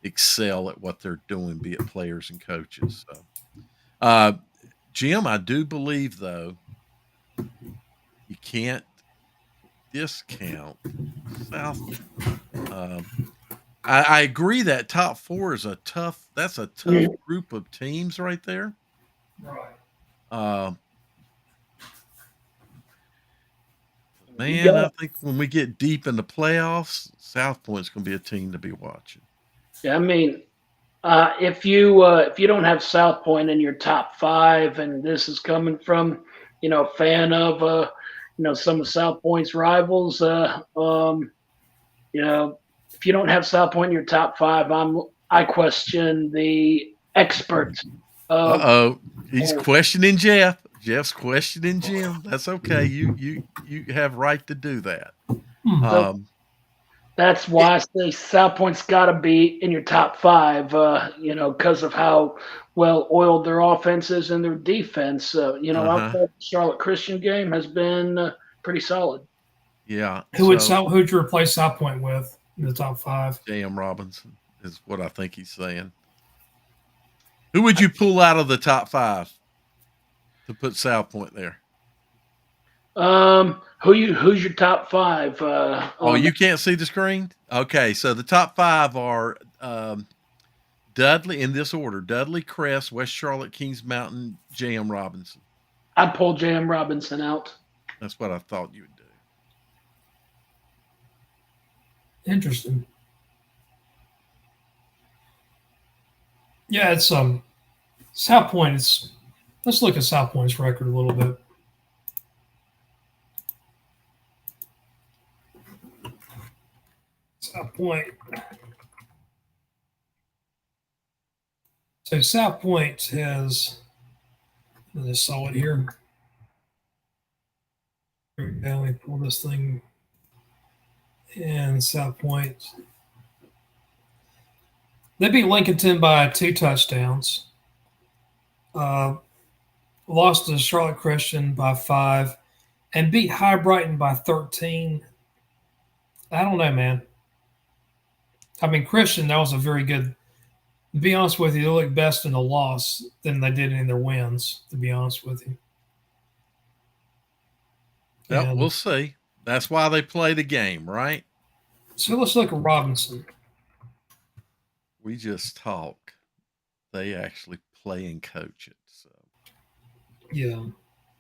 excel at what they're doing, be it players and coaches. So, Jim, I do believe, though, you can't discount South. I agree that top four is a tough group of teams right there. Right. Man, I think when we get deep in the playoffs, South Point's going to be a team to be watching. Yeah, I mean, if you don't have South Point in your top five, and this is coming from a fan of some of South Point's rivals, if you don't have South Point in your top five, I question the expert. He's questioning Jeff. Jeff's questioning Jim. That's okay. You have right to do that. That's why I say South Point's got to be in your top five. Because of how well oiled their offense is and their defense. Outside the Charlotte Christian game has been pretty solid. Yeah. Who'd you replace South Point with in the top five? J.M. Robinson is what I think he's saying. Who would you pull out of the top five to put South Point there? Who's your top five? You can't see the screen? Okay, so the top five are Dudley, in this order: Dudley, Crest, West Charlotte, Kings Mountain, J.M. Robinson. I'd pull J.M. Robinson out. That's what I thought you would do. Interesting. Yeah, it's South Point. Let's look at South Point's record a little bit. South Point. So South Point has. I just saw it here. There we go. Let me pull this thing. And South Point. They beat Lincolnton by 2 touchdowns. Lost to Charlotte Christian by 5. And beat High Brighton by 13. I don't know, man. I mean, Christian, that was a very good. To be honest with you, they look best in the loss than they did in their wins, to be honest with you. Yeah, we'll see. That's why they play the game, right? So let's look at Robinson. We just talk. They actually play and coach it. So. Yeah.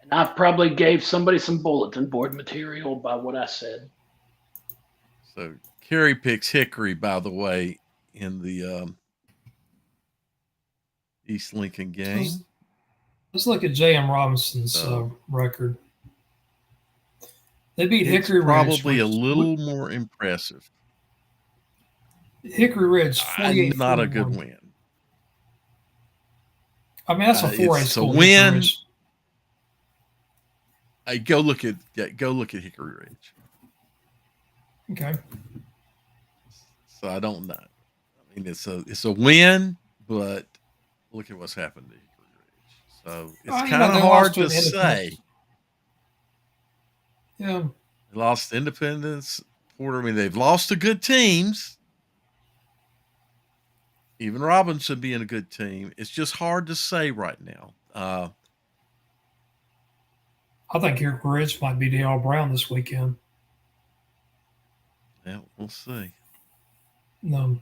And I probably gave somebody some bulletin board material by what I said. So Kerry picks Hickory, by the way, in the East Lincoln game. Let's look at J.M. Robinson's record. They beat Hickory Ridge. Probably a little more impressive. Hickory Ridge, 48. Not a good win. I mean, that's a 4A school. It's a win. Go look at Hickory Ridge. Okay. So I don't know. I mean, it's a win, but look at what's happened to Hickory Ridge. So it's kind of hard to say. Yeah. They lost Independence, Porter. I mean, they've lost to good teams. Even Robinson being a good team. It's just hard to say right now. I think Hickory Ridge might be D.L. Brown this weekend. Yeah, we'll see. No.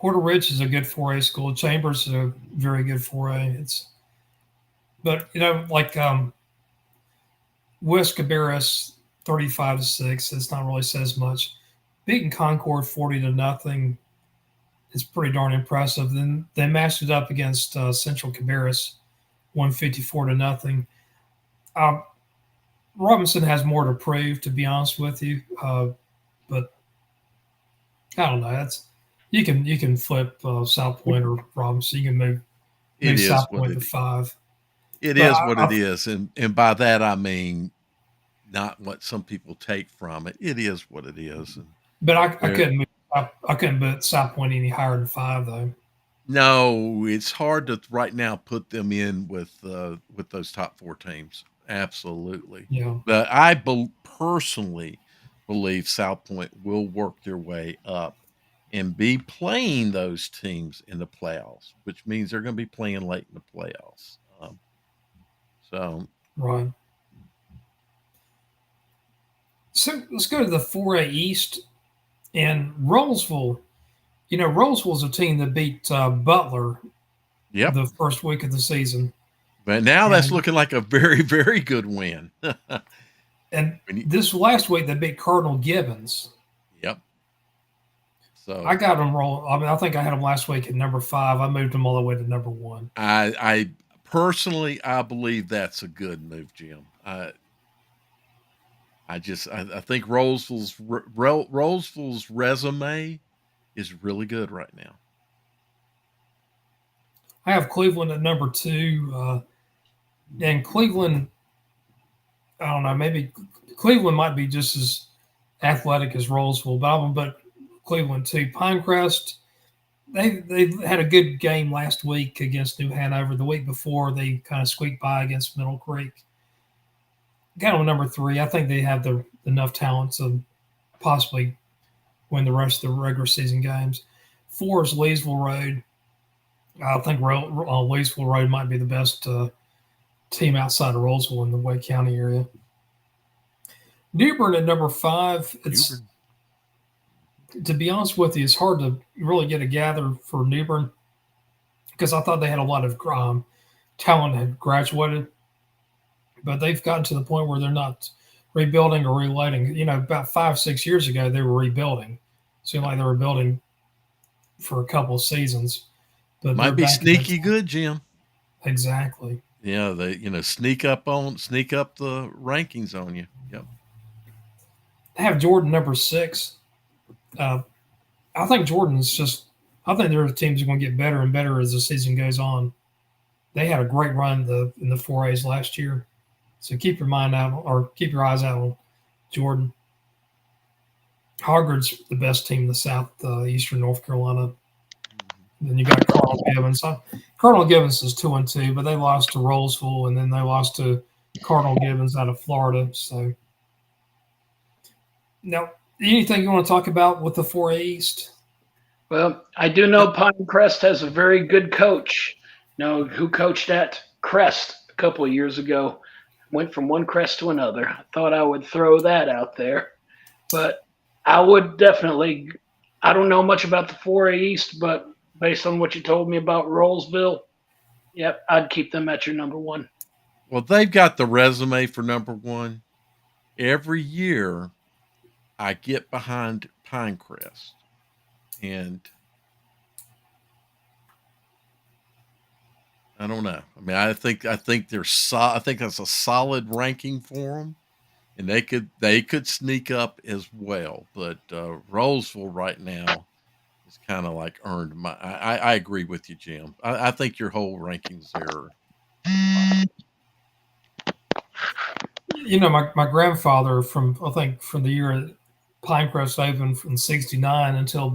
Porter Ridge is a good 4A school. Chambers is a very good 4A. But like West Cabarrus 35-6. It's not really says much. Beating Concord 40-0 is pretty darn impressive. Then they matched it up against Central Cabarrus 154-0. Robinson has more to prove, to be honest with you. But I don't know. That's you can flip South Point or Robinson. You can move It is South what Point it to 5. it But is what it is, and by that I mean not what some people take from it. It is what it is, and I there. couldn't I couldn't put South Point any higher than 5 though. No, it's hard to right now put them in with those top 4 teams. Absolutely. Yeah, But I personally believe South Point will work their way up and be playing those teams in the playoffs, which means they're going to be playing late in the playoffs. So, right. So let's go to the 4A East and Rolesville. You know, Rolesville's a team that beat Butler yep. the first week of the season, But now that's and looking like a very, very good win. and When you- this last week they beat Cardinal Gibbons. yep. I So got them roll. I mean, I think I had them last week at number 5. I moved them all the way to number 1. I personally I believe that's a good move, Jim. I think Roseville's resume is really good right now. I have Cleveland at number 2, and Cleveland. I don't know. Maybe Cleveland might be just as athletic as Rolesville, but Cleveland too. Pinecrest. They had a good game last week against New Hanover. The week before, they kind of squeaked by against Middle Creek. Got them number 3. I think they have enough talent to possibly win the rest of the regular season games. 4 is Leesville Road. I think Leesville Road might be the best team outside of Rolesville in the Wake County area. New Bern at number 5. It's to be honest with you, it's hard to really get a gather for New Bern because I thought they had a lot of talent had graduated, but they've gotten to the point where they're not rebuilding or reloading. You know, about 5-6 years ago they were rebuilding. Seemed like they were building for a couple of seasons, but they're Might be back in that. sneaky good, Jim. Exactly. Yeah, they sneak up the rankings on you. Yep. I have Jordan number 6. Uh, I think Jordan's just. I think their teams are going to get better and better as the season goes on. They had a great run in the 4As last year, so keep your eyes out on Jordan. Hoggard's the best team in the Eastern North Carolina. Then you got Cardinal Gibbons. Cardinal Gibbons is 2-2, but they lost to Rolesville, and then they lost to Cardinal Gibbons out of Florida. So now, anything you want to talk about with the 4A East? Well, I do know Pinecrest has a very good coach. You know, who coached at Crest a couple of years ago. Went from one crest to another. I thought I would throw that out there. But I would definitely, I don't know much about the 4A East, but based on what you told me about Rolesville, yep, I'd keep them at your number 1. Well, they've got the resume for number 1. Every year, I get behind Pinecrest, and I don't know. I mean, I think I think that's a solid ranking for them, and they could sneak up as well. But Roseville right now is kind of like earned my. I agree with you, Jim. I think your whole rankings there. You know, my grandfather from the year Pinecrest opened from '69 until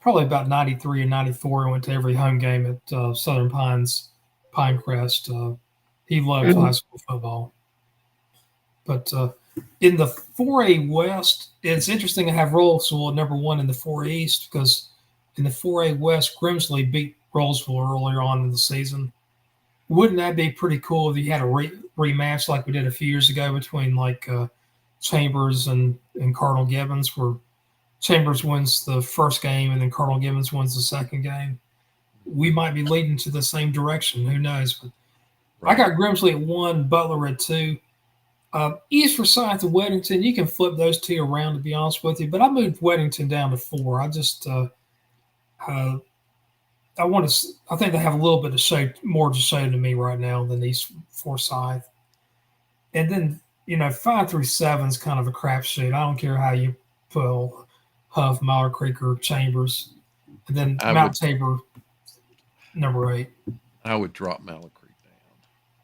probably about '93 and '94, and went to every home game at Southern Pines Pinecrest. He loved high school football. But in the 4A West, it's interesting to have Rolesville at number 1 in the 4A East because in the 4A West, Grimsley beat Rolesville earlier on in the season. Wouldn't that be pretty cool if you had a rematch like we did a few years ago between Chambers and Cardinal Gibbons, where Chambers wins the first game and then Cardinal Gibbons wins the second game? We might be leading to the same direction. Who knows? But right. I got Grimsley at 1, Butler at 2. East Forsyth and Weddington, you can flip those 2 around, to be honest with you. But I moved Weddington down to 4. I just I think they have a little bit more to show to me right now than East Forsyth. And then 5 through 7 is kind of a crapshoot. I don't care how you pull Huff, Mallard Creek, or Chambers, and then Mount Tabor, number 8. I would drop Mallard Creek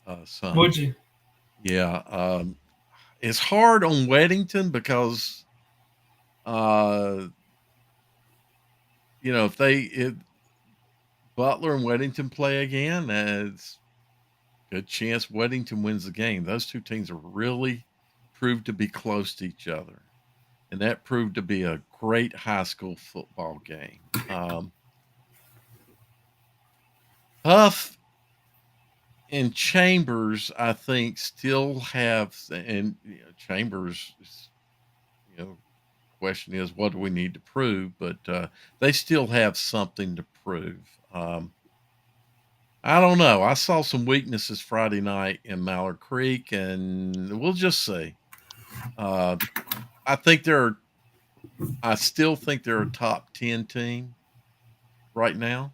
down. Some. Would you? Yeah. It's hard on Weddington because, if Butler and Weddington play again, it's a good chance Weddington wins the game. Those two teams are really proved to be close to each other, and that proved to be a great high school football game. Huff and Chambers, I think, still have, and Chambers, question is, what do we need to prove? But they still have something to prove. I don't know. I saw some weaknesses Friday night in Mallard Creek, and we'll just see. I still think they're a top 10 team right now.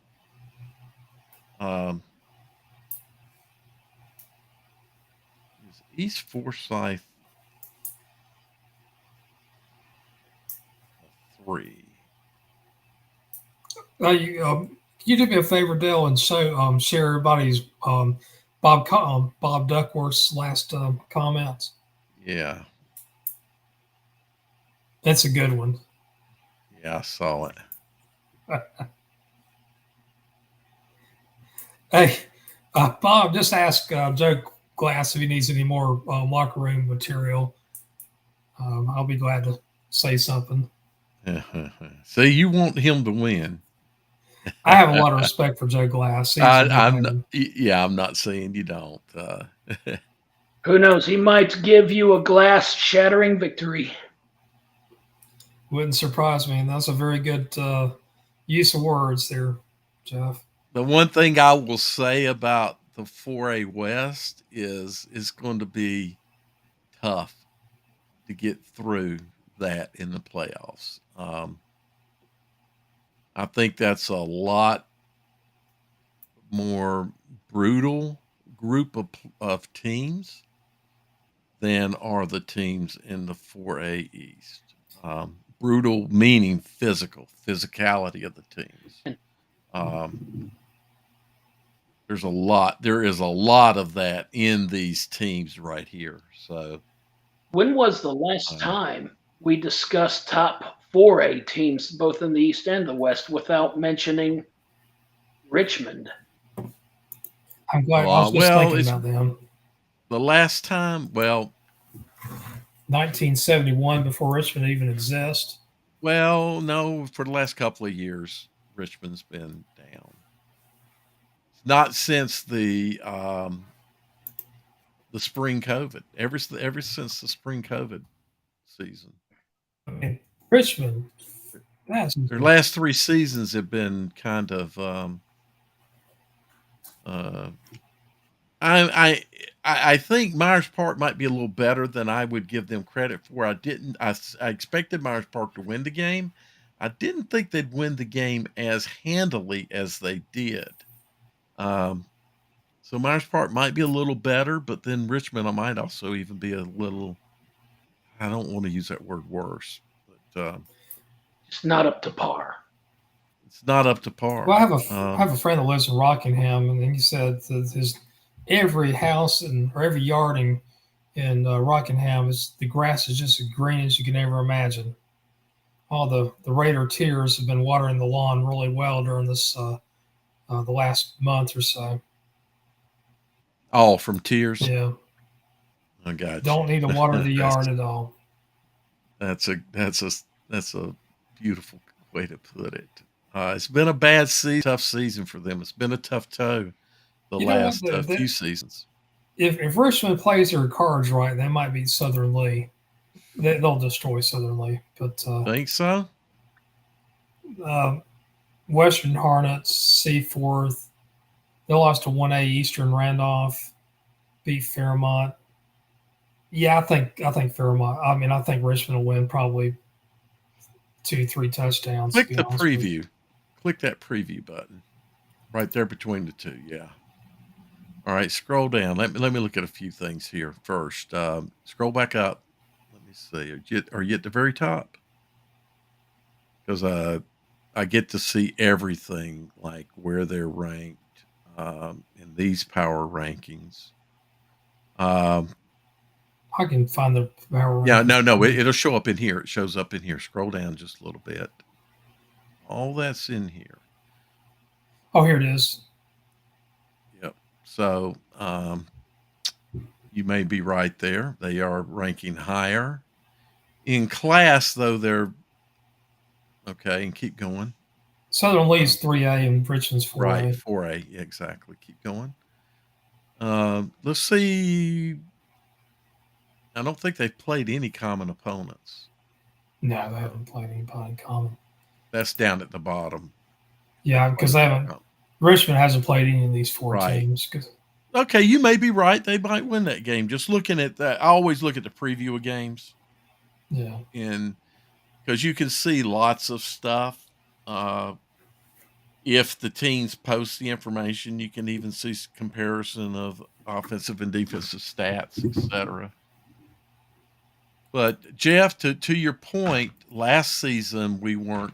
Is East Forsyth 3? You do me a favor, Dale, and share everybody's Bob Duckworth's last comments. Yeah. That's a good one. Yeah, I saw it. Hey, Bob, just ask Joe Glass if he needs any more locker room material. I'll be glad to say something. So you want him to win? I have a lot of respect for Joe Glass. I'm not saying you don't. Who knows? He might give you a glass-shattering victory. Wouldn't surprise me. And that's a very good use of words there, Jeff. The one thing I will say about the 4A West is it's going to be tough to get through that in the playoffs. I think that's a lot more brutal group of teams than are the teams in the 4A East. Brutal meaning physicality of the teams. There is a lot of that in these teams right here. So when was the last time we discussed top 4A teams, both in the East and the West, without mentioning Richmond? I'm glad. I was just thinking about them. The last time, 1971, before Richmond even exists. Well, no, for the last couple of years, Richmond's been down. Not since the spring COVID. Ever since the spring COVID season. Richmond. Their last 3 seasons have been kind of. I think Myers Park might be a little better than I would give them credit for. I expected Myers Park to win the game. I didn't think they'd win the game as handily as they did. So Myers Park might be a little better, but then Richmond might also even be a little. I don't want to use that word worse, but it's not up to par. It's not up to par. Well, I have a friend that lives in Rockingham, and he said that every house or every yard in Rockingham the grass is just as green as you can ever imagine. All the Raider Tears have been watering the lawn really well during this the last month or so. All from Tears? Yeah. I got you. Don't need to water the yard at all. That's a beautiful way to put it. It's been a bad season, tough season for them. It's been a tough toe the last few seasons. If Richmond plays their cards right, they might beat Southern Lee. They'll destroy Southern Lee. But think so? Western Hornets, Seaforth, they lost to 1A Eastern Randolph, beat Fairmont. Yeah, I think Fairmont. I think Richmond will win probably 2-3 touchdowns. Click the preview. Click that preview button right there between the two. Yeah. All right, scroll down. Let me look at a few things here first. Scroll back up. Let me see. Are you at the very top? Because I get to see everything, like where they're ranked in these power rankings. Um, I can find the power yeah, rankings. no, it'll show up in here. It shows up in here. Scroll down just a little bit. All that's in here. Oh, here it is. Yep. So you may be right there. They are ranking higher. In class, though, they're okay. And keep going. Southern Lee's 3A and Richmond's 4A. Right, 4A. Yeah, exactly. Keep going. Let's see. I don't think they've played any common opponents. No, they haven't played anybody in common. That's down at the bottom. Yeah, because they haven't. Richmond hasn't played any of these four Right. teams. Okay, you may be right. They might win that game. Just looking at that, I always look at the preview of games. Yeah. And because you can see lots of stuff. If the teams post the information, you can even see comparison of offensive and defensive stats, etc. But Jeff, to your point, last season we weren't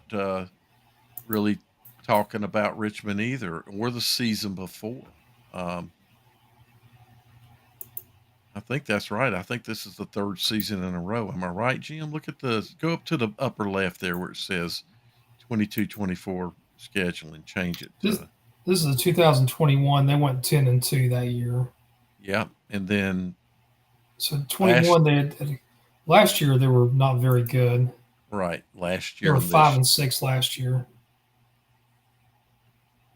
really talking about Richmond either, or the season before. I think that's right. I think this is the third season in a row. Am I right, Jim? Look at go up to the upper left there where it says 22-24 scheduling. Change it to. This is a 2021. They went 10-2 that year. Yeah, and then so 21. Last year they were not very good. Right, last year they were 5-6 last year.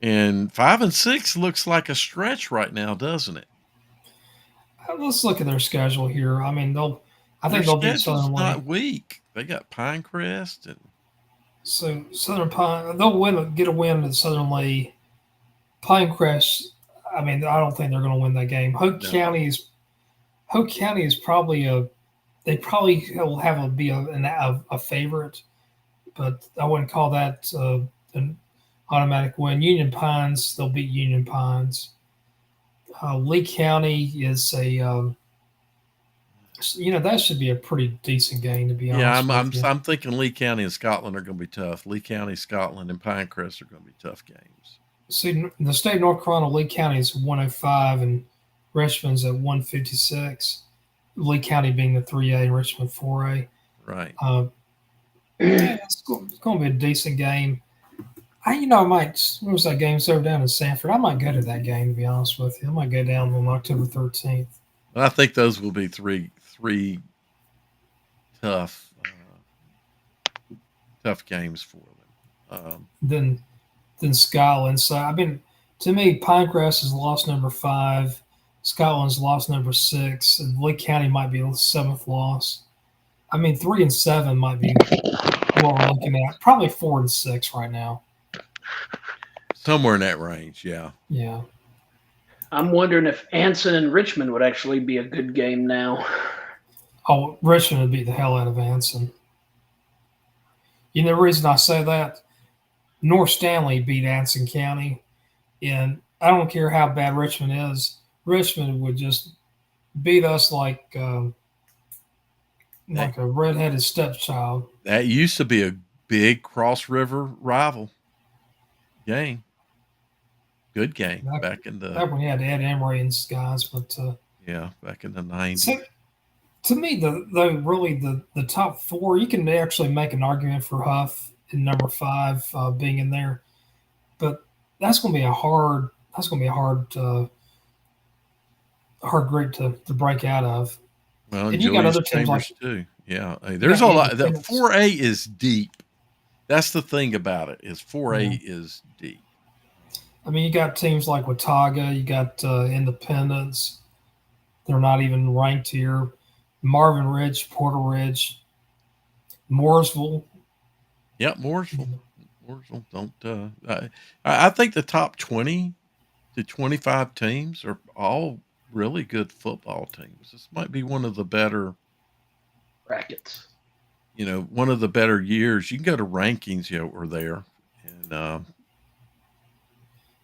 And 5-6 looks like a stretch right now, doesn't it? Let's look at their schedule here. I mean, I think they'll beat Southern Lee. Not weak. They got Pinecrest and so Southern Pine. They'll get a win at Southern Lee. Pinecrest. I mean, I don't think they're going to win that game. Hoke County is probably they probably will be a favorite, but I wouldn't call that an automatic win. Union Pines, they'll beat Union Pines. Lee County is that should be a pretty decent game, to be honest. Yeah, I'm thinking Lee County and Scotland are going to be tough. Lee County, Scotland, and Pinecrest are going to be tough games. See, the state of North Carolina, Lee County is 105 and Richmond's at 156. Lee County being the 3A and Richmond 4A. Right. It's going to be a decent game. I might. What was that game over down in Sanford? I might go to that game, to be honest with you. I might go down on October 13th. Well, I think those will be three tough games for them. Then Scotland. So to me, Pinecrest is loss number 5. Scotland's loss number 6, and Lee County might be the 7th loss. 3 and 7 might be what we're looking at. Probably 4 and 6 right now. Somewhere in that range, yeah. Yeah. I'm wondering if Anson and Richmond would actually be a good game now. Oh, Richmond would beat the hell out of Anson. The reason I say that, North Stanley beat Anson County, and I don't care how bad Richmond is. Richmond would just beat us like a redheaded stepchild. That used to be a big Cross River rival game. Good game back in the. Back when you had Ed Emery and guys, but yeah, back in the 90s. So, to me, the top 4, you can actually make an argument for Huff in number 5 being in there, but that's going to be a hard group to break out of. Well, and you got other teams like too. Yeah, there's a lot. The 4A is deep. That's the thing about it. Is 4A is deep. You got teams like Watauga. You got Independence. They're not even ranked here. Marvin Ridge, Porter Ridge, Mooresville. Yep, Mooresville. Mooresville. Don't. I think the top 20 to 25 teams are all really good football teams. This might be one of the better brackets. One of the better years. You can go to rankings. We're there, and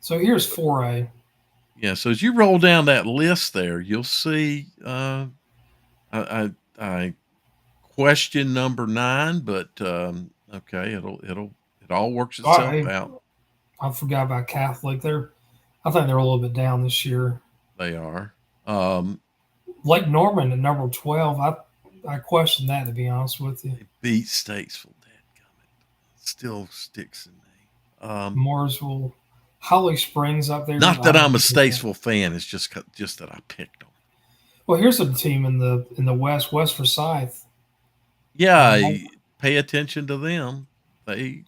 so here's 4A. Yeah, so as you roll down that list there, you'll see I question number 9, but okay, it all works itself I, out. I forgot about Catholic. I think they're a little bit down this year. They are. Um, Lake Norman at number 12. I question that, to be honest with you. they beat Statesville. Dadgummit. Still sticks in me. Mooresville, Holly Springs up there. Not that I'm a Statesville fan. It's just that I picked them. Well, here's a team in the West Forsyth. Yeah, pay attention to them. They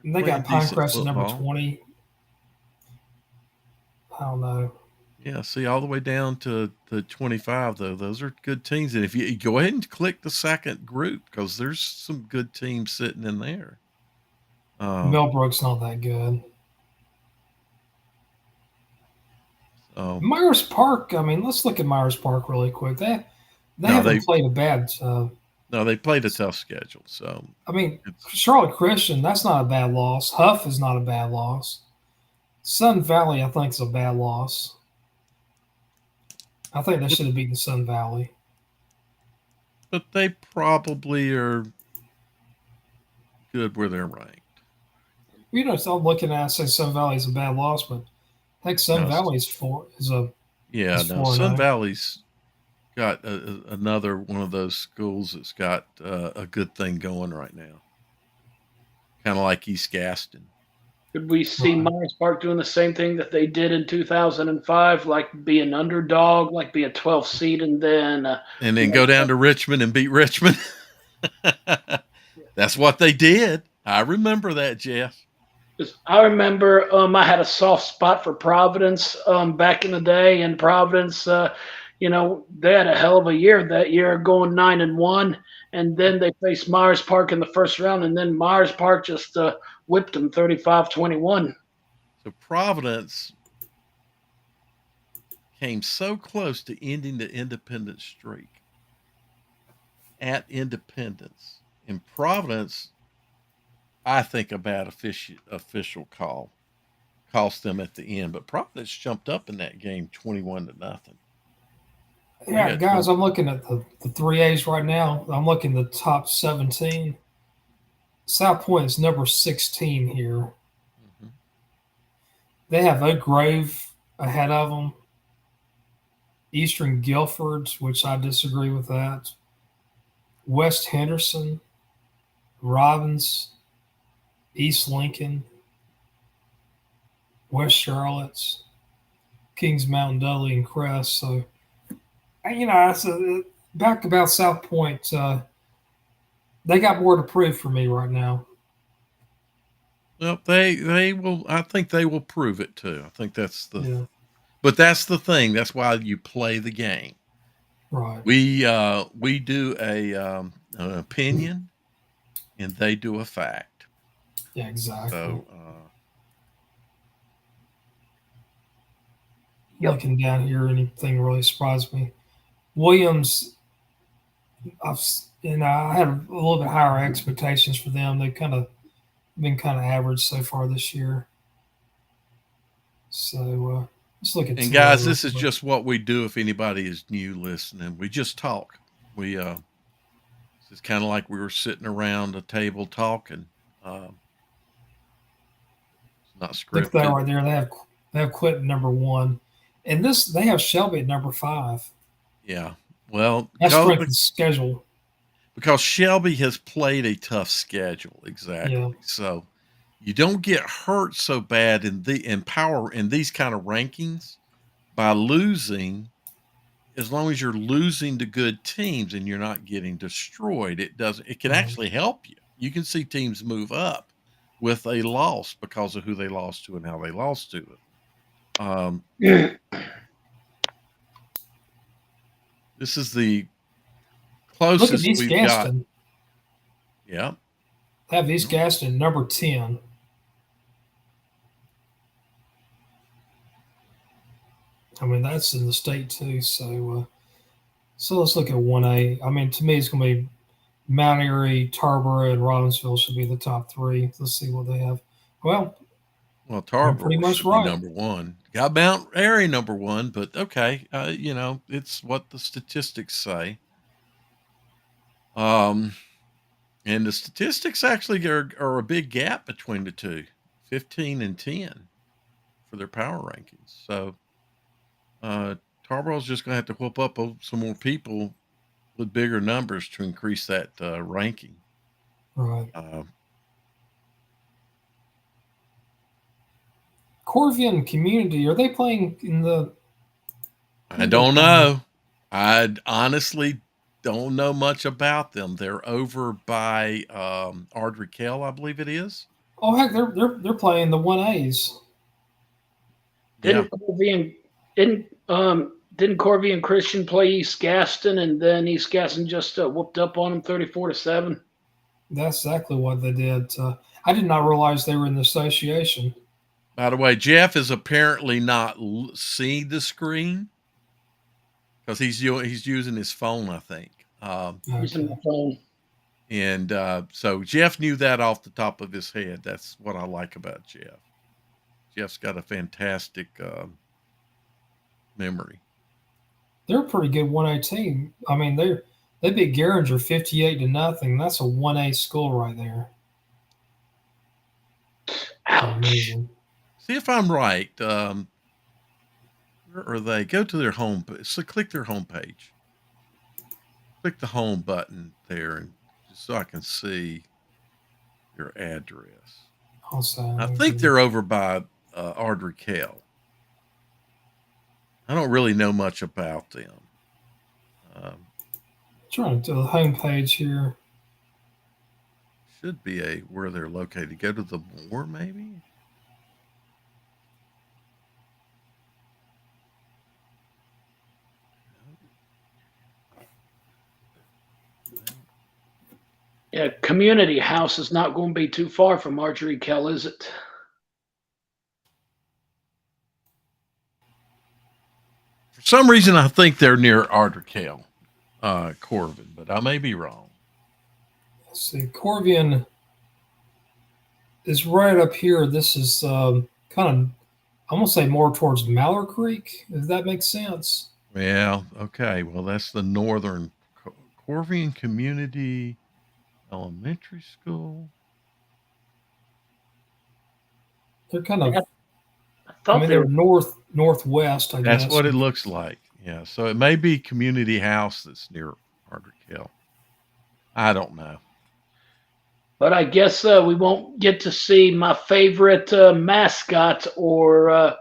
got Pinecrest at number football. 20. I don't know. Yeah, see, all the way down to 25, though. Those are good teams. And if you go ahead and click the second group, because there's some good teams sitting in there. Millbrook's not that good. Myers Park. I mean, let's look at Myers Park really quick. They haven't played a bad. No, they played a tough schedule. So I mean, Charlotte Christian. That's not a bad loss. Huff is not a bad loss. Sun Valley, I think, is a bad loss. I think they should have beaten Sun Valley. But they probably are good where they're ranked. You know, so I'm looking at, I say Sun Valley is a bad loss, but heck, Sun Valley is Sun Valley's got another one of those schools that's got a good thing going right now. Kind of like East Gaston. Could we see Myers Park doing the same thing that they did in 2005, like be an underdog, like be a 12 seed, and then go down to Richmond and beat Richmond? That's what they did. I remember that, Jeff. I remember I had a soft spot for Providence back in the day, and Providence, they had a hell of a year that year, going 9-1, and then they faced Myers Park in the first round, and then Myers Park just whipped them 35-21. So Providence came so close to ending the Independence streak at Independence. In Providence, I think a bad official call cost them at the end, but Providence jumped up in that game 21-0. Yeah, guys, I'm looking at the 3As right now. I'm looking at the top 17. South Point is number 16 here. Mm-hmm. They have Oak Grove ahead of them. Eastern Guilford, which I disagree with that. West Henderson, Robbins, East Lincoln, West Charlotte's, Kings Mountain, Dudley, and Crest. So, back about South Point, they got more to prove for me right now. Well, they will. I think they will prove it too. I think that's but that's the thing. That's why you play the game. Right. We do an opinion, and they do a fact. Yeah, exactly. So, looking down here, anything really surprised me? Williams, I had a little bit higher expectations for them. They've been kind of average so far this year. So let's look at. And guys, this is just what we do. If anybody is new listening, we just talk. It's kind of like we were sitting around a table talking. It's not scripted. Look at that right there. They have Clinton number 1, and they have Shelby at number 5. Yeah, well, that's strength of schedule. Because Shelby has played a tough schedule, exactly. Yeah. So you don't get hurt so bad in these kind of rankings by losing. As long as you're losing to good teams and you're not getting destroyed, it can actually help you. You can see teams move up with a loss because of who they lost to and how they lost to it. This is the closest Look at East we've Gaston. got. Yeah. Have East Gaston number 10. I mean, that's in the state too. So let's look at 1A. I mean, to me, it's going to be Mount Airy, Tarboro, and Robbinsville should be the top 3. Let's see what they have. Well, Well, You're pretty Tarboro much should be right. number one. Got Mount Airy number one, but okay, it's what the statistics say. Um, and the statistics actually are a big gap between the two, 15 and 10 for their power rankings. So Tarboro's just going to have to whoop up some more people with bigger numbers to increase that ranking. Right. Uh, Corvian Community, are they playing in the? I don't know. I honestly don't know much about them. They're over by Ardrey, I believe it is. Oh heck, they're playing the 1As. Yeah. Didn't Corby and Christian play East Gaston, and then East Gaston just whooped up on them 34-7? That's exactly what they did. I did not realize they were in the association. By the way, Jeff is apparently not seeing the screen because he's using his phone, I think. Using the Okay. phone. And so Jeff knew that off the top of his head. That's what I like about Jeff. Jeff's got a fantastic memory. They're a pretty good 1A team. I mean, they beat Garinger 58-0. That's a 1A school right there. Ouch. Amazing. See if I'm right. Where are they? Go to their home. So click their homepage. Click the home button there, and just so I can see your address. Also, I think they're over by Ardrey. I don't really know much about them. Trying to do the homepage here. Should be where they're located. Go to the more maybe. Yeah, Community House is not going to be too far from Ardrey, is it? For some reason, I think they're near Ardrey, Corvin, but I may be wrong. Let's see. Corvian is right up here. This is kind of, I'm going to say more towards Mallard Creek, if that makes sense. Yeah, okay. Well, that's the northern Corvian Community Elementary School. They're kind of, I thought they're northwest, I guess. That's what it looks like. Yeah, so it may be Community House that's near Ardrey. I don't know. But I guess we won't get to see my favorite mascot or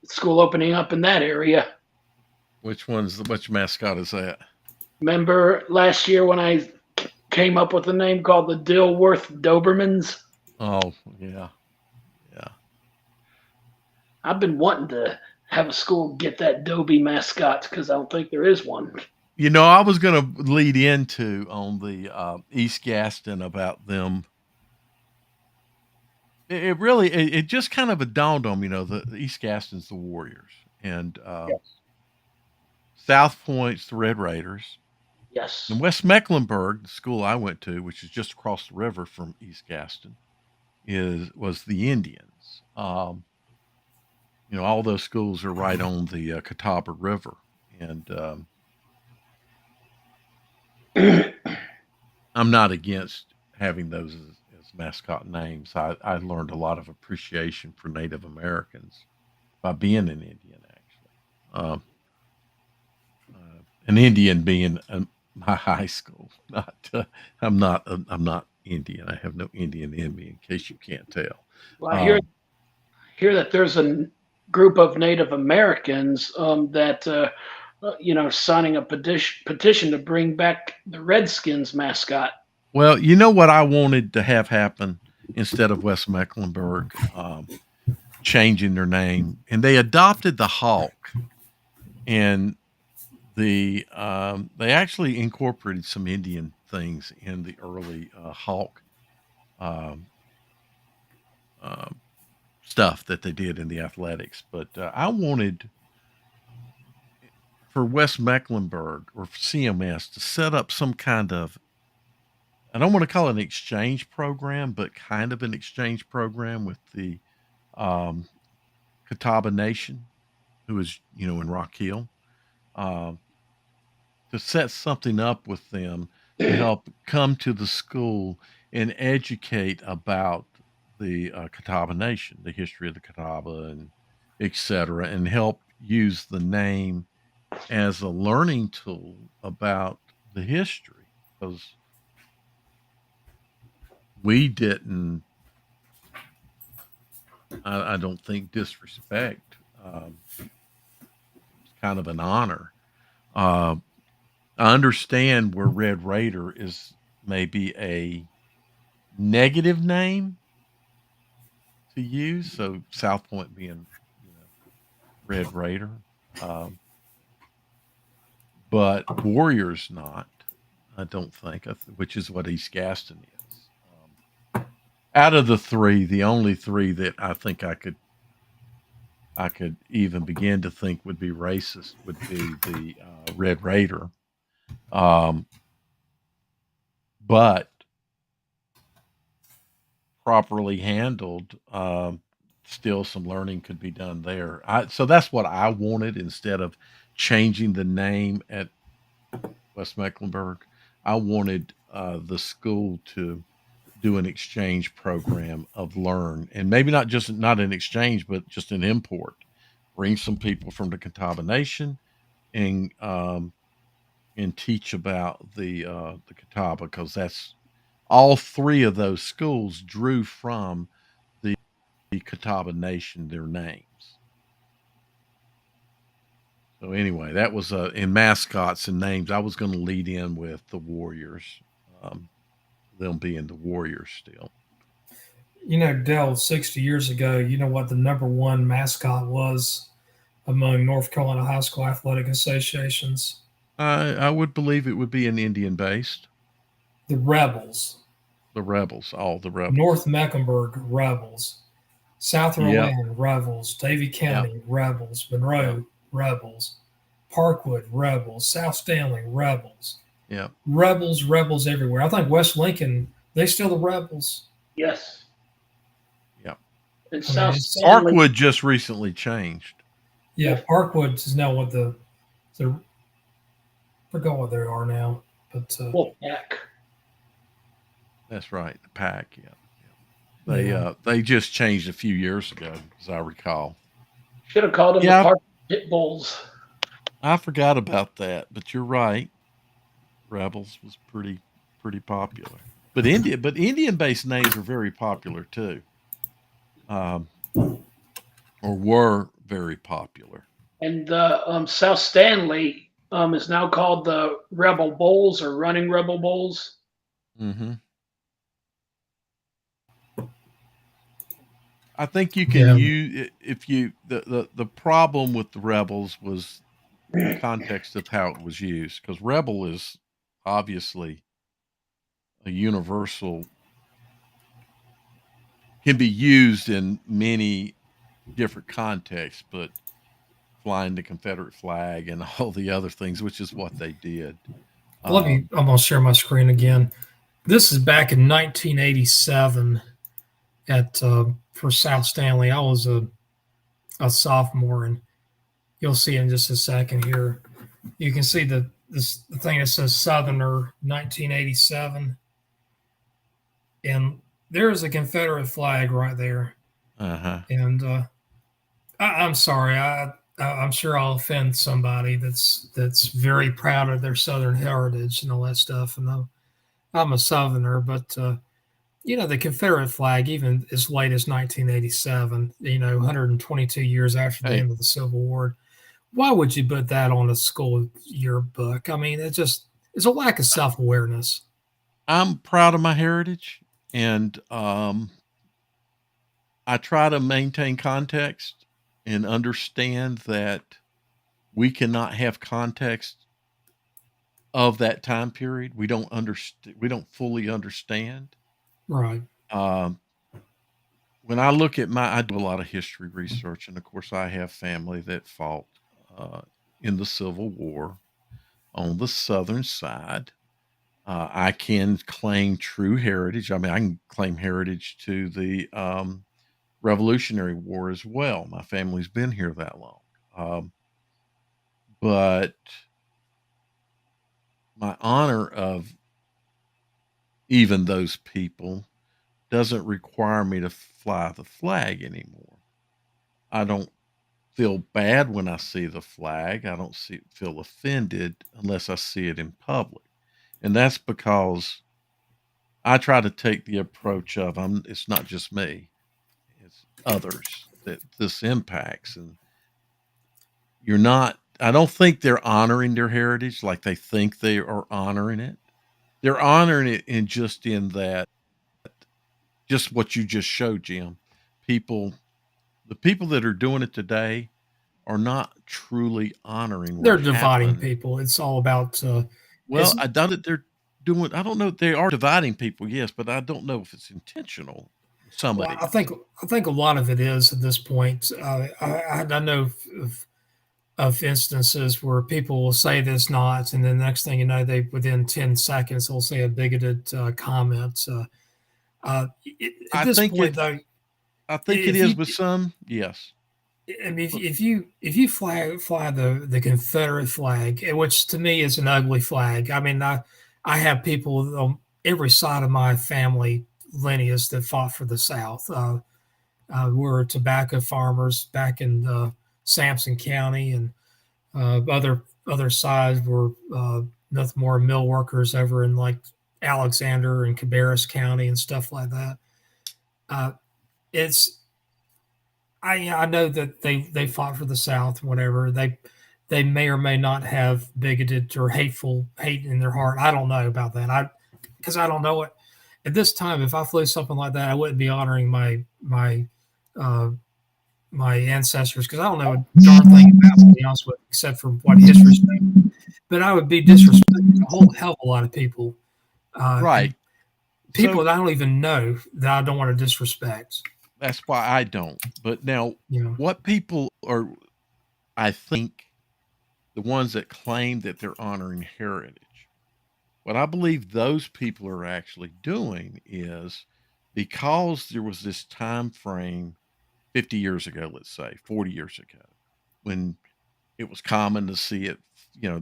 school opening up in that area. Which mascot is that? Remember last year when I came up with a name called the Dilworth Dobermans? Oh, yeah. Yeah. I've been wanting to have a school get that Dobie mascot because I don't think there is one. I was going to lead into on the East Gaston about them. It just kind of dawned on me, the East Gaston's the Warriors, and Yes. South Point's the Red Raiders. Yes. And West Mecklenburg, the school I went to, which is just across the river from East Gaston, was the Indians. All those schools are right on the Catawba River, and I'm not against having those as mascot names. I learned a lot of appreciation for Native Americans by being an Indian, actually. An Indian being my high school. I'm not Indian. I have no Indian in me, in case you can't tell. Well, I hear that there's a group of Native Americans that signing a petition to bring back the Redskins mascot. Well, you know what I wanted to have happen instead of West Mecklenburg changing their name, and they adopted the hawk, and they actually incorporated some Indian things in the early hawk stuff that they did in the athletics. But I wanted for West Mecklenburg or for CMS to set up some kind of, I don't want to call it an exchange program, but kind of an exchange program with the Catawba Nation, who is, in Rock Hill, uh, to set something up with them to help come to the school and educate about the Catawba Nation, the history of the Catawba, and et cetera, and help use the name as a learning tool about the history, because we didn't, I don't think, disrespect. It was kind of an honor. Uh, I understand where Red Raider is maybe a negative name to use. So South Point being, Red Raider, um, but Warriors not. I don't think, which is what East Gaston is. Out of the three, the only three that I think I could even begin to think would be racist would be the Red Raider. Um, but properly handled, still some learning could be done there. So that's what I wanted instead of changing the name at West Mecklenburg. I wanted the school to do an exchange program of learn, and maybe not an exchange, but just an import. Bring some people from the Catawba Nation and teach about the Catawba, because that's all three of those schools drew from the Catawba Nation, their names. So anyway, that was in mascots and names. I was going to lead in with the Warriors, um, them being the Warriors still. Dell, 60 years ago, you know what the number one mascot was among North Carolina high school athletic associations? I would believe it would be an Indian based. The Rebels. The Rebels, all the Rebels. North Mecklenburg Rebels. South Yep. Orleans Rebels. Davie County Rebels. Monroe Yep. Rebels. Parkwood Rebels. South Stanley Rebels. Yeah. Rebels everywhere. I think West Lincoln, they still the Rebels. Yes. Yeah. And Parkwood just recently changed. Yeah, Parkwood is now what the I forgot what they are now, but Wolfpack. That's right, the pack. Yeah. They just changed a few years ago, as I recall. Should have called them the Park Pit Bulls. I forgot about that, but you're right. Rebels was pretty popular. But Indian-based names are very popular too, or were very popular. And the South Stanley is now called the Rebel Bulls or Running Rebel Bulls. Mm-hmm. I think you can use if you the problem with the Rebels was the context of how it was used, because Rebel is obviously a universal, can be used in many different contexts, but flying the Confederate flag and all the other things, which is what they did. I'm going to share my screen again. This is back in 1987 for South Stanley. I was a sophomore, and you'll see in just a second here. You can see the thing that says Southerner 1987, and there's a Confederate flag right there. Uh-huh. And I'm sorry, I'm sure I'll offend somebody that's very proud of their Southern heritage and all that stuff. And I'm a Southerner, but the Confederate flag, even as late as 1987, 122 years after the end of the Civil War, why would you put that on a school yearbook? I mean, it's a lack of self-awareness. I'm proud of my heritage, and I try to maintain context and understand that we cannot have context of that time period. We don't fully understand. Right. When I look at I do a lot of history research, and of course I have family that fought in the Civil War on the Southern side. I can claim true heritage. I mean, I can claim heritage to the Revolutionary War as well. My family's been here that long. But my honor of even those people doesn't require me to fly the flag anymore. I don't feel bad when I see the flag. I don't feel offended unless I see it in public. And that's because I try to take the approach of it's not just me, it's others that this impacts. And you're not, I don't think they're honoring their heritage like they think they are honoring it. They're honoring it in that, just what you just showed, Jim. People, the people that are doing it today are not truly honoring They're what dividing happened. people. It's all about Well, it's I doubt that they're doing, I don't know, they are dividing people, yes, but I don't know if it's intentional. Some of well, it I think is. a lot of it is at this point. I know of instances where people will say this not, and then the next thing you know, they within 10 seconds they'll say a bigoted comment. At I this think point, it though, I think it if is you, with some, yes. I mean, But if you fly the Confederate flag, which to me is an ugly flag. I mean, I have people on every side of my family lineage that fought for the South. We're tobacco farmers back in Sampson County, and other sides were nothing more mill workers over in like Alexander and Cabarrus County and stuff like that. Uh, it's I know that they fought for the South, whatever they may or may not have bigoted or hateful hate in their heart. I don't know about that. Because I don't know it at this time. If I flew something like that, I wouldn't be honoring uh, my ancestors because I don't know a darn thing about them, to be honest with you, except for what history. But I would be disrespecting a whole hell of a lot of people, right. and people So that I don't even know that I don't want to disrespect. that's why I don't. But now, You know, what people are, I think, the ones that claim that they're honoring heritage, what I believe those people are actually doing is, because there was this time frame 50 years ago, let's say 40 years ago, when it was common to see it, you know,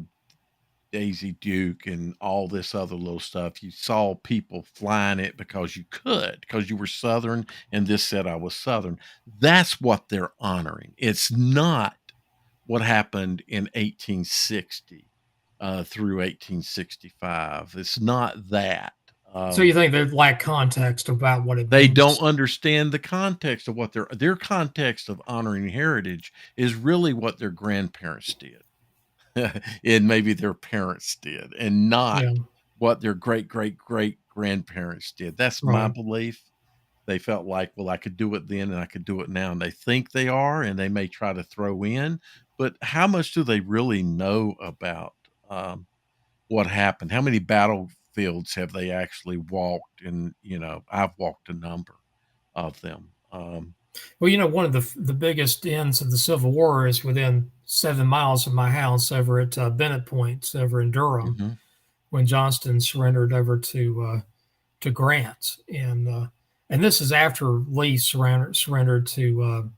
Daisy Duke and all this other little stuff. You saw people flying it because you could, because you were Southern, and this said I was Southern. That's what they're honoring. It's not what happened in 1860 through 1865. It's not that. so you think they lack context about what it They don't means? understand the context of what their context of honoring heritage is really what their grandparents did. And maybe their parents did, and not Yeah, what their great great great grandparents did. That's my right. belief. They felt like, well, I could do it then and I could do it now. And they think they are, and they may try to throw in, but how much do they really know about what happened? How many battlefields have they actually walked? And, I've walked a number of them. Well, one of the biggest ends of the Civil War is within 7 miles of my house over at Bennett Point over in Durham Mhm. when Johnston surrendered over to Grant, and this is after Lee surrendered to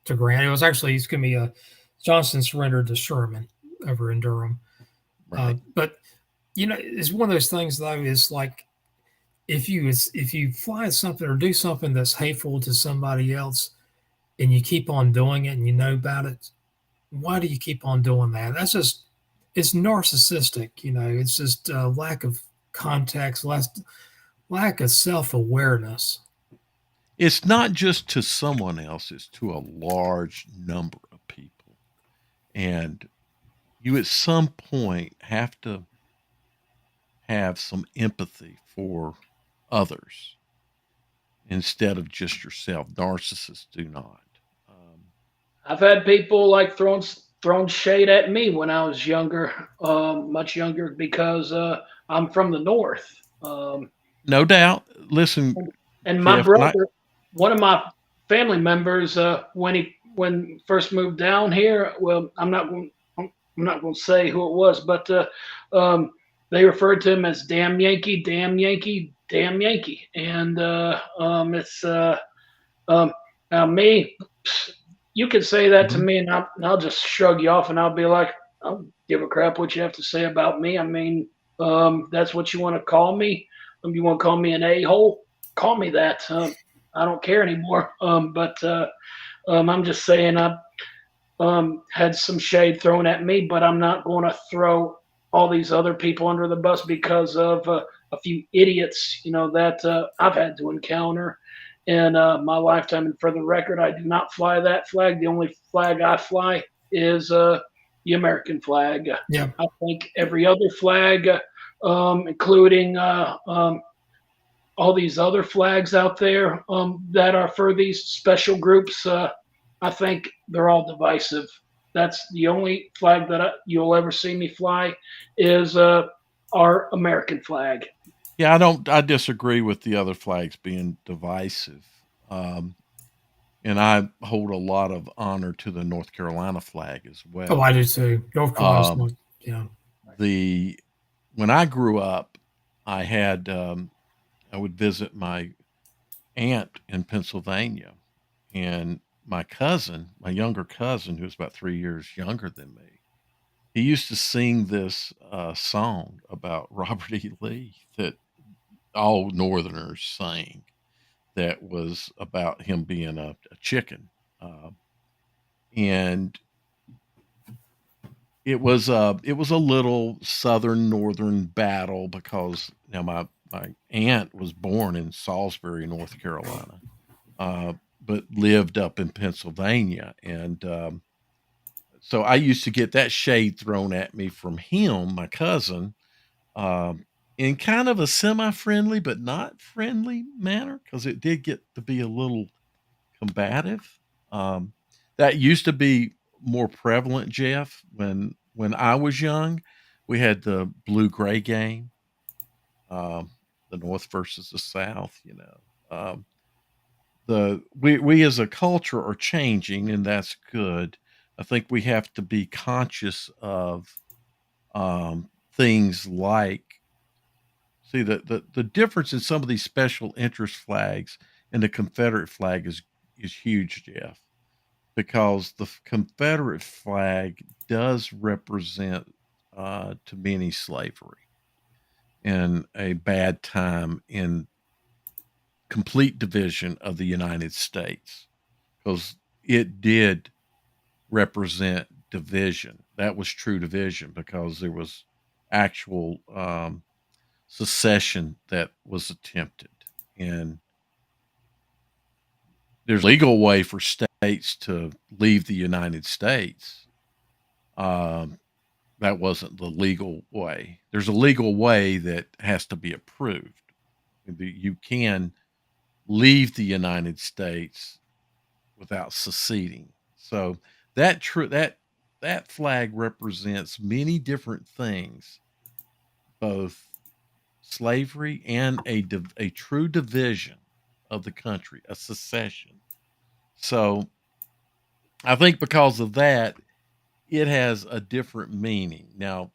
Grant. It was actually it's going to be Johnston surrendered to Sherman over in Durham. Right. But it's one of those things though. Is like if you fly something or do something that's hateful to somebody else, and you keep on doing it, and you know about it, why do you keep on doing that? That's just it's narcissistic. It's just lack of context, lack of self awareness. It's not just to someone else, it's to a large number of people. And you at some point have to have some empathy for others instead of just yourself. Narcissists do not. I've had people like throwing shade at me when I was younger, much younger, because I'm from the north. No doubt. Listen, And my Jeff, when I brother, one of my family members, when first moved down here, well, I'm not going to say who it was, but they referred to him as "damn Yankee, damn Yankee, damn Yankee," and it's um, Me, you could say that to Mhm. me, and I'll just shrug you off, and I'll be like, I don't give a crap what you have to say about me. I mean, that's what you want to call me. You want to call me an a-hole? Call me that. I don't care anymore. But I'm just saying I had some shade thrown at me, but I'm not going to throw all these other people under the bus because of a few idiots, that I've had to encounter in my lifetime. And for the record, I do not fly that flag. The only flag I fly is the American flag. Yeah. I think every other flag, including all these other flags out there that are for these special groups, I think they're all divisive. That's the only flag that you'll ever see me fly is our American flag. Yeah, I disagree with the other flags being divisive. Um, and I hold a lot of honor to the North Carolina flag as Oh, I well. do too. North Carolina's Um, one. Yeah. the When I grew up, I had I would visit my aunt in Pennsylvania, and my younger cousin, who was about 3 years younger than me, he used to sing this song about Robert E. Lee that all Northerners sang. That was about him being a chicken, uh, and it was a little southern northern battle because now my aunt was born in Salisbury, North Carolina, but lived up in Pennsylvania, and so I used to get that shade thrown at me from him, my cousin, in kind of a semi-friendly but not friendly manner because it did get to be a little combative. Um, that used to be more prevalent, Jeff, when I was young. We had the blue gray game, um, the North versus the South. The we as a culture are changing, and that's good. I think we have to be conscious of things like see the difference in some of these special interest flags and the Confederate flag is huge, Jeff, because the Confederate flag does represent to many slavery and a bad time in complete division of the United States because it did represent division. That was true division because there was actual secession that was attempted. And there's a legal way for states to leave the United States. Um, that wasn't the legal way. There's a legal way that has to be approved. You can leave the United States without seceding. So that flag represents many different things, both slavery and a true division of the country, a secession. So I think because of that, it has a different meaning. Now,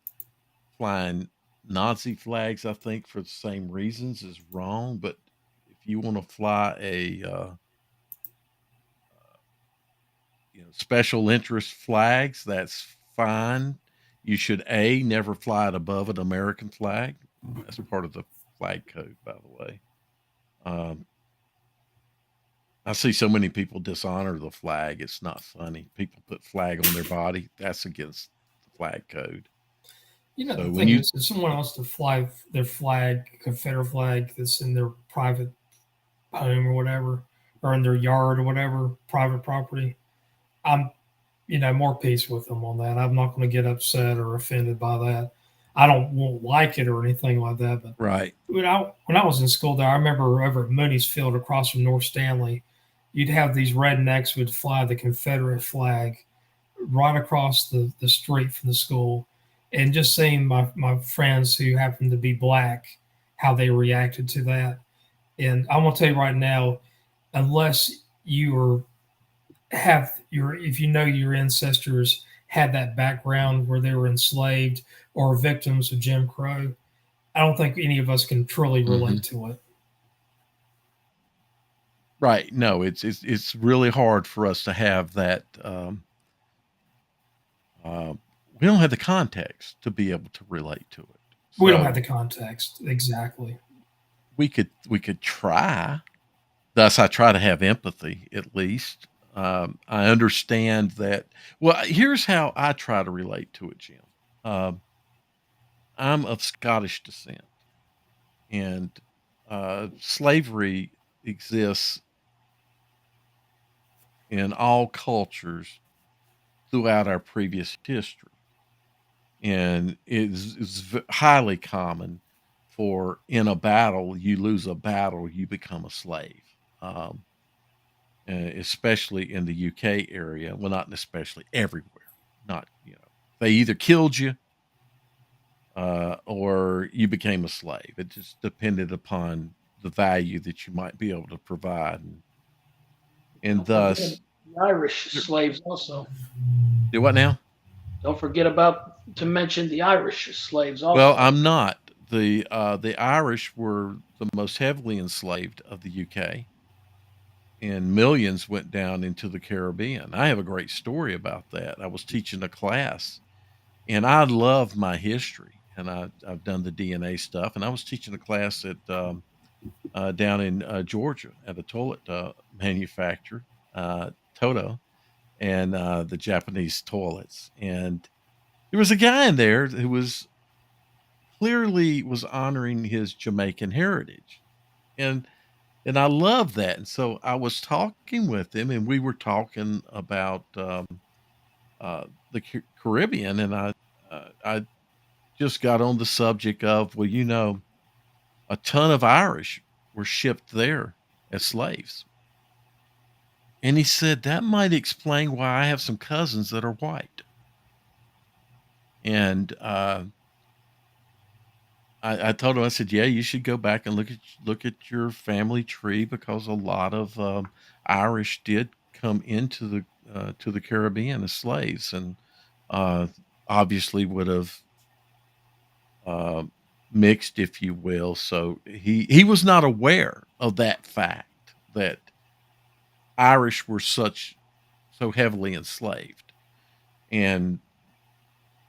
flying Nazi flags, I think, for the same reasons is wrong. But if you want to fly a special interest flags, that's fine. You should never fly it above an American flag. That's part of the flag code, by the way. Um, I see so many people dishonor the flag. It's not funny. People put flag on their body. That's against the flag code. The So when thing you is, if someone wants to fly their flag, Confederate flag, that's in their private home or whatever, or in their yard or whatever, private property, I'm, more peace with them on that. I'm not going to get upset or offended by that. I don't won't like it or anything like that. But right, when I was in school there, I remember over at Mooney's Field across from North Stanley, you'd have these rednecks would fly the Confederate flag right across the street from the school, and just seeing my friends who happened to be black, how they reacted to that. And I'm gonna tell you right now, unless you are have your if you know your ancestors had that background where they were enslaved or victims of Jim Crow, I don't think any of us can truly hmm relate to it. Right. No, it's really hard for us to have that. Uh, we don't have the context to be able to relate to it. We don't have So the context exactly. we could try. Thus, I try to have empathy at least. I understand that. Well, here's how I try to relate to it, Jim. Um, I'm of Scottish descent, and slavery exists in all cultures throughout our previous history. And it's highly common for in a battle, you lose a battle, you become a slave. Um, Especially in the UK area. Well, not especially everywhere. Not, they either killed you or you became a slave. It just depended upon the value that you might be able to provide. And Don't forget thus, the Irish there- slaves also. do what now? Don't forget about to mention the Irish slaves Well, also. I'm not. The Irish were the most heavily enslaved of the UK, and millions went down into the Caribbean. I have a great story about that. I was teaching a class, and I love my history, and I've done the DNA stuff, and I was teaching a class at down in Georgia at a toilet manufacturer, Toto, and the Japanese toilets, and there was a guy in there who was honoring his Jamaican heritage, and I love that, and so I was talking with him, and we were talking about the Caribbean, and I just got on the subject of, well, a ton of Irish were shipped there as slaves. And he said, that might explain why I have some cousins that are white. And I told him, I said, yeah, you should go back and look at your family tree because a lot of Irish did come into the to the Caribbean as slaves, and uh, obviously would have uh, mixed, if you will. So he was not aware of that fact that Irish were so heavily enslaved, and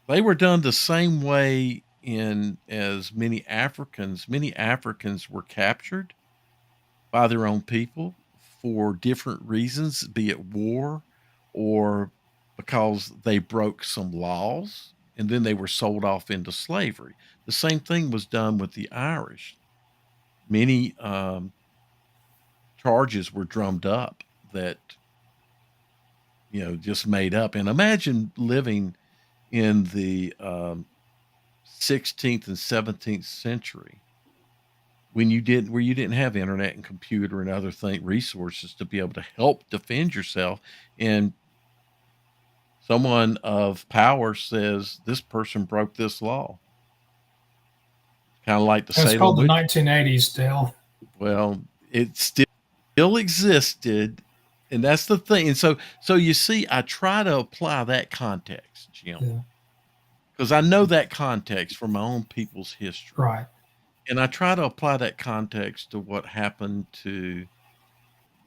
they were done the same way in as many Africans. Many Africans were captured by their own people for different reasons, be it war or because they broke some laws, and then they were sold off into slavery. The same thing was done with the Irish. Many charges were drummed up that just made up. And imagine living in the 16th and 17th century where you didn't have internet and computer and other resources to be able to help defend yourself, and someone of power says this person broke this law, kind of like the It's Salem called the witch. 1980s, Dale. Well, it still existed, and that's the thing. And so you see, I try to apply that context, Jim, Yeah, because I know that context from my own people's history, right. and I try to apply that context to what happened to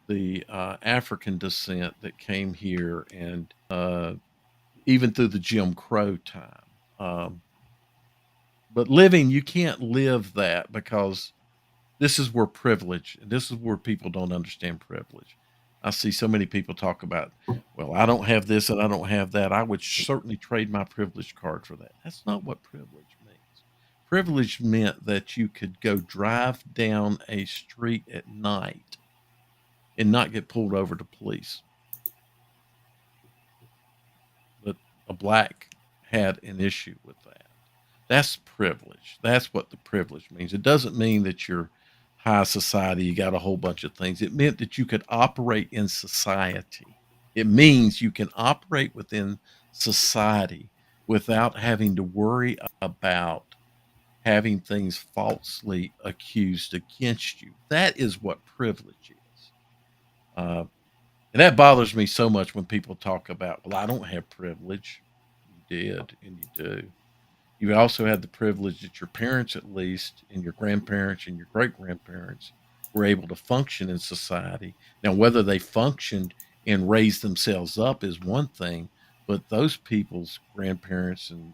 the African descent that came here, and even through the Jim Crow time. But you can't live that because this is where this is where people don't understand privilege. I see so many people talk about, well, I don't have this and I don't have that. I would certainly trade my privilege card for that. That's not what privilege means. Privilege meant that you could go drive down a street at night and not get pulled over to police. But a black had an issue with that. That's privilege. That's what the privilege means. It doesn't mean that you're high society, you got a whole bunch of things. It meant that you could operate in society. It means you can operate within society without having to worry about having things falsely accused against you. That is what privilege is. Uh, and that bothers me so much when people talk about, well, I don't have privilege. You did, and you do. You also had the privilege that your parents, at least, and your grandparents and your great grandparents were able to function in society. Now, whether they functioned and raised themselves up is one thing, but those people's grandparents and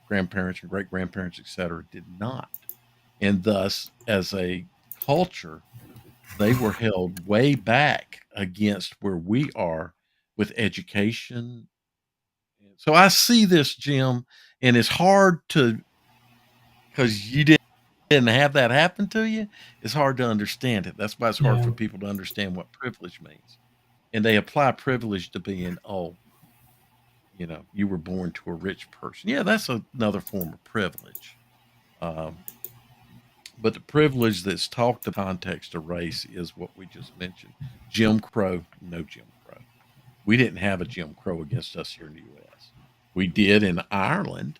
grandparents and great grandparents, etc., did not. And thus, as a culture, they were held way back against where we are with education. So I see this, Jim, and it's hard to, because you didn't have that happen to you, it's hard to understand it. That's why it's hard Yeah. for people to understand what privilege means. And they apply privilege to being, oh, you were born to a rich person. Yeah, that's another form of privilege. Um, but the privilege that's talked in the context of race is what we just mentioned. Jim Crow, no Jim Crow. We didn't have a Jim Crow against us here in the U.S. We did in Ireland.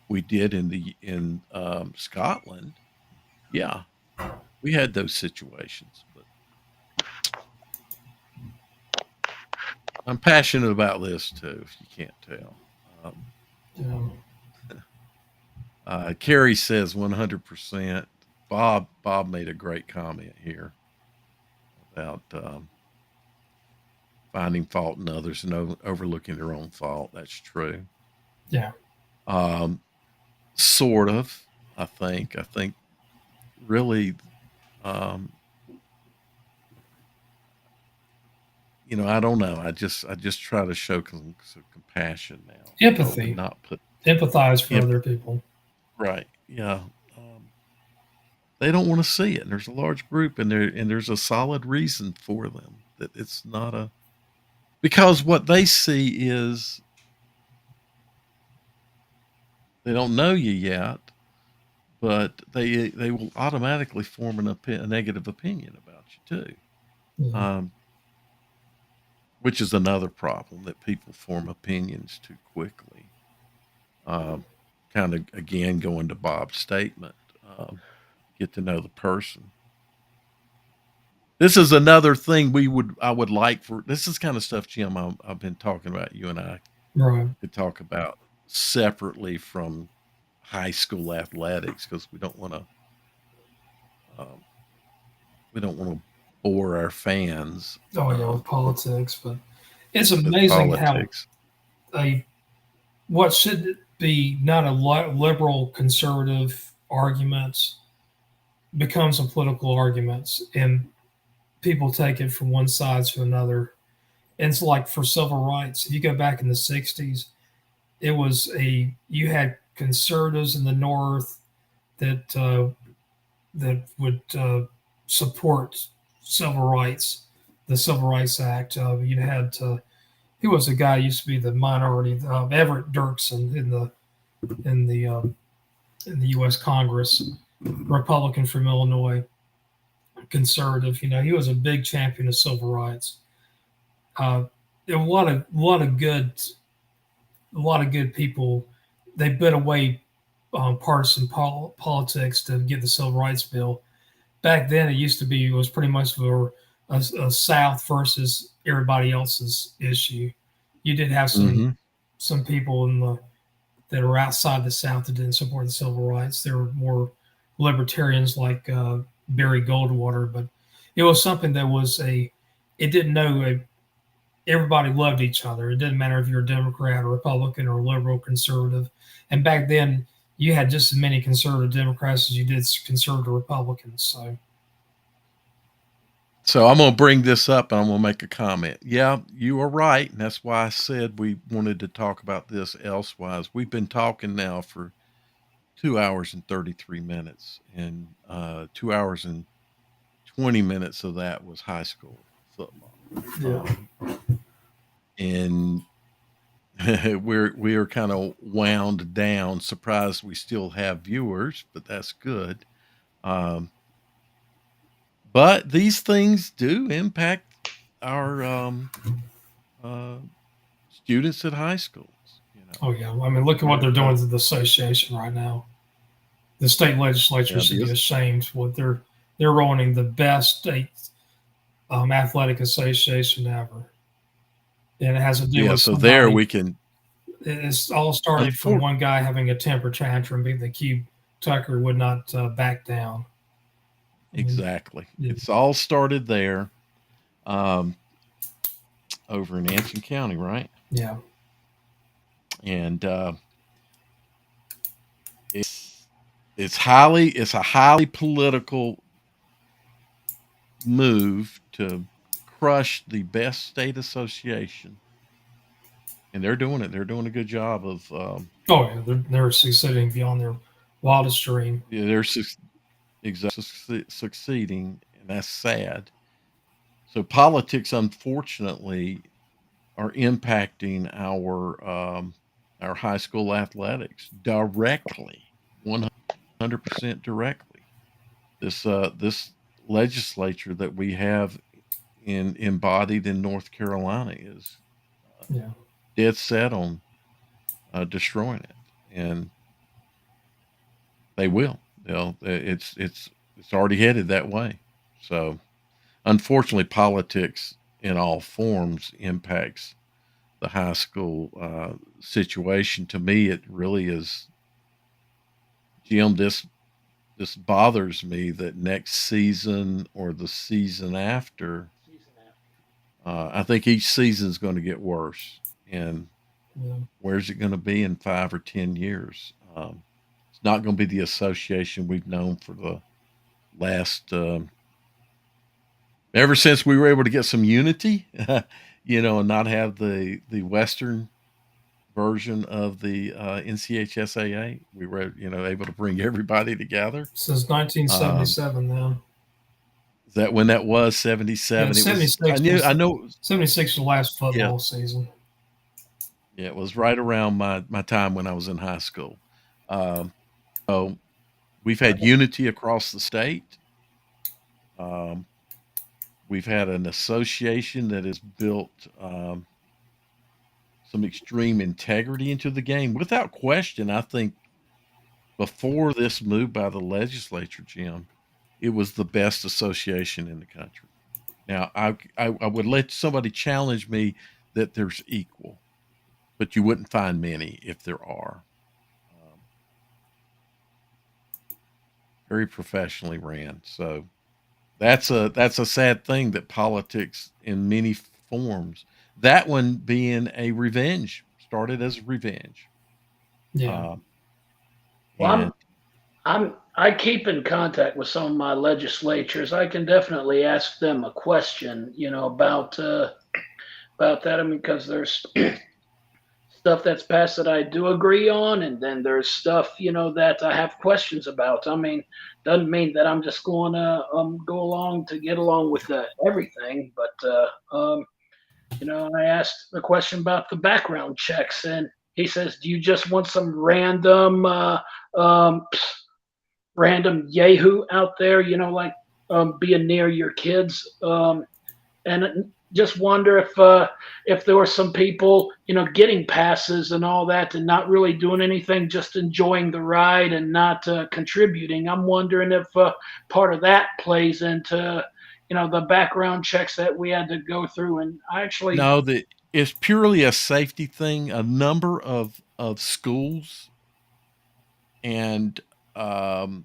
We did in Scotland. Yeah, we had those situations, but I'm passionate about this too, if you can't tell. Yeah. Carrie says 100%. Bob made a great comment here about finding fault in others and overlooking their own fault. That's true. Yeah. Sort of. I think really. I don't know. I just try to show some compassion now. Empathy. And not put Empathize for other people. Right. Yeah. They don't want to see it. And there's a large group, and there's a solid reason for them that it's not because what they see is they don't know you yet, but they will automatically form a negative opinion about you too. Yeah. Which is another problem, that people form opinions too quickly. Kind of, again, going to Bob's statement, get to know the person. This is another thing I would like for, this is kind of stuff, Jim, I've been talking about, you and I Right. could talk about separately from high school athletics, because we don't want to bore our fans. Oh yeah, with politics, but it's with amazing how politics. What should be not a liberal conservative arguments becomes a political arguments, and people take it from one side to another. And it's like for civil rights. If you go back in the '60s, you had conservatives in the North that would support civil rights, the Civil Rights Act. You had he was a guy who used to be the minority, Everett Dirksen in the U.S. Congress, Republican from Illinois, conservative. He was a big champion of civil rights. A lot of good people. They bit away partisan politics to get the civil rights bill. Back then, it was pretty much a South versus everybody else's issue. You did have some people that are outside the South that didn't support the civil rights. There were more libertarians like Barry Goldwater, but it was something that it didn't know. Everybody loved each other. It didn't matter if you're a Democrat or Republican or liberal, conservative. And back then, you had just as many conservative Democrats as you did conservative Republicans. So I'm going to bring this up and I'm going to make a comment. Yeah, you are right. And that's why I said we wanted to talk about this elsewise. We've been talking now for 2 hours and 33 minutes, and 2 hours and 20 minutes of that was high school football. Yeah. And we are kind of wound down. Surprised we still have viewers, but that's good. But these things do impact our students at high schools. Oh yeah, I mean, look at what they're doing to the association right now. The state legislature should be ashamed what they're running the best state athletic association ever, and it has to do with. So there we can. It's all started from one guy having a temper tantrum, but the Q Tucker would not back down. exactly. Yeah. It's all started there, um, over in Anston County, right? Yeah. And it's it's a highly political move to crush the best state association, and they're doing it. They're doing a good job of. Oh yeah, they're succeeding beyond their wildest dream. Yeah, they're succeeding, and that's sad. So politics, unfortunately, are impacting our high school athletics directly, 100% directly. This legislature that we have embodied in North Carolina is uh, Yeah. dead set on destroying it, and they will. It's already headed that way. So unfortunately, politics in all forms impacts the high school situation. To me, it really is, Jim. This bothers me that next season or the season after, I think each season is going to get worse. And Yeah. where's it going to be in 5 or 10 years? It's not going to be the association we've known for the last ever since we were able to get some unity, and not have the Western version of the NCHSAA. We were, able to bring everybody together. Since Um, 1977, then. that when that was Yeah, 77, it was. 76 I was know. It was, 76 was the last yeah, football season. yeah. It was right around my time when I was in high school. So we've had unity across the state. Um, we've had an association that has built some extreme integrity into the game. Without question, I think before this move by the legislature, Jim, it was the best association in the country. Now, I would let somebody challenge me that there's equal, but you wouldn't find many if there are. Um, very professionally ran. So that's a sad thing that politics in many forms. That one being a revenge, started as revenge. Yeah. Uh, Well, and I keep in contact with some of my legislatures. I can definitely ask them a question, about that. I mean, because there's stuff that's passed that I do agree on, and then there's stuff, that I have questions about. I mean, doesn't mean that I'm just going to go along to get along with everything, but I asked the question about the background checks, and he says, "Do you just want some um, random yahoo out there, like being near your kids?" And just wonder if there were some people, getting passes and all that, and not really doing anything, just enjoying the ride and not contributing. I'm wondering if part of that plays into, the background checks that we had to go through. And I actually, no, that it's purely a safety thing. A number of schools and um,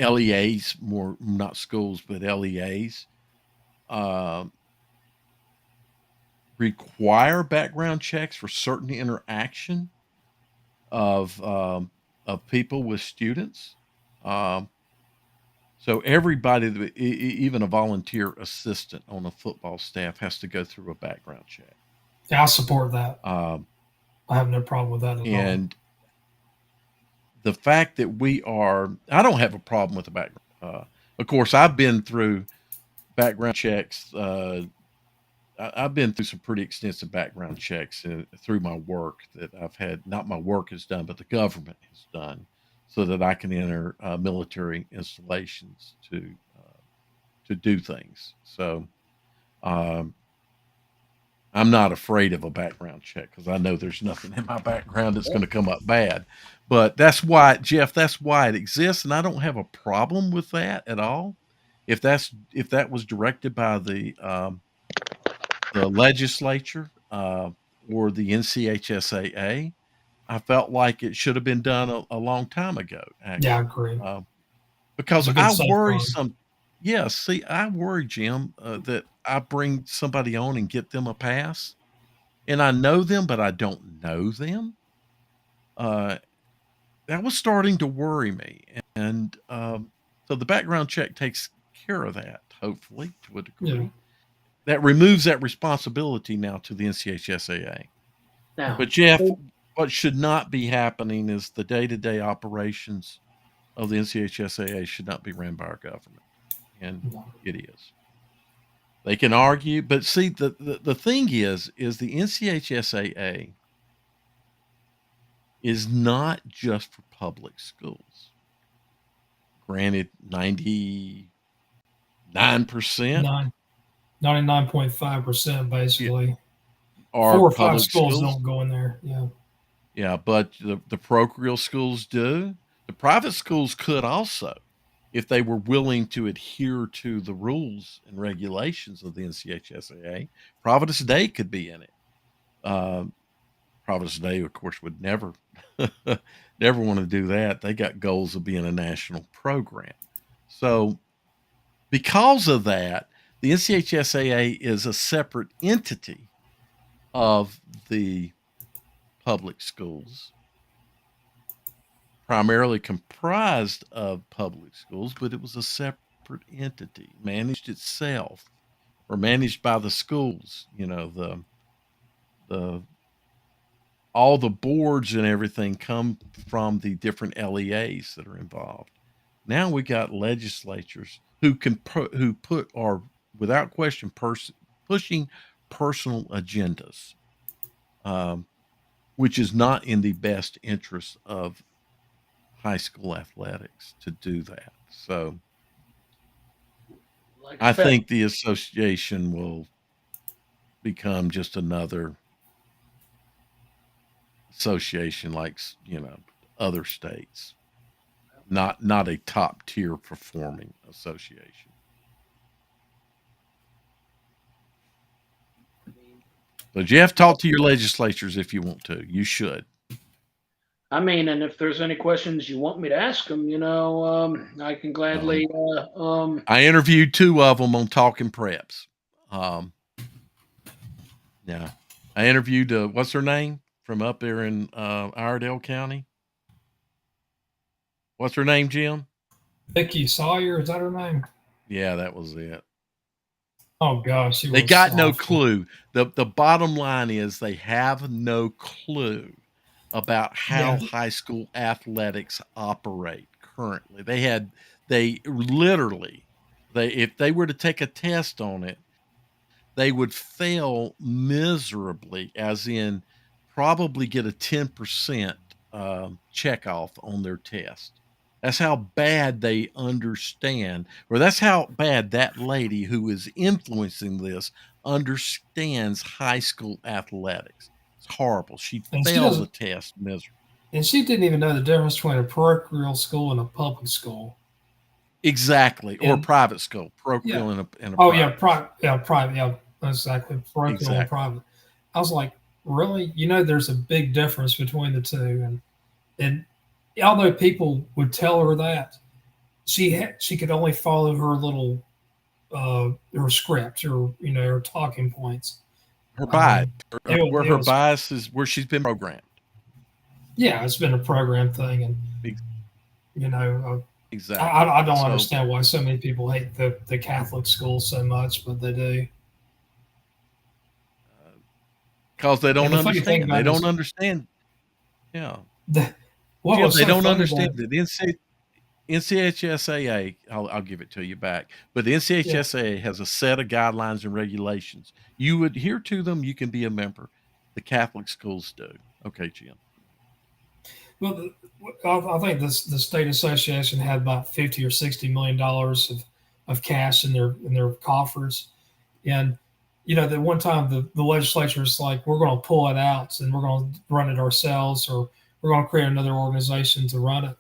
LEAs, more not schools, but LEAs, uh, require background checks for certain interaction of of people with students. Um, so everybody, even a volunteer assistant on a football staff, has to go through a background check. Yeah, I support that. Um, I have no problem with that at all. and the fact that I don't have a problem with the background. Of course, I've been through background checks. I've been through some pretty extensive background checks through my work that I've had. Not my work has done, but the government has done, so that I can enter military installations to do things. So um, I'm not afraid of a background check because I know there's nothing in my background that's going to come up bad. But that's why, Jeff, that's why it exists, and I don't have a problem with that at all. If that was directed by the legislature or the NCHSAA, I felt like it should have been done a long time ago. Yeah, I Actually, agree. because a good I worry safeguard. I worry, Jim, that I bring somebody on and get them a pass, and I know them, but I don't know them. That was starting to worry me, and so the background check takes care of that, hopefully, to a Yeah. degree. That removes that responsibility now to the NCHSAA. Now, But Jeff, what should not be happening is the day-to-day operations of the NCHSAA should not be ran by our government, and No. it is. They can argue, but see, the thing is the NCHSAA is not just for public schools. Granted, 99% 99.5% basically. are 4 or 5 public schools schools. don't go in there. Yeah. Yeah, but the parochial schools do. The private schools could also, if they were willing to adhere to the rules and regulations of the NCHSAA. Providence Day could be in it. Providence Day, of course, would never, never want to do that. They got goals of being a national program. So, because of that, the NCHSAA is a separate entity of the public schools, primarily comprised of public schools, but it was a separate entity, managed itself or managed by the schools. The all the boards and everything come from the different LEAs that are involved. Now we got legislatures who are without question pushing personal agendas, um, which is not in the best interest of high school athletics to do that. So like I said, think the association will become just another association like other states, not a top tier performing association. So Jeff, talk to your legislatures if you want to. You should. and if there's any questions you want me to ask them, I can gladly. I interviewed two of them on Talking Preps. Yeah, I interviewed what's her name from up there in Iredell County. What's her name, Jim? Vicky Sawyer, is that her name? Yeah, that was it. Oh gosh, she They was got no awful. clue. The bottom line is they have no clue about how Yeah. high school athletics operate currently. They literally they if they were to take a test on it, they would fail miserably, as in probably get a 10% check off on their test. That's how bad they understand, or that's how bad that lady who is influencing this understands high school athletics. It's horrible. She And she failed the doesn't test miserably. and she didn't even know the difference between a parochial school and a public school. Exactly, or a And private school, parochial yeah. and a Oh yeah, private school. private, yeah, exactly. Parochial and Exactly. private. I was like, really? There's a big difference between the two. And although people would tell her that, she could only follow her little her script or her talking points. Her bias, Um, it, where it her was bias is, where she's been programmed. yeah, it's been a program thing, and Ex- you know Exactly. I don't So, understand why so many people hate the Catholic schools so much, but they do. because they And don't the funny thing understand. They about it don't is, understand. Yeah. the, what Jim, was they so don't funny understand that that NCHSAA, I'll give it to you back, but the yeah, NCHSAA has a set of guidelines and regulations. You adhere to them, you can be a member. The Catholic schools do. Okay, Jim. well, I think the state association had about 50 or 60 million dollars of cash in their coffers, and the one time the legislature is like, we're going to pull it out and we're going to run it ourselves, or we're going to create another organization to run it.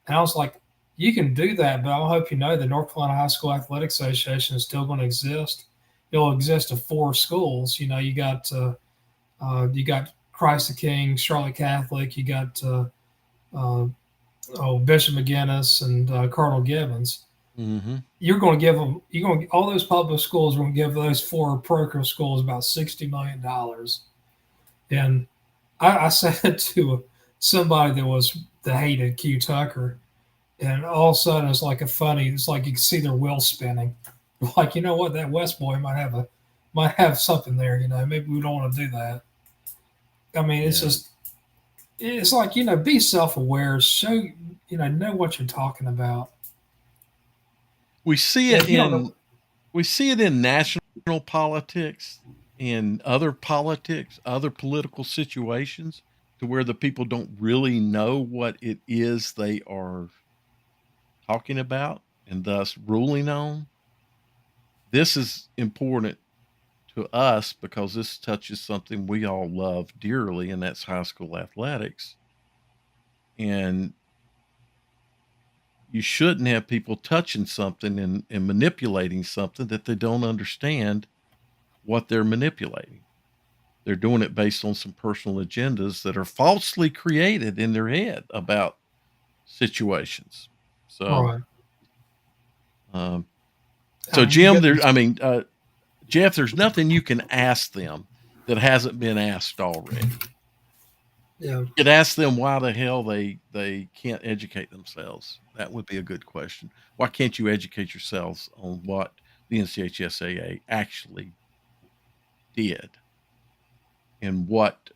And I was like, you can do that, but I hope you know the North Carolina High School Athletic Association is still going to exist. It'll exist of 4 schools. You got Christ the King, Charlotte Catholic. You got uh, Bishop McGinnis and Colonel Gibbons, Mm-hmm. you're going to all those public schools are going to give those four parochial schools about $60 million. And I said it to somebody that hated Q Tucker, and all of a sudden it's like you can see their wheels spinning. Like, you know what, that West boy might have something there. Maybe we don't want to do that. I mean, Yeah. it's like, be self-aware, show, know what you're talking about. We see And it if you don't know, in national politics, in other politics, other political situations, to where the people don't really know what it is they are talking about and thus ruling on. This is important to us because this touches something we all love dearly, and that's high school athletics. And you shouldn't have people touching something and manipulating something that they don't understand what they're manipulating. They're doing it based on some personal agendas that are falsely created in their head about situations. So, right, um, I so mean, you Jim, got these, Jeff, there's nothing you can ask them that hasn't been asked already. yeah, You could ask them why the hell they can't educate themselves. That would be a good question. Why can't you educate yourselves on what the NCHSAA actually did and what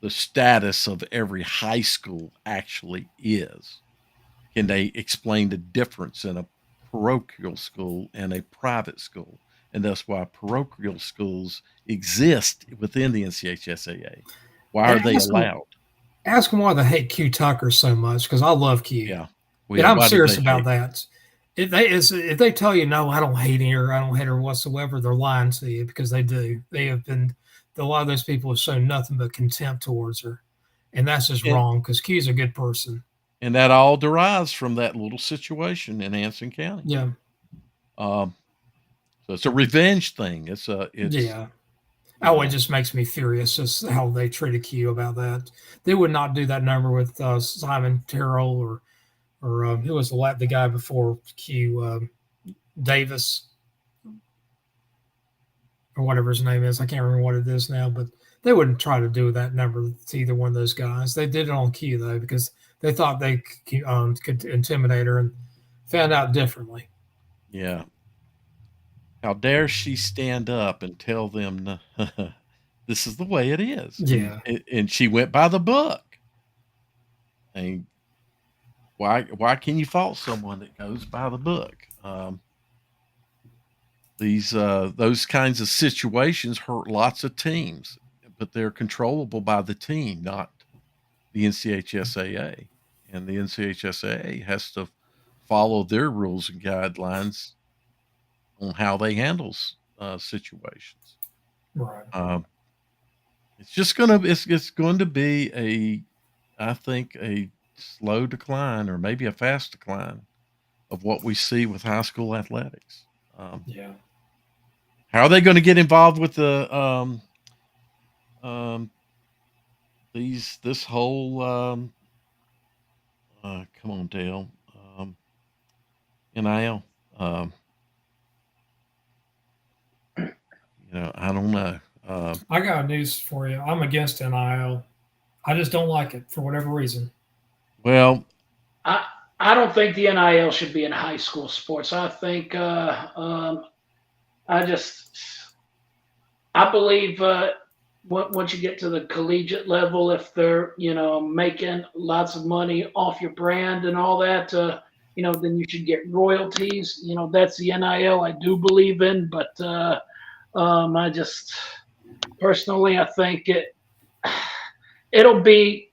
the status of every high school actually is? Can they explain the difference in a parochial school and a private school? And that's why parochial schools exist within the NCHSAA. Why and are they allowed? ask them why they hate Q Tucker so much, because I love Q. Yeah. Well, And yeah. I'm Why do serious they about hate? that. If they tell you no, I don't hate her, I don't hate her whatsoever, they're lying to you, because they do. They have been A lot of those people have shown nothing but contempt towards her, and that's just And wrong because Q's a good person. that all derives from that little situation in Anson County. Yeah, Um, so it's a revenge thing. It's yeah. you Oh, it know just makes me furious just how they treated Q about that. They would not do that number with Simon Terrell or who was the guy before Q, Davis or whatever his name is. I can't remember what it is now, but they wouldn't try to do that number to either one of those guys. They did it on Q though because they thought they could intimidate her, and found out differently. yeah. How dare she stand up and tell them this is the way it is? Yeah, And she went by the book. And why can you fault someone that goes by the book? Those kinds of situations hurt lots of teams, but they're controllable by the team, not the NCHSAA. And the NCHSAA has to follow their rules and guidelines on how they handle situations. right. Um, it's going to be I think a slow decline or maybe a fast decline of what we see with high school athletics. Yeah, How are they going to get involved with the um, this whole come on Dale, NIL? Um, I don't know. I got news for you. I'm against NIL. I just don't like it for whatever reason. Well, I I don't think the NIL should be in high school sports. I think I just I believe once you get to the collegiate level, if they're making lots of money off your brand and all that, then you should get royalties. That's the NIL I do believe in, but I just personally I think it'll be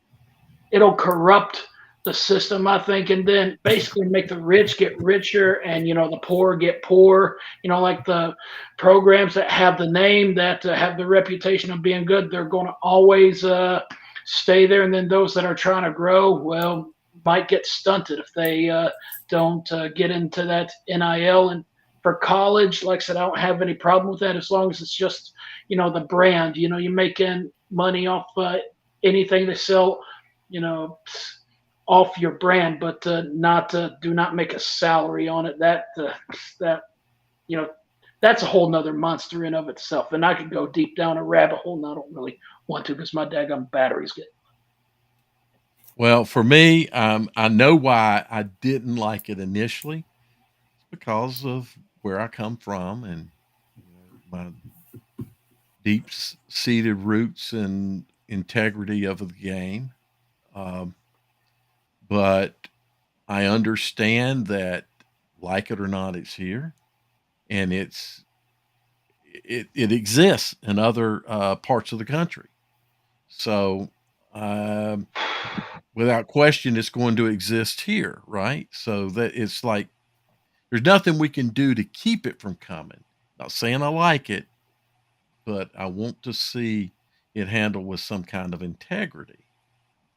it'll corrupt the system, I think, and then basically make the rich get richer and the poor get poor. Like the programs that have the name, that have the reputation of being good, they're going to always stay there, and then those that are trying to grow, well, might get stunted if they don't get into that NIL. And for college, like I said, I don't have any problem with that as long as it's just the brand. You're making money off anything they sell. You know, off your brand, but not do not make a salary on it. That you know that's a whole nother monster in of itself. And I could go deep down a rabbit hole, and I don't really want to because my daggum batteries get. Well, for me, I know why I didn't like it initially. It's because of where I come from and my deep-seated roots and integrity of the game. Um, but I understand that, like it or not, it's here, and it exists in other parts of the country. So, um, without question, it's going to exist here, right? So that it's like there's nothing we can do to keep it from coming. Not saying I like it, but I want to see it handled with some kind of integrity.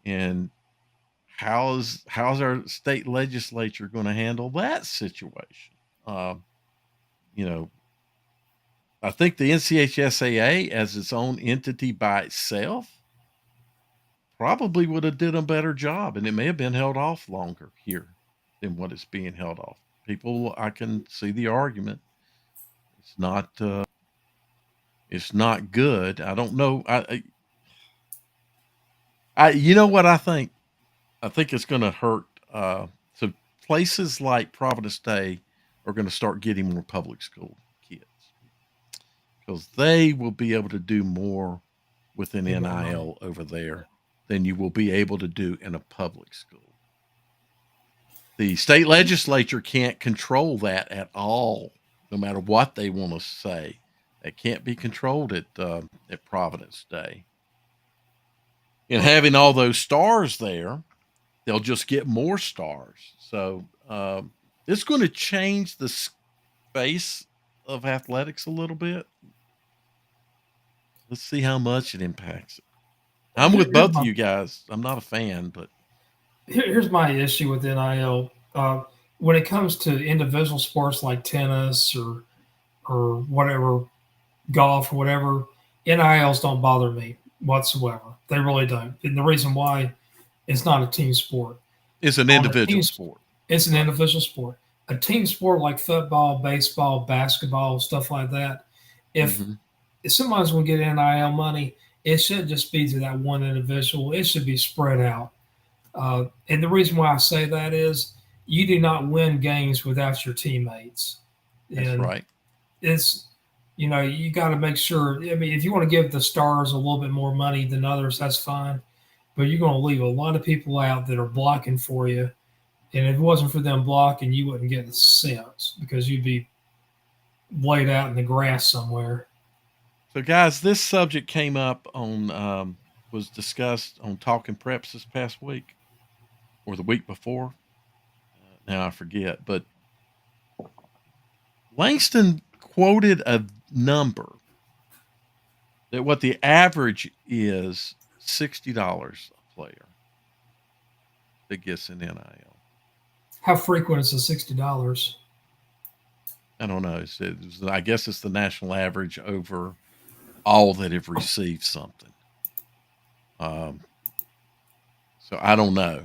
And how's our state legislature going to handle that situation? Um, you know, I think the NCHSAA as its own entity by itself probably would have did a better job, and it may have been held off longer here than what it's being held off. People, I can see the argument. It's not. It's not good. I don't know. You know what I think? I think it's going to hurt. So places like Providence Day are going to start getting more public school kids because they will be able to do more with an Get more money. NIL over there than you will be able to do in a public school. The state legislature can't control that at all, no matter what they want to say. It can't be controlled at Providence Day. And having all those stars there, they'll just get more stars. So it's going to change the space of athletics a little bit. Let's see how much it impacts it. I'm with both of you guys. I'm not a fan, but Here's my issue with NIL. When it comes to individual sports like tennis or whatever, golf or whatever, NILs don't bother me whatsoever. They really don't. And the reason why, it's not a team sport. it's an individual sport. It's an individual sport. A team sport like football, baseball, basketball, stuff like that. If Mm-hmm. if somebody's going to get NIL money, it shouldn't just be to that one individual. It should be spread out. And the reason why I say that is you do not win games without your teammates. That's And right. it's, you got to make sure. I mean, if you want to give the stars a little bit more money than others, that's fine. But you're going to leave a lot of people out that are blocking for you. And if it wasn't for them blocking, you wouldn't get a cent because you'd be laid out in the grass somewhere. So, guys, this subject came up was discussed on Talking Preps this past week or the week before. Now I forget, but Langston quoted a number that what the average is $60 a player that gets an NIL. How frequent is the $60? I don't know. I guess it's the national average over all that have received something. So I don't know.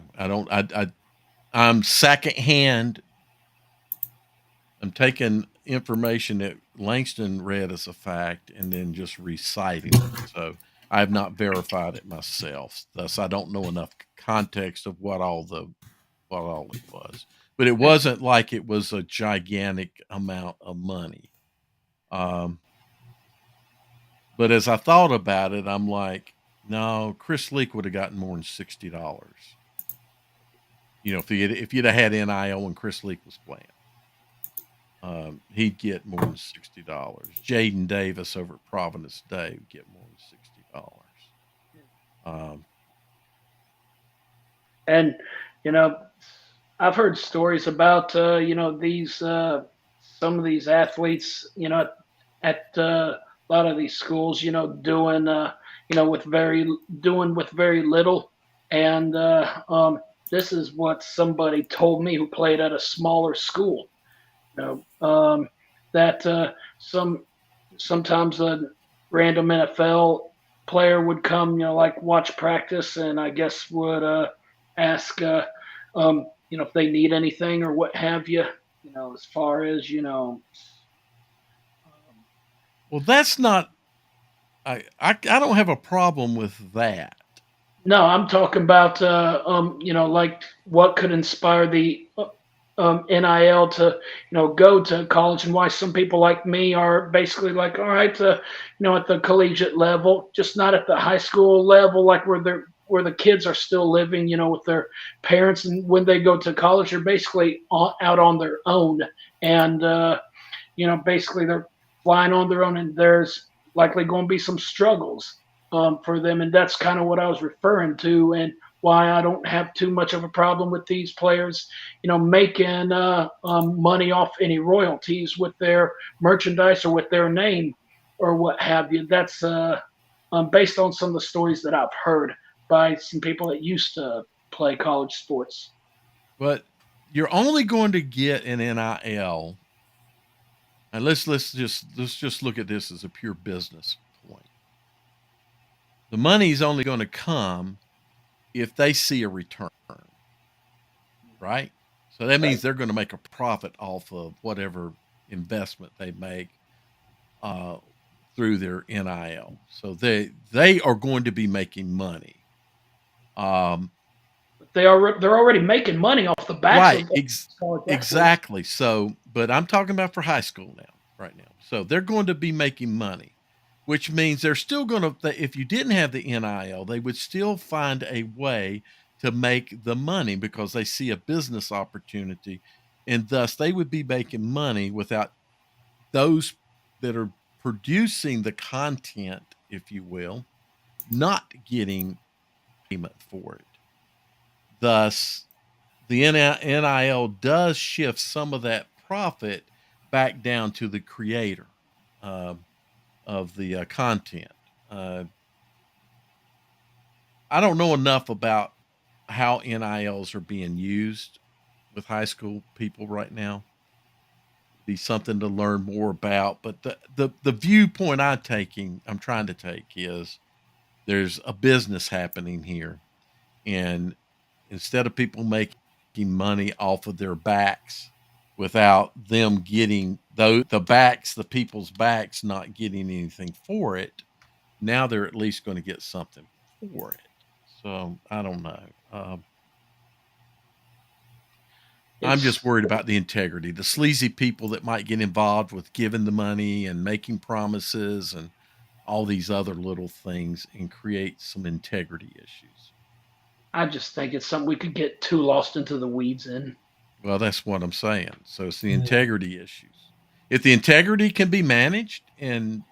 I'm secondhand. I'm taking information that Langston read as a fact and then just reciting it. So I have not verified it myself. Thus, I don't know enough context of what all it was. But it wasn't like it was a gigantic amount of money. But as I thought about it, I'm like, no, Chris Leak would have gotten more than $60. If you'd have had NIL when Chris Leak was playing, he'd get more than $60. Jaden Davis over at Providence Day would get more than $60. And I've heard stories about these some of these athletes at a lot of these schools doing with very little. And this is what somebody told me who played at a smaller school. That sometimes a random NFL player would come, like watch practice, and I guess would ask If they need anything or what have you, as far as Well, that's not. I don't have a problem with that. no, I'm talking about like what could inspire the NIL to go to college, and why some people like me are basically like, all right, at the collegiate level, just not at the high school level, like where the kids are still living, with their parents, and when they go to college, they're basically out on their own, and basically they're flying on their own, and there's likely going to be some struggles for them, and that's kind of what I was referring to, and why I don't have too much of a problem with these players, making money off any royalties with their merchandise or with their name or what have you. That's based on some of the stories that I've heard by some people that used to play college sports. But you're only going to get an NIL. And let's just look at this as a pure business point. The money's only going to come if they see a return, right? So that means they're going to make a profit off of whatever investment they make uh, through their NIL. So they are going to be making money. They're already making money off the backs Right, of college athletes. exactly. So, but I'm talking about for high school now, right now. So they're going to be making money, which means they're still going to, if you didn't have the NIL, they would still find a way to make the money because they see a business opportunity. And thus they would be making money without those that are producing the content, if you will, not getting payment for it. Thus, the NIL does shift some of that profit back down to the creator uh, of the content. Uh, I don't know enough about how NILs are being used with high school people right now. Be something to learn more about. But the viewpoint I'm trying to take is there's a business happening here, and instead of people making money off of their backs without them getting the people's backs not getting anything for it, now they're at least going to get something for it. So I don't know. I'm just worried about the integrity, the sleazy people that might get involved with giving the money and making promises and all these other little things and create some integrity issues. I just think it's something we could get too lost into the weeds in. Well, that's what I'm saying. So it's the Yeah. integrity issues. If the integrity can be managed and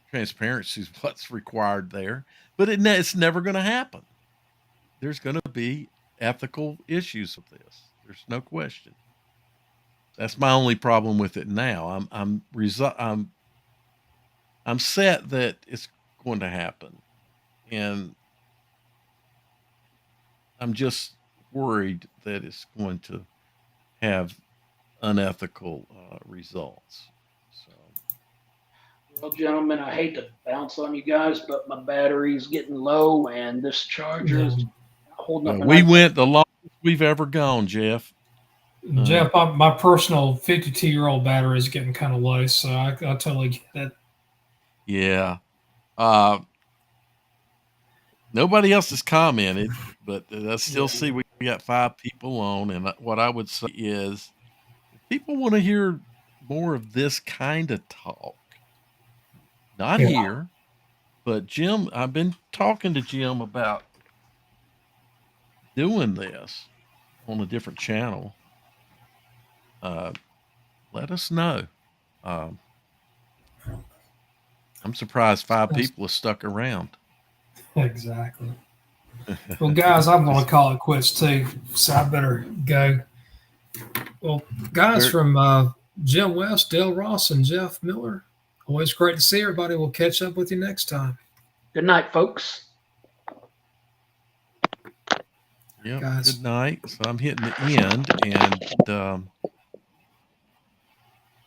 transparency is what's required there, but it's never going to happen. There's going to be ethical issues with this. There's no question. That's my only problem with it now. I'm set that it's going to happen, and I'm just worried that it's going to have unethical results. So, Well, gentlemen, I hate to bounce on you guys, but my battery's getting low, and this charger is holding up. we went the longest we've ever gone, Jeff. Jeff, my personal 52-year-old battery is getting kind of low, so I totally get it. Yeah. Nobody else has commented, but I still see we got 5 people on. And what I would say is if people want to hear more of this kind of talk, not here, but Jim, I've been talking to Jim about doing this on a different channel. Let us know. I'm surprised 5 people have stuck around. Exactly. Well, guys, I'm going to call it quits too, so I better go. Well, guys, from Jim West, Dale Ross, and Jeff Miller, always great to see everybody. We'll catch up with you next time. Good night, folks. Yeah, good night. So I'm hitting the end, and